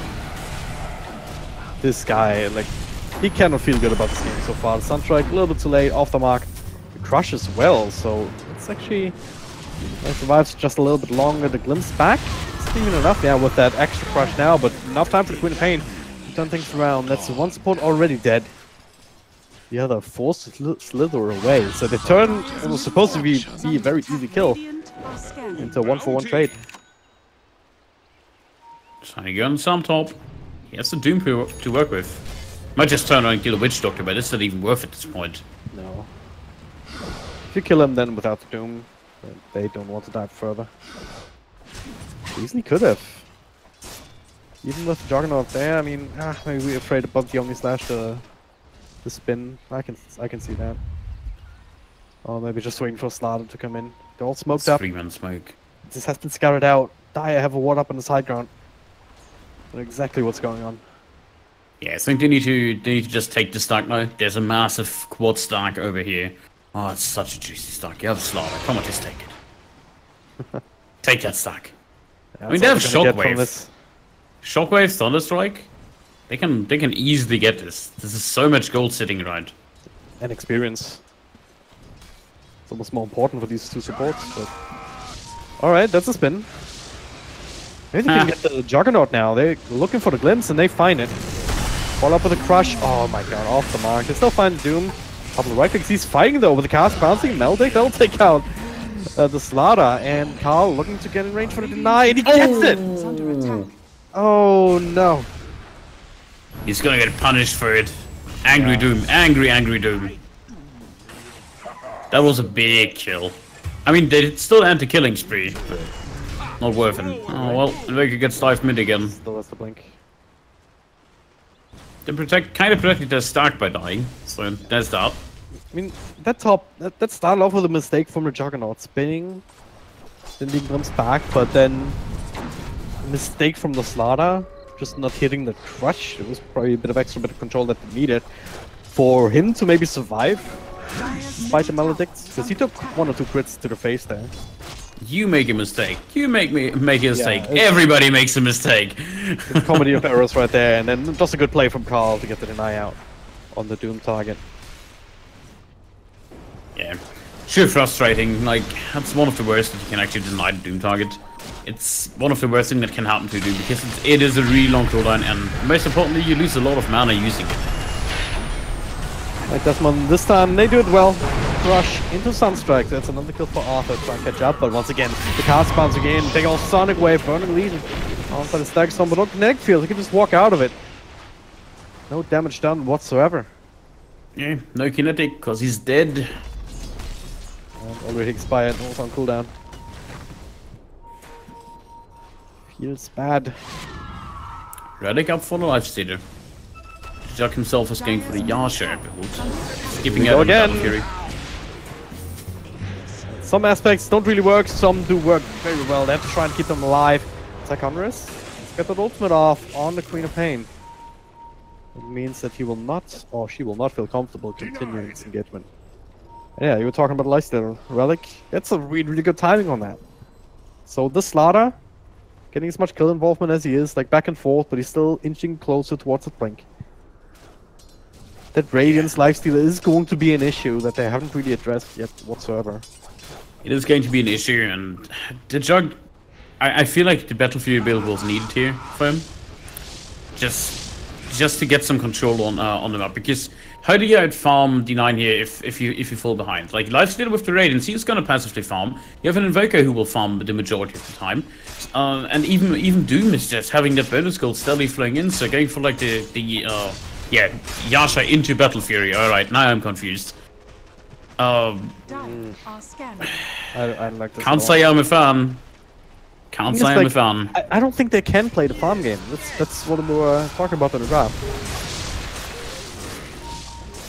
This guy, like, he cannot feel good about this game so far. The Sunstrike, a little bit too late, off the mark. The Crush as well, so it's actually... It survives just a little bit longer. The Glimpse back, it's even enough, yeah, with that extra Crush now, but enough time for the Queen of Pain to turn things around. That's one support already dead. The other forced to slither away, so the turn was supposed to be a very easy kill into a 1-for-1 trade. Trying to go on some top. He has the Doom to work with. Might just turn around and kill a Witch Doctor, but it's not even worth it at this point. No. If you kill him then without the Doom, they don't want to dive further. Easily could have. Even with the Juggernaut there, I mean, maybe we're afraid about the Omni Slash, the spin. I can see that. Or maybe just waiting for Slaughter to come in. They're all smoked up. 3-man smoke. This has been scouted out. Dire have a ward up on the side ground. Know exactly what's going on. Yeah, I think they need to just take the stack now. There's a massive quad stack over here. Oh, it's such a juicy stack. You have Slaughter. Come on, just take it. Take that stack. Yeah, I mean, they have that's all we're gonna get from Shockwave. this. Shockwave, Thunderstrike. They can easily get this. This is so much gold sitting around. And experience. It's almost more important for these two supports. But... Alright, that's a spin. Maybe they can get the Juggernaut now. They're looking for the Glimpse and they find it. Follow up with a Crush. Oh my god, off the mark. They still find Doom. Couple of right clicks. He's fighting though with the cast bouncing. Meldick, they'll take out the Slaughter. And Carl looking to get in range for the deny. And he gets it! It's under attack. Oh no. He's gonna get punished for it. Angry Doom. Angry Doom. That was a big kill. I mean, they still end the killing spree, but not worth it. Oh well, Vega gets dive mid again. Still has the blink. They kind of protected their stack by dying, so there's that. I mean, that started off with a mistake from the Juggernaut spinning, then being glimpse back, but then a mistake from the Slaughter, just not hitting the Crush. It was probably a bit of extra bit of control that they needed for him to maybe survive, despite the Maledicts, because he took 1 or 2 crits to the face there. You make a mistake. You make a mistake. it's- Everybody makes a mistake. It's a comedy of errors right there, and then just a good play from Carl to get the deny out on the Doom target. Yeah, sure frustrating. Like, that's one of the worst that you can actually deny the Doom target. It's one of the worst things that can happen to Doom because it is a really long cooldown, and most importantly, you lose a lot of mana using it. Like Desmond, this time they do it well. Crush into Sunstrike. That's another kill for Arthur trying to catch up, but once again, the cast bounce again. Big old Sonic Wave, Burning Legion. Onside the Stag Storm, but not Kinetic Field. He can just walk out of it. No damage done whatsoever. Yeah, no kinetic, because he's dead. And already expired, also on cooldown. Feels bad. Relic up for the Lifestealer. Jack himself is going for the Yasha build. Skipping Go out on the again. Battle Fury. Some aspects don't really work, some do work very well. They have to try and keep them alive. Psychonris, let's get that ultimate off on the Queen of Pain. It means that he will not, or she will not feel comfortable continuing this engagement. Yeah, you were talking about Lifestealer. Relic, it's a really good timing on that. So this Slaughter, getting as much kill involvement as he is, like back and forth, but he's still inching closer towards the blink. That Radiance Lifestealer is going to be an issue that they haven't really addressed yet whatsoever. It is going to be an issue, and the Jug... I feel like the Battle Fury build was needed here for him. Just to get some control on the map, because How do you outfarm D9 here if you fall behind? Like Lifestealer with the Radiance, he's gonna passively farm. You have an Invoker who will farm the majority of the time, and even Doom is just having that bonus gold steadily flowing in. So going for like Yasha into Battle Fury. All right, now I'm confused. Dice are scanned. I like this. Can't say I'm a fan. Can't say I'm a fan. I don't think they can play the farm game. That's what we were talking about in the draft.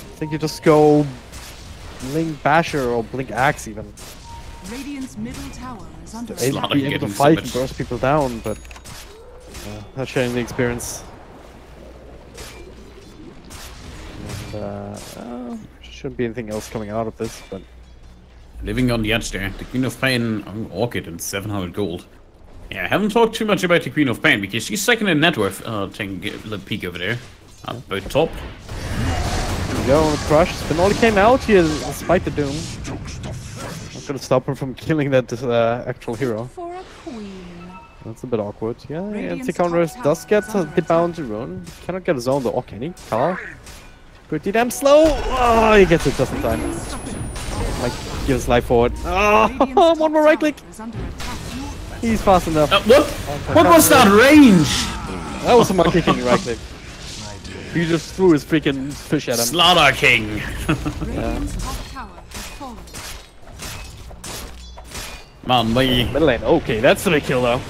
I think you just go Blink Basher or Blink Axe even. Radiant's middle tower is under They'd attack. be able to fight and burst people down, but not sharing the experience. And, shouldn't be anything else coming out of this, but Living on the edge there. The Queen of Pain, Orchid, and 700 gold. Yeah, I haven't talked too much about the Queen of Pain because she's second in net worth. Taking the peak over there. About top. Here we go on the crush. Spinoli came out here despite the doom. Not gonna stop him from killing that actual hero. For a queen. That's a bit awkward. Yeah, anti-counter does get the bounty run. Cannot get his own though. Oh, can he? Carl? Pretty damn slow. Oh, he gets it just in time. Like, gives life forward. Oh, one more right click. Is under attack. He's fast enough. What? What was that range? That was a monkey king right click. He just threw his freaking fish at him. Slaughter King. Radiant's top tower has fallen. Man, me. Middle lane. Okay, that's a big kill though.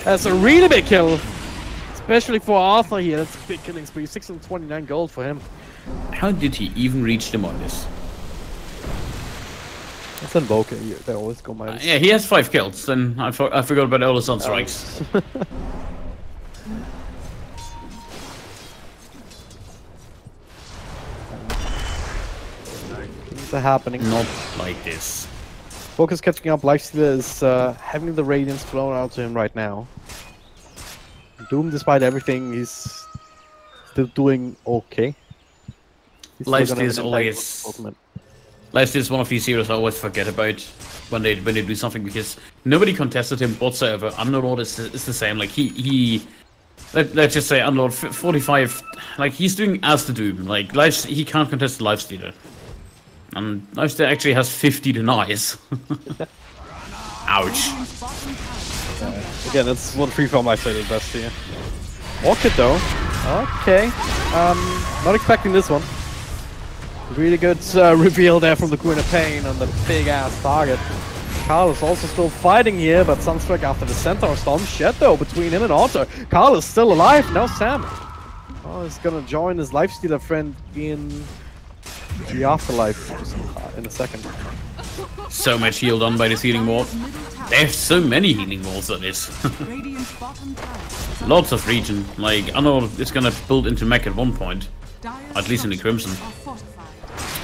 That's a really big kill. Especially for Arthur here. That's a big killing spree. 629 gold for him. How did he even reach them on this? That's Invoker. They always go minus. Yeah, he has 5 kills. Then I forgot about all the sun strikes. Things are happening. Not like this. Focus catching up. Lifestealer is having the Radiance flown out to him right now. Doom, despite everything, he's still doing okay. Lifestealer is always... Lifestealer is one of these heroes I always forget about when they do something because nobody contested him whatsoever. Underlord is the same. Like let's just say Underlord 45. Like he's doing as the Doom. Like he can't contest the Lifestealer. And Lifestealer actually has 50 denies. Ouch. Again, that's what freeform Lifestealer is best here. Orchid though. Okay. Not expecting this one. Really good reveal there from the Queen of Pain on the big ass target. Carl is also still fighting here, but Sunstrike after the Centaur Storm Shed though between him and Otto. Carl is still alive. Now Sam. Oh, he's gonna join his Lifestealer friend in the afterlife just in a second. So much heal done by this healing wall. They have so many healing walls on this. Radiant's bottom tower is under Lots of region. Like I know it's gonna build into mech at one point. Dire's At least in the Crimson. structures are fortified.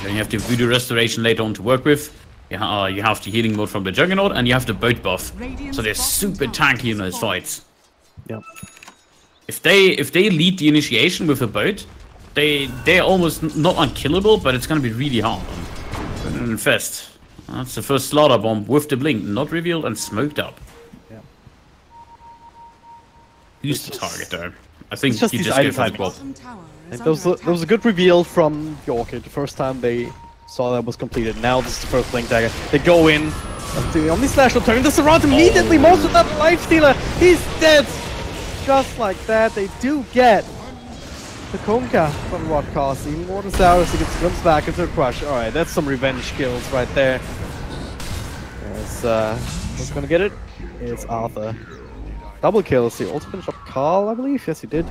Then you have the Voodoo Restoration later on to work with. You have the healing mode from the Juggernaut, and you have the boat buff. So they're super tanky in those fights. Yep. If they lead the initiation with a boat, they're almost not unkillable, but it's gonna be really hard. And Infest. That's the first slaughter bomb with the blink, not revealed and smoked up. Yeah. Who's the target there? I think just he these just gave item it the quad. Bottom tower is There was, under there was a good reveal from the Orchid the first time they saw that was completed. Now this is the first Blink Dagger. They go in, and the Omni Slash will turn this around immediately. Most of that Lifestealer, he's dead. Just like that, they do get the Konka from what cost. Even more than Saurus, he gets glimpsed back into a crush. Alright, that's some revenge kills right there. Who's gonna get it? It's Arthur. Double kills. He also finished up Carl, I believe. Yes, he did.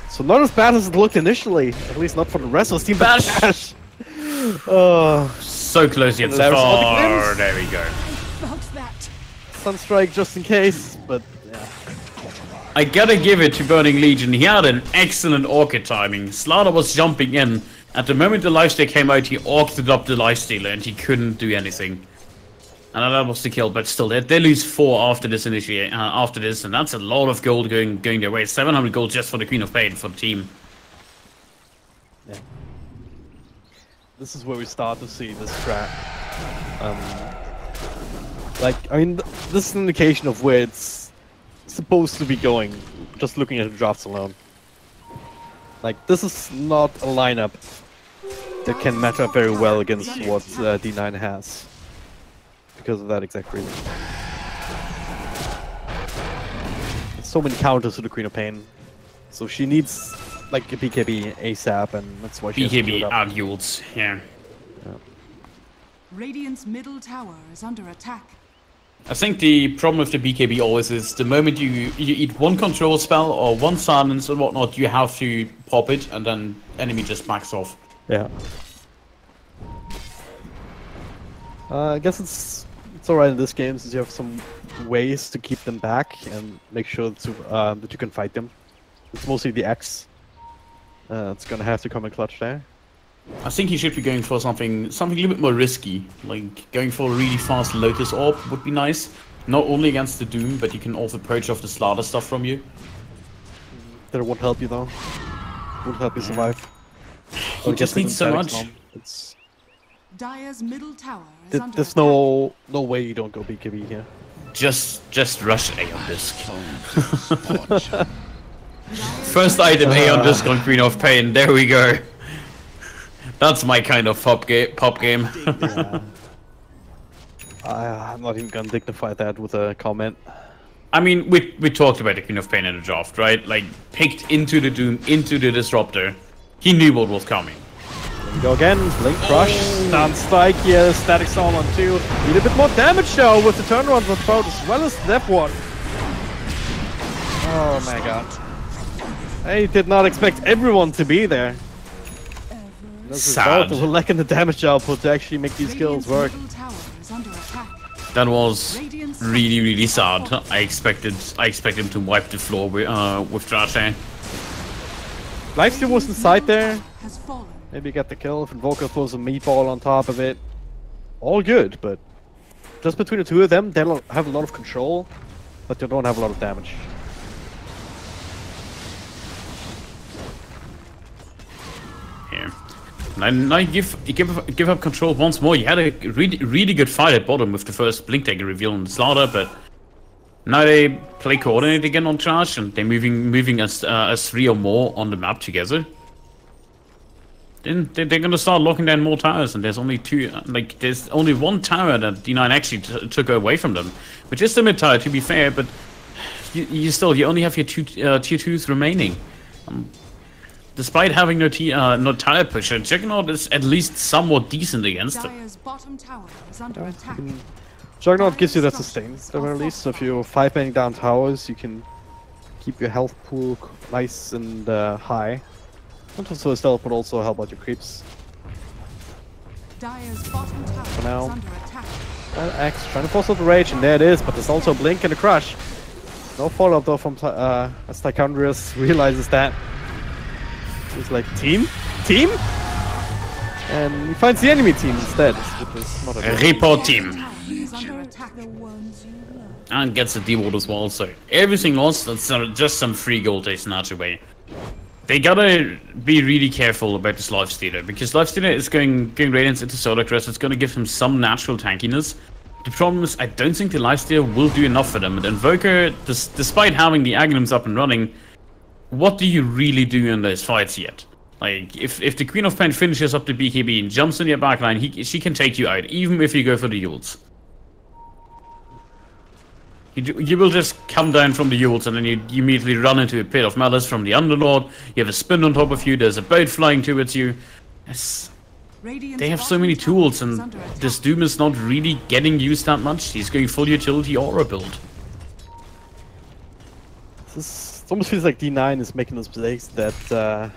So not as bad as it looked initially. At least not for the rest of the team. Bash! Oh, So close yet so far. There we go. felt that. Sunstrike just in case, but yeah. I gotta give it to Burning Legion. He had an excellent Orchid timing. Slaughter was jumping in. At the moment the Lifestealer came out, he orched up the Lifestealer and he couldn't do anything. And that was the kill, but still, they lose 4 after this after this, and that's a lot of gold going their way. 700 gold just for the Queen of Pain for the team. Yeah. This is where we start to see this strat. Like, I mean, this is an indication of where it's supposed to be going, just looking at the drafts alone. Like, this is not a lineup that can match up very well against what D9 has. Because of that exact reason. There's so many counters to the Queen of Pain. So she needs like a BKB ASAP, and that's why she has to do it BKB up. argues, yeah. Radiant's middle tower is under attack. I think the problem with the BKB always is the moment you eat one control spell or one silence and whatnot, you have to pop it, and then enemy just backs off. Yeah. I guess it's alright in this game since you have some ways to keep them back and make sure to, that you can fight them. It's mostly the X. It's gonna have to come in clutch there. I think you should be going for something a little bit more risky, like going for a really fast Lotus Orb would be nice. Not only against the Doom, but you can also purge off the Slaughter stuff from you. That won't help you though. Won't help you survive. You just need so much. It's... Dire's middle tower is under There's attack. no way you don't go BKB here. Just rush Aeon Disc. First item Aeon Disc on Queen of Pain, there we go. That's my kind of pop game. Yeah. I'm not even gonna dignify that with a comment. I mean, we talked about the Queen of Pain in the draft, right? Like, picked into the Doom, into the Disruptor. He knew what was coming. There we go again. Blink Crush. Stun Strike here. Static Storm on 2. Need a bit more damage though with the turnaround with both as well as that one. Oh my god. I did not expect everyone to be there. Sad. We're lacking the damage output to actually make these skills work. Middle tower is under attack. That was really sad. I expected him to wipe the floor with trash. Lifesteal was inside there. Has fallen. Maybe get the kill if Invoker throws a meatball on top of it. All good, but just between the two of them, they'll have a lot of control, but they don't have a lot of damage. Here. Now you give up control once more. You had a really good fight at bottom with the first Blink Dagger reveal on the Slaughter, but now they play coordinate again on charge, and they're moving as 3 or more on the map together. Then they're gonna start locking down more towers, and there's only two. Like there's only one tower that D9 actually took away from them, which is the mid tower, to be fair. But you only have your two tier 2s remaining. Despite having no tire pusher, Juggernaut is at least somewhat decent against it. Dire's bottom tower is under attack. Juggernaut gives you that sustain, at the very least. So if you're 5-manning down towers, you can keep your health pool nice and high. Not also stealth, but also help out your creeps. Dire's bottom tower For now. is under attack. Axe trying to force out the rage, and there it is. But there's also a blink and a crush. No follow-up though from as Tychondrius realizes that. He's like, team? And he finds the enemy team instead, which is not a Report team. Tower is under attack. And gets the D-Ward as well, so everything lost, that's just some free gold they snatch away. They gotta be really careful about this Lifestealer, because Lifestealer is going Radiance into Solar Crest. It's gonna give him some natural tankiness. The problem is, I don't think the Lifestealer will do enough for them. And Invoker, despite having the Aghanims up and running, what do you really do in those fights yet? Like, if the Queen of Pain finishes up the BKB and jumps in your backline, she can take you out, even if you go for the Yules. You will just come down from the Yules and then you immediately run into a pit of malice from the Underlord. You have a spin on top of you, there's a boat flying towards you. They have so many tools, and this Doom is not really getting used that much. He's going full utility aura build. It almost feels like D9 is making those mistakes that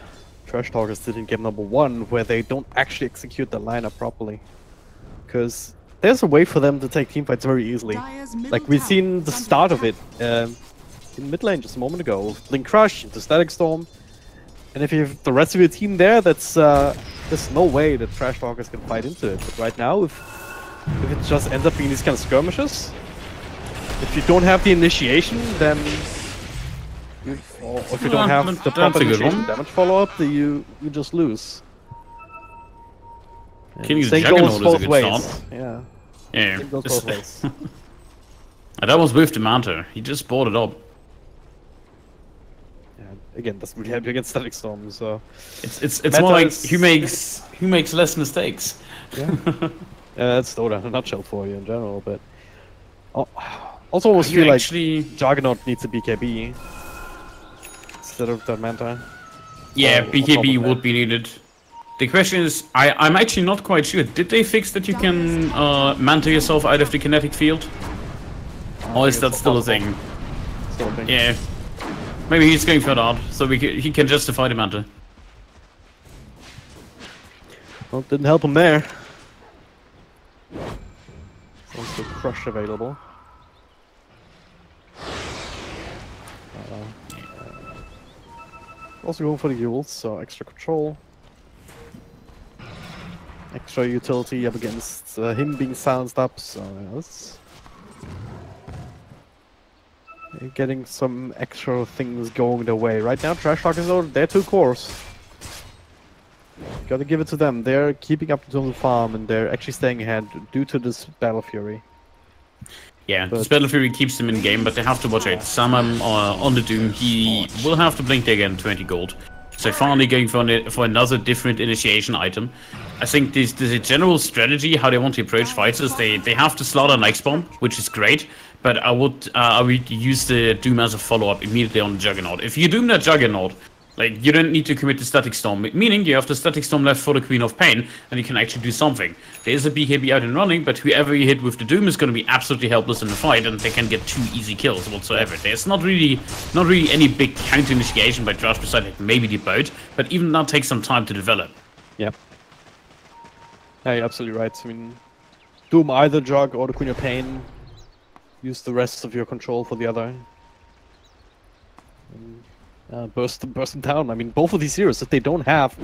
Trash Talkers did in game number 1, where they don't actually execute the lineup properly. Because there's a way for them to take teamfights very easily. Like we've seen the start of it in mid lane just a moment ago. Blink Crush into Static Storm. And if you have the rest of your team there, there's no way that Trash Talkers can fight into it. But right now, if it just ends up being these kind of skirmishes, if you don't have the initiation, then or if you don't have the proper initiation damage follow-up, you just lose. Killing the Same Juggernaut goes is a both good ways. start. Yeah. Yeah. Same goes both ways. And that was with the Manta. He just bought it up. Yeah. again, doesn't really help you against Static Storm. So It's Meta more like is- who makes less mistakes. yeah, that's Dota in a nutshell for you in general. But also, almost You feel like actually, Juggernaut needs a BKB instead of that Manta. yeah, on top BKB of that. would be needed. The question is, I'm actually not quite sure. Did they fix that you can manta yourself out of the kinetic field? Or is that still a thing? Still a thing. Yeah. Maybe he's going for that, so he can justify the manta. Well, didn't help him there. Also crush available. Also going for the Yules, so extra control. Extra utility up against him being silenced up, so yes. Getting some extra things going their way. Right now, Trash Talk is over. They're too coarse. Gotta give it to them. They're keeping up the farm and they're actually staying ahead due to this Battle Fury. Yeah, But- this Battle Fury keeps them in game, but they have to watch out. Samam on the Doom, he will have to blink again 20 gold. So finally going for another different initiation item. I think there's a general strategy how they want to approach fighters. They have to slaughter an X-Bomb, which is great, but I would use the Doom as a follow-up immediately on the Juggernaut. If you Doom that Juggernaut, like, you don't need to commit to Static Storm, meaning you have the Static Storm left for the Queen of Pain, and you can actually do something. There is a BKB out and running, but whoever you hit with the Doom is going to be absolutely helpless in the fight, and they can get 2 easy kills whatsoever. There's not really any big counter-initiation by Trash beside like maybe the boat, but even that takes some time to develop. Yep. Yeah, you're absolutely right. I mean, Doom either Jug or the Queen of Pain. Use the rest of your control for the other. And, burst them down. I mean, both of these heroes, if they don't have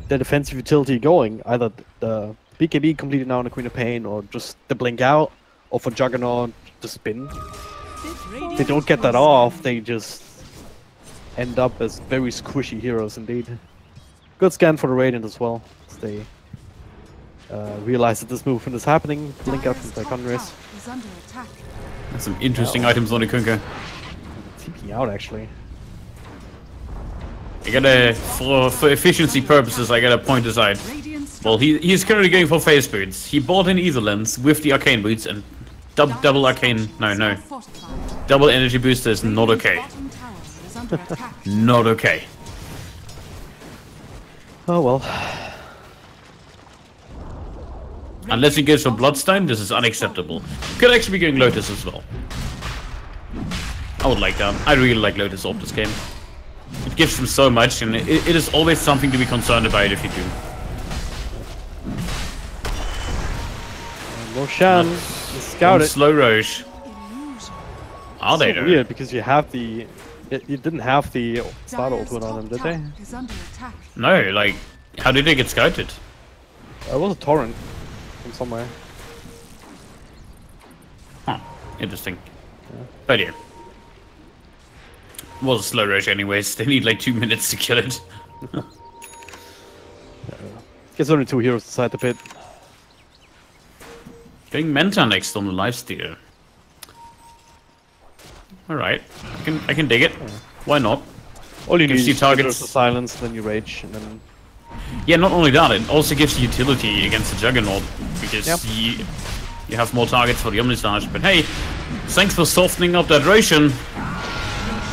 their defensive utility going, either the BKB completed now on the Queen of Pain, or just the blink out, or for Juggernaut, the spin. If they don't get that off, they just end up as very squishy heroes indeed. Good scan for the Radiant as well. As they realize that this movement is happening. Blink out from Ticonris. Is under attack. That's some interesting items on the Kunker. TPing out actually. I gotta, for efficiency purposes, I gotta point this out. Radiant Well, he's currently going for phase boots. He bought in Ether Lens with the arcane boots and double arcane. No. fortified. Double energy booster is not okay. Bottom tower is under attack. Not okay. Oh well. Unless he goes for Bloodstone, this is unacceptable. Could actually be going Lotus as well. I would like that. I really like Lotus off this game. It gives him so much, and it is always something to be concerned about if you do. Roshan is scouted. Slow Roche. Are they though? Weird because you have the. You didn't have the start Dire's ult on them, top did they? tower is under attack. No, like, how did they get scouted? It was a torrent from somewhere. Huh, interesting. But yeah. It was a slow rush anyways, they need like 2 minutes to kill it. Guess only 2 heroes inside the pit. Going Menta next on the lifesteal. Alright, I can dig it. Why not? All you Gives need you is targets. the silence, then you rage, and then Yeah, not only that, it also gives you utility against the Juggernaut, because Yep. you have more targets for the Omnisage. But hey, thanks for softening up that Roshan.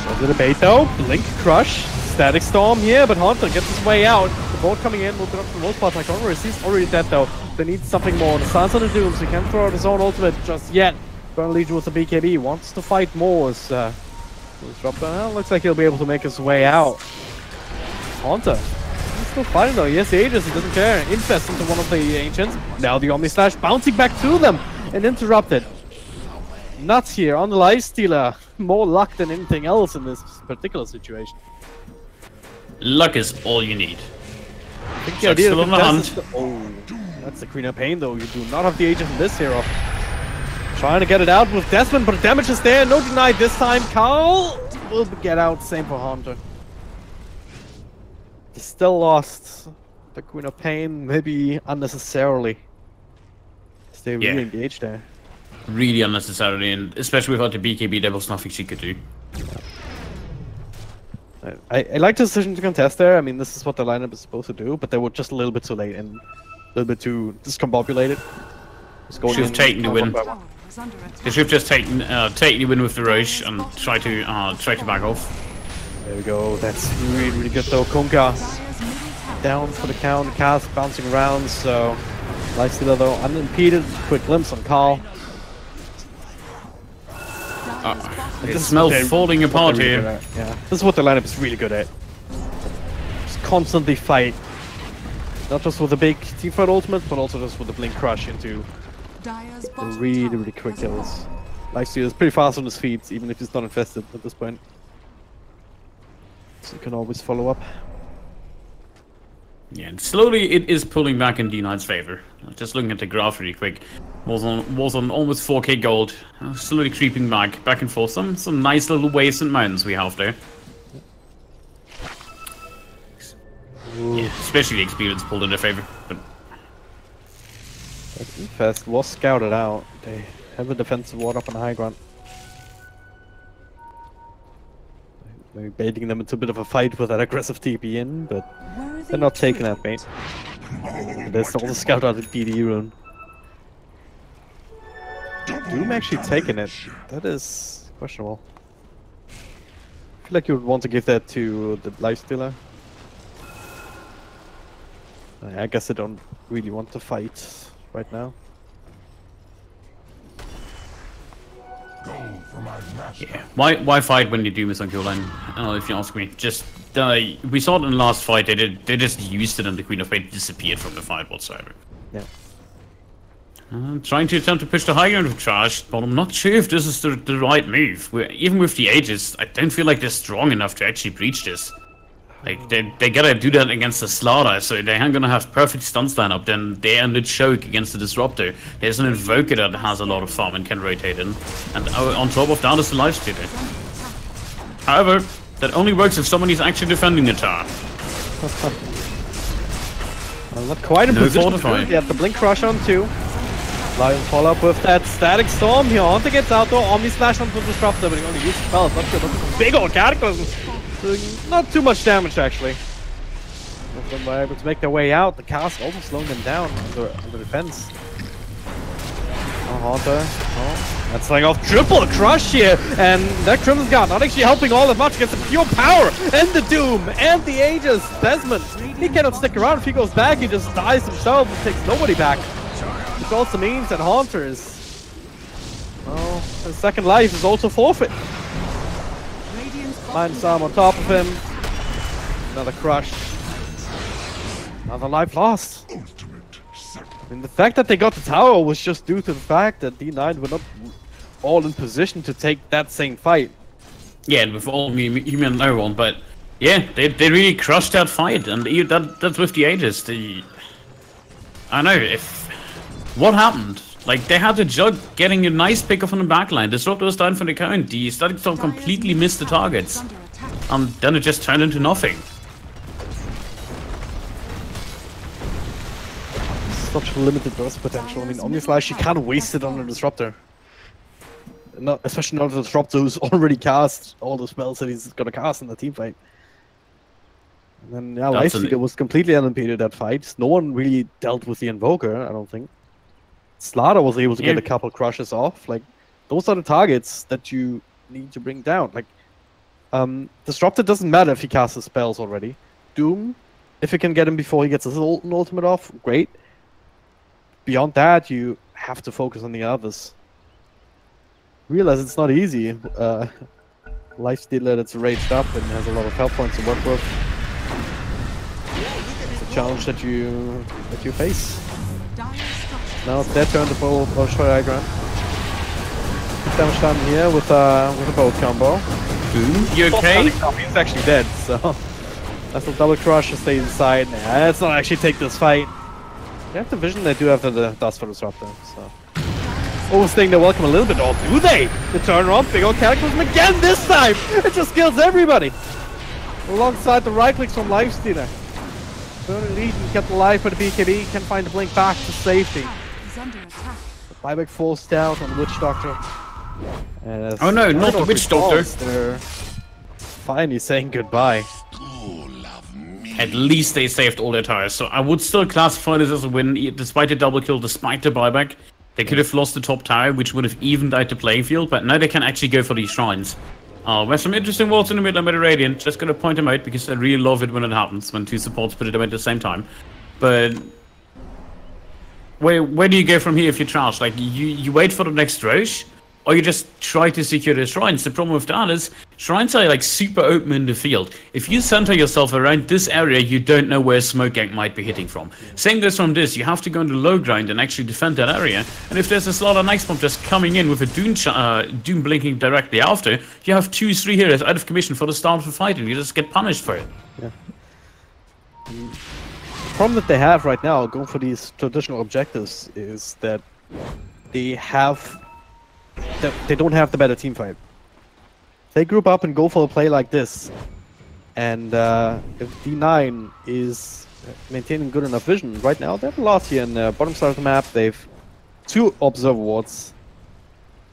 a little bait though. Blink, crush, static storm here, but Hunter gets his way out. The boat coming in will be up for the most part. Ticonris, he's already dead though. They need something more. The Silence on the Dooms, he can't throw out his own ultimate just yet. Burn Legion with the BKB wants to fight more as drop down. Well, looks like he'll be able to make his way out. Hunter. He's still fighting though. He has the Aegis, he doesn't care. Infest into one of the Ancients. Now the Omni Slash bouncing back to them and interrupted. Nuts here on the Lifestealer. More luck than anything else in this particular situation. Luck is all you need. I think the Chuck's idea still of on the Contest hunt. is oh, that's the Queen of Pain though. You do not have the Aegis in this hero. Trying to get it out with Desmond, but the damage is there. No deny this time. Carl will get out. Same for Hunter. He still lost the Queen of Pain, maybe unnecessarily. Stay really engaged there. Really unnecessarily, and especially without the BKB, there was nothing she could do. I like the decision to contest there. I mean, this is what the lineup is supposed to do, but they were just a little bit too late and a little bit too discombobulated. Should have taken the win. Tower is under attack. They should have just taken the win with the Roche and try to back off. There we go. That's really good though. Kunka Dire's middle tower down for the count. Cast bouncing around. So Lifestealer though unimpeded. Quick glimpse on Carl. It This is smells what falling what apart they're really here. good at. Yeah, this is what the lineup is really good at. Just constantly fight. Not just with the big team fight ultimate, but also just with the blink crush into Dire's the bottom really tower quick has fallen. kills. Lifestealer is pretty fast on his feet, even if he's not infested at this point. So you can always follow up. Yeah, and slowly it is pulling back in D9's favor. Just looking at the graph really quick, was on almost 4k gold. Slowly creeping back and forth. Some nice little waves and mountains we have there. Yeah, especially the experience pulled in their favor. But That infest was scouted out. They have a defensive ward up on the high ground. Maybe baiting them into a bit of a fight with that aggressive TP in, but Worthy they're not taking tribute. that bait. There's also scout out the DD rune. Doom actually taking it. That is questionable. I feel like you would want to give that to the Lifestealer. I guess I don't really want to fight right now. yeah, why fight when your Doom is on your line? If you ask me, just we saw it in the last fight. They just used it, and the Queen of Fate disappeared from the fight whatsoever. Yeah. Trying to attempt to push the high ground with Trash, but I'm not sure if this is the right move. Even with the Aegis, I don't feel like they're strong enough to actually breach this. Like, they gotta do that against the Slaughter, so they aren't gonna have perfect stun line up, then they end the choke against the Disruptor. There's an Invoker that has a lot of farm and can rotate in, and on top of that is the Lifestealer. However, that only works if somebody's actually defending the tower. Well, not quite in No position. fortify. They have the Blink Crush on too. Lion follow up with that Static Storm here. Hunter gets out though. Omni Slash onto the Disruptor, but he only uses spells. Not sure. That's a big old Cataclysm. Doing not too much damage actually. If them were able to make their way out, the cast also slowing them down under defense. Oh, Hunter. Oh, that's like off triple crush here, and that Crimson Guard not actually helping all that much. Gets the pure power and the Doom and the Aegis. Desmond, he cannot stick around. If he goes back, he just dies himself and takes nobody back. Which also means that Haunter is, well, his second life is also forfeit. Radiant's bottom Minus arm on top of him. Another crush. Another life lost. I mean, the fact that they got the tower was just due to the fact that D9 were not all in position to take that same fight. Yeah, and with all human and everyone, but yeah, they really crushed that fight, and that's with the Aegis. I know if. What happened? Like, they had the Jug getting a nice pickup on the backline. Disruptor was down for the count. The Static Storm completely missed the targets. under attack. And then it just turned into nothing. Such limited burst potential. I mean, Omni Slash, you can't waste it on a Disruptor. Not, especially not a Disruptor who's already cast all the spells that he's gonna cast in the team fight. And then, yeah, Lifestealer was completely unimpeded that fight. No one really dealt with the Invoker, I don't think. Slaughter was able to get a couple crushes off. Like, those are the targets that you need to bring down. Like, Disruptor doesn't matter if he casts his spells already. Doom, if you can get him before he gets his ultimate off, great. Beyond that, you have to focus on the others. Realize it's not easy. Lifestealer that's raged up and has a lot of health points to work with. It's a challenge that you face. Dire's structure Now it's their turn to pull high ground. Damage done here with a bolt combo. You okay? He's actually dead, so that's a double crush to stay inside. Nah, let's not actually take this fight. They have the vision they do have the dust for Disruptor, so. Overstaying their welcome a little bit, or do they? The turnaround, big old Cataclysm again this time! It just kills everybody! Alongside the right clicks from Lifestealer. Burn and lead and get the life for the BKB, can find the blink back to safety. is under attack. Buyback forced out on the Witch Doctor. Oh no, not the Witch Doctor. They're finally saying goodbye. At least they saved all their tires, so I would still classify this as a win, despite the double kill, despite the buyback. They could have lost the top tire, which would have evened out the playing field, but now they can actually go for these shrines. There's some interesting walls in the middle of the Radiant, just gonna point them out, because I really love it when it happens, when two supports put it away at the same time. But where do you go from here if you trash? Like, you wait for the next Roche, or you just try to secure the shrines. The problem with that is, shrines are like super open in the field. If you center yourself around this area, you don't know where smoke gang might be hitting from. Same goes from this, you have to go into low ground and actually defend that area. And if there's a slot on X-Bomb just coming in with a Doom blinking directly after, you have 2-3 heroes out of commission for the start of the fight and you just get punished for it. Yeah. The problem that they have right now, going for these traditional objectives, is that they don't have the better team fight. They group up and go for a play like this, and if D9 is maintaining good enough vision, right now they're lost here in the bottom side of the map. They've 2 observer wards.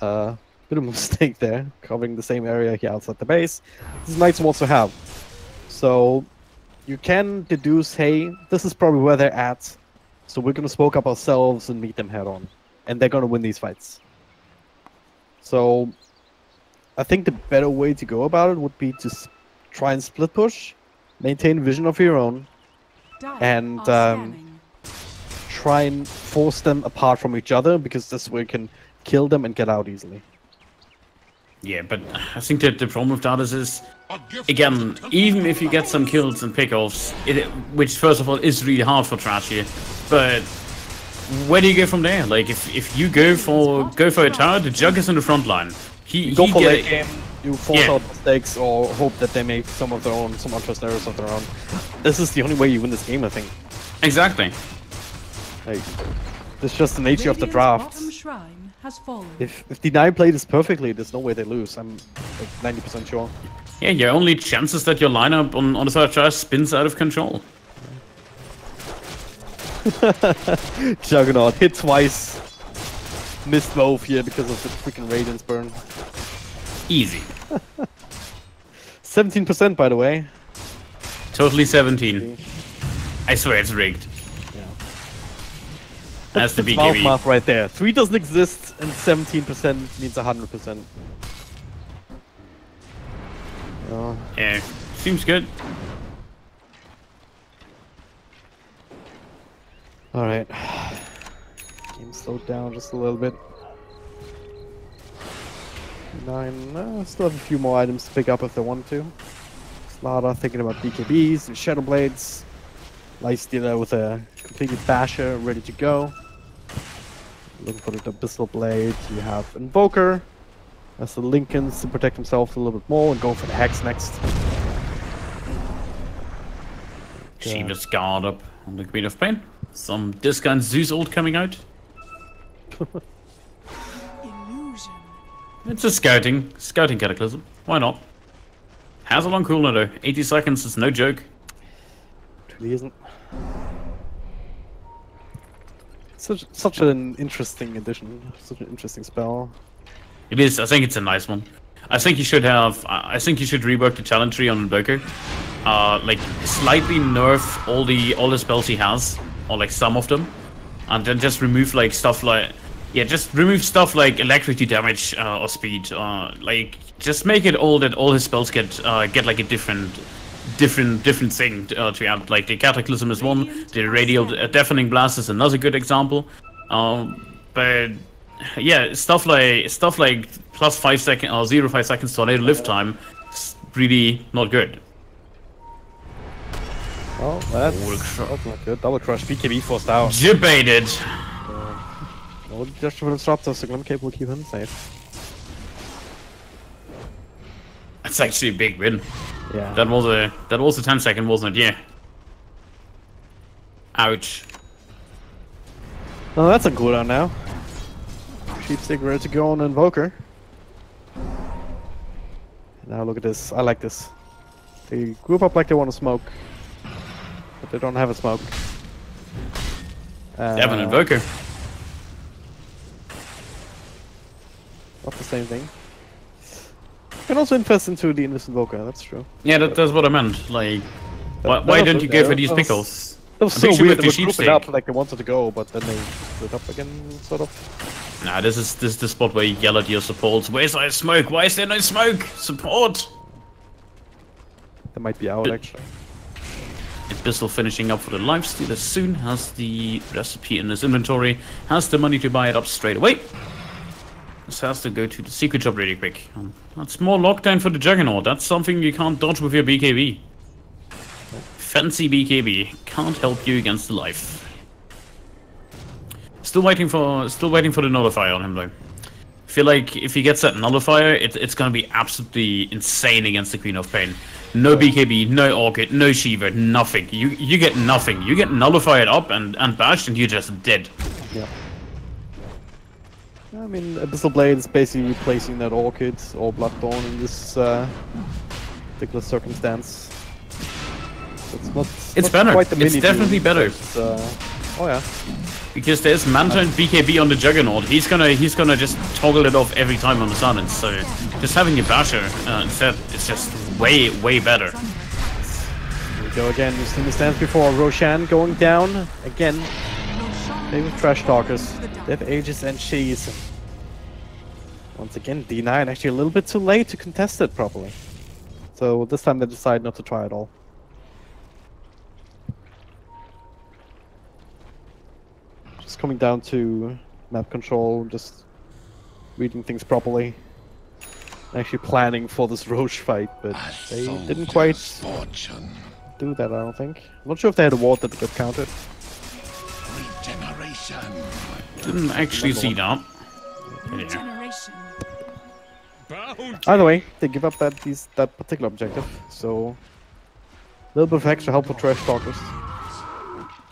Bit of a mistake there, covering the same area here outside the base. This is nice wards to have. So you can deduce, hey, this is probably where they're at, so we're gonna smoke up ourselves and meet them head on, and they're gonna win these fights. So, I think the better way to go about it would be to try and split push, maintain vision of your own, and try and force them apart from each other, because this way you can kill them and get out easily. Yeah, but I think that the problem with that is again, even if you get some kills and pickoffs, which first of all is really hard for Trash here, but where do you go from there? Like, if you go for a tower, the Jug is in the front line. You go for late game, you force out mistakes or hope that they make some of their own, some untrust errors of their own. This is the only way you win this game, I think. Exactly. Like, it's just the nature of the draft. Shrine has fallen. If D9 play this perfectly, there's no way they lose. I'm like 90% sure. Yeah, your only chance is that your lineup on the side of Trash spins out of control. Juggernaut hit twice, missed both here because of the freaking Radiance burn. Easy. 17% by the way. Totally 17. I swear it's rigged. Yeah. That's the BKB. BKB. Math right there. 3 doesn't exist and 17% means 100%. Yeah, seems good. Alright. Game slowed down just a little bit. 9, still have a few more items to pick up if they want to. Slaughter thinking about BKBs and Shadow Blades. Lifestealer with a completed Basher ready to go. Looking for the Abyssal Blade. You have Invoker. That's the Lincolns to protect himself a little bit more and go for the Hex next. Shiva's guard up on the Queen of Pain. Some discount Zeus ult coming out. Illusion. It's a scouting cataclysm. Why not? Has a long cooldown though. 80 seconds is no joke. It really isn't. Such an interesting addition. Such an interesting spell. It is. I think it's a nice one. I think you should have. I think you should rework the talent tree on Invoker. Like slightly nerf all the spells he has, or like some of them, and then just remove like stuff like just remove stuff like electricity damage or speed. Like just make it all that all his spells get like a different thing to add. Like the Cataclysm is one. The Radial Deafening Blast is another good example. But yeah, stuff like plus 5 seconds or 0.5 seconds tornado lift time is really not good. Oh, that's not good. Double crush, BKB forced out. Debated. No destructible disruptor, so Glimcap will keep him safe. That's actually a big win. Yeah. That was a 10-second, wasn't it? Yeah. Ouch. Oh, that's a cooldown now. Sheepstick ready to go on Invoker. Now look at this. I like this. They group up like they want to smoke, but they don't have a smoke. They have an Invoker. Not the same thing. can also invest into the Invoker, that's true. Yeah, that's what I meant. Like, why don't you go for these pickles? That was I'm so pretty sure weird. with They the were sheep grouping up steak. like they wanted to go, but then they split up again, sort of. Nah, this is the spot where you yell at your supports. Where's our smoke? Why is there no smoke? Support! They might be out actually. Bissell finishing up for the lifestealer soon, has the recipe in his inventory, has the money to buy it up straight away. This has to go to the secret shop really quick. That's more lockdown for the Juggernaut. That's something you can't dodge with your BKB. Fancy BKB can't help you against the life. Still waiting for the nullifier on him though. Feel like if he gets that nullifier, it's gonna be absolutely insane against the Queen of Pain. No BKB, no Orchid, no Shiva, nothing. You get nothing. You get nullified up and bashed and you're just dead. Yeah. I mean, Abyssal Blade is basically replacing that Orchid or Bloodthorn in this particular circumstance. It's better. Quite the It's definitely better. Oh yeah. Because there's Manta and BKB on the Juggernaut. He's gonna just toggle it off every time on the Silence. So just having a basher instead is just way better. Here we go again. You've seen the stance before. Roshan going down again. They with Trash Talkers. They have Aegis and Cheese. Once again, D9 actually a little bit too late to contest it properly. So this time they decide not to try at all. Just coming down to map control, just reading things properly. Actually planning for this Roche fight, but they didn't quite do that, I don't think. I'm not sure if they had a ward that got countered. Didn't actually see that. Yeah. Generation. Either way, they give up that particular objective, so a little bit of extra help for Trash Talkers.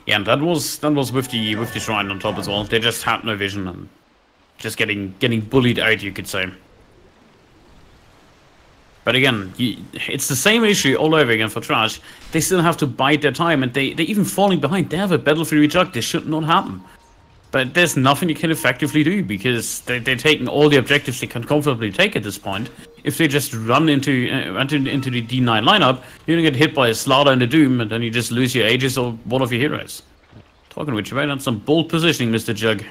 Yeah, and that was with the shrine on top as well. They just had no vision and just getting bullied out, you could say. But again, it's the same issue all over again for Trash. They still have to bide their time, and they're even falling behind. They have a Battlefield Reject. This should not happen. But there's nothing you can effectively do, because they're taking all the objectives they can comfortably take at this point. If they just run into the D9 lineup, you're gonna get hit by a Slaughter and a Doom, and then you just lose your Aegis or one of your heroes. Talking of which, right on some bold positioning, Mr. Jug.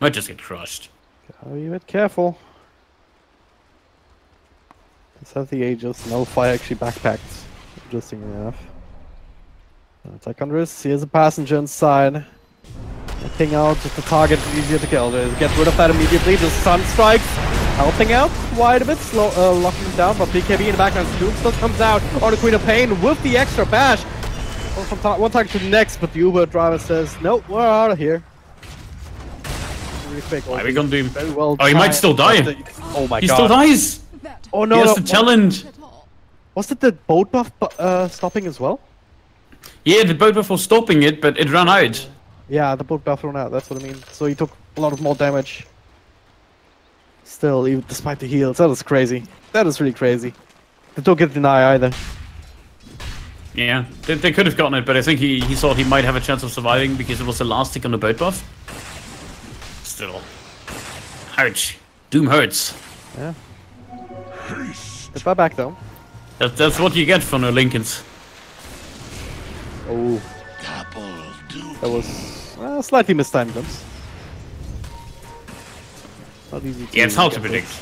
Might just get crushed. Gotta be a bit careful. Let's have the Aegis. Nullify actually backpacked. Interesting enough. Attack on risk. Here's a passenger inside. King out, just the target is easier to kill. Get rid of that immediately. The Sun Strikes helping out quite a bit, locking him down, but BKB in the background still comes out on the Queen of Pain with the extra bash. From one target to the next, but the Uber driver says, nope, we're out of here. Really quick. Why are we gonna do? Very well Oh, he might still die. Oh my god. He still dies! Oh no, He has no. the challenge! Was it the boat buff stopping as well? Yeah, the boat buff was stopping it, but it ran out. Yeah, the boat buff ran out, that's what I mean. So he took a lot of more damage. Still, even despite the heals, that is crazy. That is really crazy. They don't get deny either. Yeah, they could have gotten it, but I think he thought he might have a chance of surviving because it was the last tick on the boat buff. Still. Ouch. Doom hurts. Yeah. They're back though. That's what you get for no Lincolns. Oh. That was slightly mistimed glimpse. Not easy to Yeah, it's hard to get predict. this.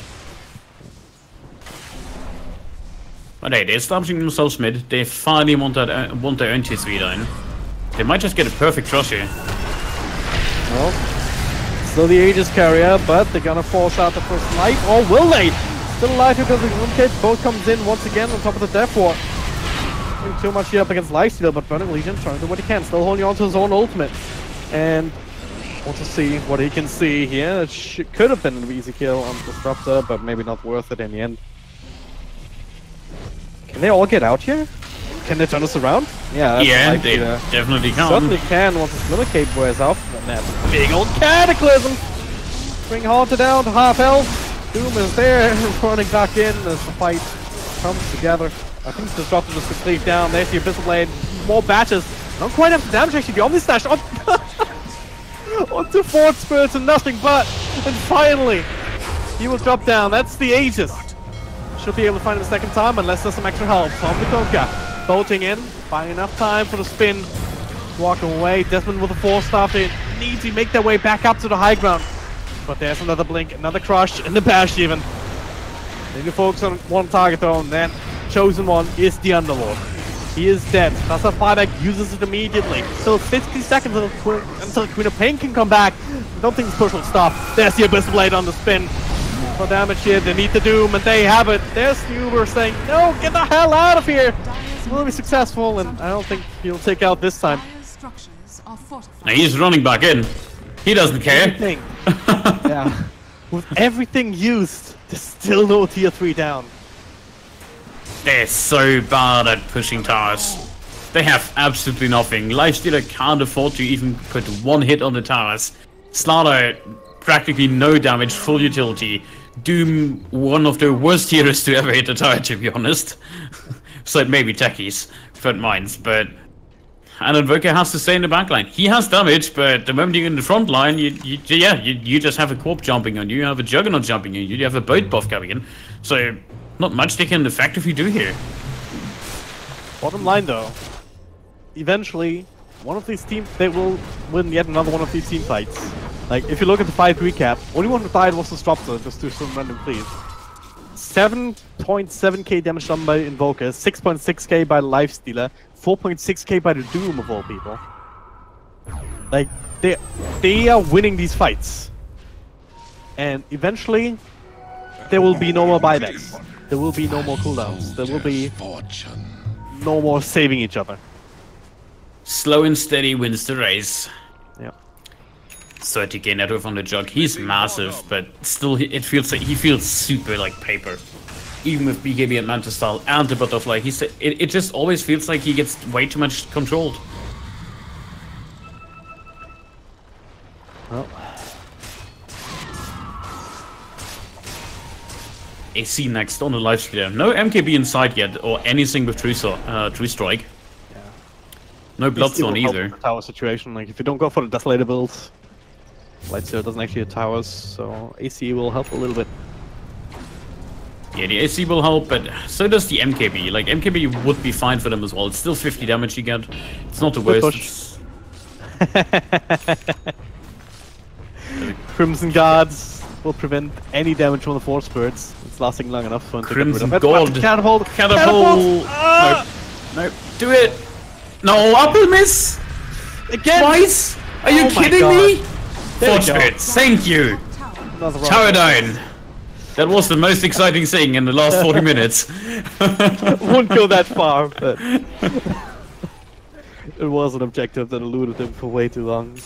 But hey, they're establishing themselves mid. They finally want their own T3 in. They might just get a perfect trust here. Well, still the Aegis carrier, but they're gonna force out the first life, or will they? Still alive because of the Room Kit. Both comes in once again on top of the Death Ward. Doing too much here up against Lifesteal, but Burning Legion trying to do what he can. Still holding on to his own ultimate. And want to see what he can see here. It could have been an easy kill on Disruptor, but maybe not worth it in the end. Can they all get out here? Can they turn us around? Yeah, that's Yeah, likely, they definitely can. certainly can once the Slimmer Cape wears off. And that big old Cataclysm! Bring Haunted down to half health. Doom is there, running back in as the fight comes together. I think the Disruptor just complete down. There's the Abyssal Blade. More batches. Not quite enough damage actually. The Omni Slash on onto Fort Spirit and nothing but. And finally, He will drop down. That's the Aegis. Should be able to find him a second time unless there's some extra help from the Cobx. Bolting in, buying enough time for the spin. Walking away. Desmond with a 4-star. They need to make their way back up to the high ground. But there's another blink, another crush, and the bash even. They need to focus on one target though, and then chosen one is the Underlord. He is dead. That's a buyback, uses it immediately. Still 50 seconds until Queen of Pain can come back. I don't think this push will stop. There's the Abyss Blade on the spin. For damage here, they need the Doom, and they have it. There's the Uber saying, no, get the hell out of here! Will be successful, and I don't think he'll take out this time. Now he's running back in. He doesn't care. Yeah. With everything used, there's still no tier 3 down. They're so bad at pushing towers. They have absolutely nothing. Lifestealer can't afford to even put one hit on the towers. Slaughter, practically no damage, full utility. Doom, one of the worst heroes to ever hit a tower, to be honest. So maybe Techies, front mines, but... And Invoker has to stay in the backline. He has damage, but the moment you're in the front line, you just have a Corp jumping on you, you have a Juggernaut jumping on you, you have a boat buff coming in. So, not much they can effectively do here. Bottom line though, eventually, one of these teams, they will win yet another one of these team fights. Like, if you look at the fight recap, only one who died was Disruptor, just do some random please. 7.7k damage done by Invoker, 6.6k by Lifestealer, 4.6k by the Doom of all people. Like, they are winning these fights. And eventually, there will be no more buybacks. There will be no more cooldowns. There will be no more saving each other. Slow and steady wins the race. Yeah. 30k net worth on the Jug. He's massive, but still, it feels like he feels super like paper. Even with BKB and Manta Style and the Butterfly, it just always feels like he gets way too much controlled. Well. AC next on the Lifestealer. No MKB inside yet, or anything with True Strike. Yeah. No Bloodstone either. Tower situation, like if you don't go for the Desolator build, Lightstealer doesn't actually hit towers, so AC will help a little bit. Yeah, the AC will help, but so does the MKB. Like, MKB would be fine for them as well. It's still 50 damage you get. It's not the worst. Crimson Guards will prevent any damage from the Force Spirits. It's lasting long enough for him to Crimson get rid of it. God. Catapult! Catapult! Ah! Nope. Do it! No, upper miss! Again! Twice? Are you kidding me? Force Spirits, thank you! Tower down! That was the most exciting thing in the last 40 minutes. Won't go that far, but it was an objective that eluded him for way too long.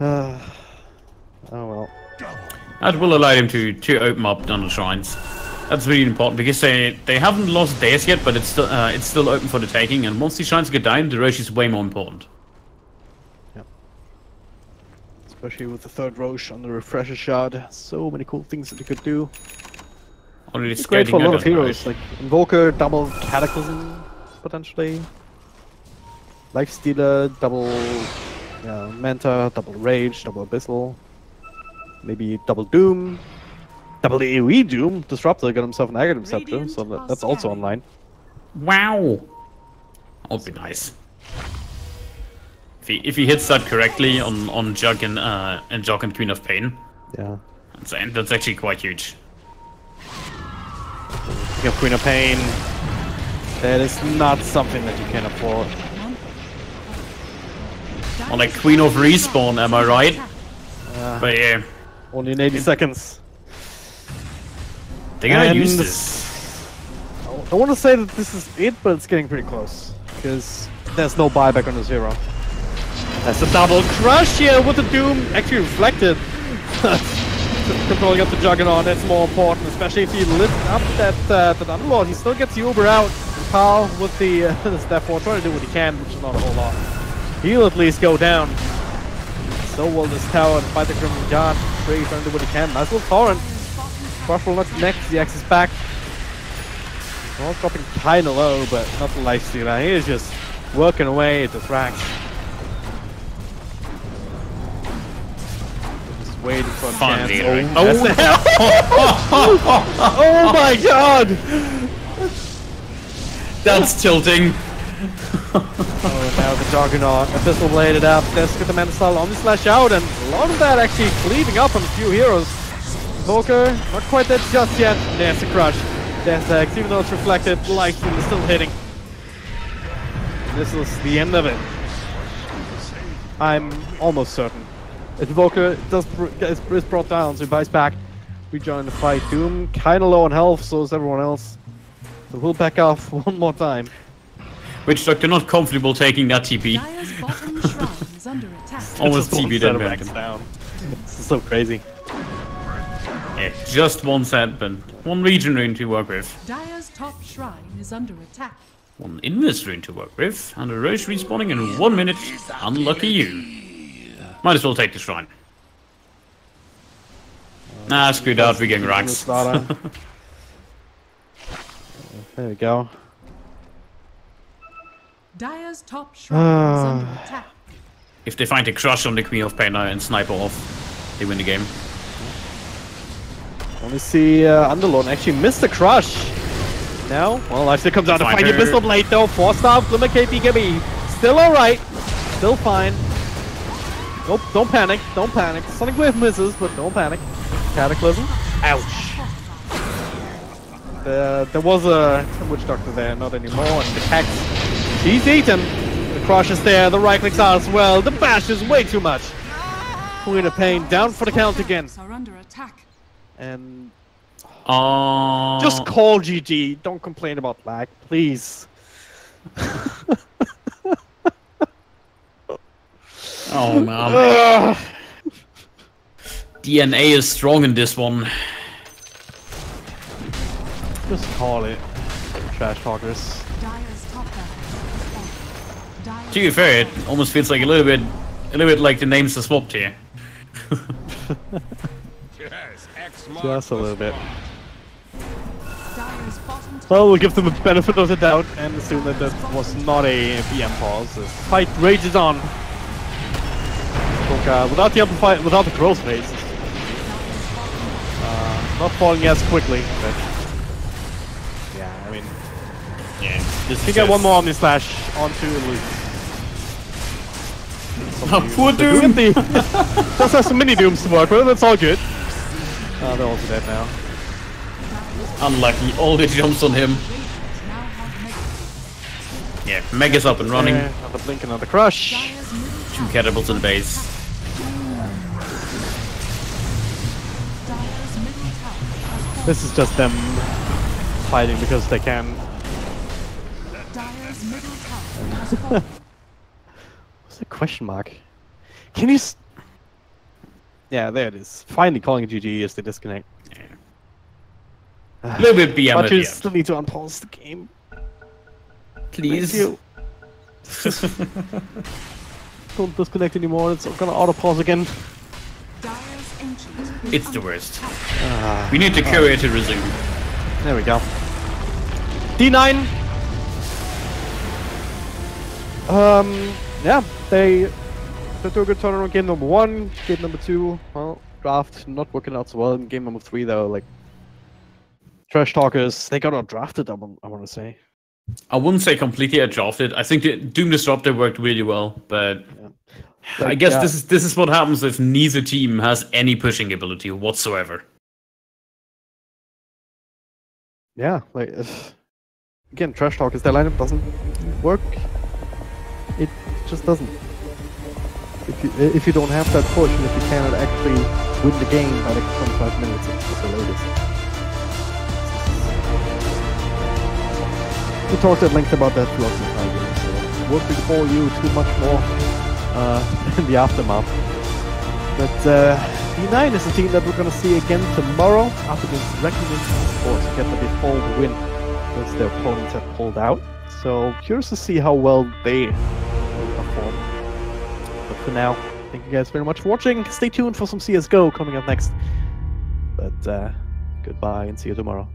Oh well. That will allow him to open up on the shrines. That's really important because they haven't lost days yet, but it's still open for the taking. And once the shrines get down, the Roche is way more important. Especially with the third Roche on the Refresher Shard. So many cool things that you could do. It's great for a lot of heroes, like Invoker, double Cataclysm, potentially. Lifestealer, double Manta, double Rage, double Abyssal. Maybe double Doom. Double AoE Doom. Disruptor got himself an Aghanim Scepter, so that's also online. Wow! That would be nice. If he hits that correctly on Jug and Jug and Queen of Pain, yeah, that's actually quite huge. You have Queen of Pain. That is not something that you can afford. On like Queen of Respawn, am I right? But yeah, only in 80 seconds. They're gonna use this. I don't want to say that this is it, but it's getting pretty close because there's no buyback on the zero. That's a double crush here with the Doom actually reflected. Controlling up the Juggernaut, that's more important, especially if you lift up that Underlord. He still gets Uber out. Carl with the Step 4 trying to do what he can, which is not a whole lot. He'll at least go down. So will this tower and fight the Crimson Guard. Brady trying to do what he can. Nice little torrent. Crush will not next, the X is back. Well, dropping kinda low, but not the Lifestealer. He is just working away at the racks. waiting for a Finally, chance. right. That's the hell! Oh my god! That's tilting. Oh, now the Juggernaut. Abyssal bladed up. Let's get the Manasal on the slash out, and a lot of that actually cleaving up on a few heroes. Poker, not quite there just yet. There's the crush. Death Axe, even though it's reflected, the light stream is still hitting. This is the end of it. I'm almost certain. If Evoker is brought down, so he buys back. Rejoin the fight. Doom kinda low on health, so is everyone else. So we'll back off one more time. Witch Doctor not comfortable taking that TP. Dire's bottom shrine is under attack. Almost Just one TP set dead of man. X down. This is so crazy. Yeah, just one set, but one region rune to work with. Dire's top shrine is under attack. One invis rune to work with, and a Roche respawning in 1 minute. Unlucky you. Might as well take the shrine. Nah, screw that, we're getting ranks. There we go. Dire's top shrine is under attack. If they find a crush on the Queen of Pain and sniper off, they win the game. Only see Underlord actually missed the crush. Now, well, life still comes out to find your pistol blade though. 4-star Glimmer KPKB. Still alright. Still fine. Nope, don't panic. Don't panic. Sonic Wave misses, but don't panic. Cataclysm. Ouch. There was a Witch Doctor there, not anymore. And the Hex. He's eaten. The crush is there. The right clicks are as well. The bash is way too much. Queen of Pain down for the count again. Are under attack. And Just just call GG. Don't complain about lag, please. Oh man. DNA is strong in this one. Just call it. Trash talkers. Dire's top barracks. To be fair, it almost feels like a little bit like the names are swapped here. Yes, X Just a little bit. Dire's bottom tower. Well, we'll give them the benefit of the doubt and assume that that was not a PM pause. The fight rages on. Without the amplify, without the growth phase, not falling as quickly. But yeah, I mean, Yeah, this you get one more Omni Slash onto Elite. Poor Doom! Just have some mini Dooms to work with, that's all good. They're also dead now. Unlucky, all the jumps on him. Yeah, Mega's up and running. Another blink, another crush. Dire's middle 2 catapults in the base. Dire's middle tower has fallen. This is just them fighting because they can. Dire's middle tower has fallen. What's the question mark? Can you? Yeah, there it is. Finally calling it GG as they disconnect. A little bit BM But at you the end. still need to unpause the game. Please. Thank you. Don't disconnect anymore. It's gonna auto pause again. Dire's ancient is It's the under worst. attack. We need the courier to resume. There we go. D9. Yeah, they do a good turnaround game number 1. Game number 2, well, draft not working out so well. In game number 3, though, like trash talkers, they got out drafted. I want to say. I wouldn't say completely outdrafted. I think the Doom Disruptor worked really well, but I Like, guess yeah. this is what happens if neither team has any pushing ability whatsoever. Yeah, like again, trash talkers. Their lineup doesn't work. It just doesn't. If you don't have that push, and if you cannot actually win the game by like 25 minutes at the latest. We talked at length about that throughout the entire game, so it won't before you too much more in the aftermath. But D9 is a team that we're going to see again tomorrow after this recognition sports to get the default win because their opponents have pulled out. So curious to see how well they will perform. But for now, thank you guys very much for watching. Stay tuned for some CSGO coming up next. But goodbye and see you tomorrow.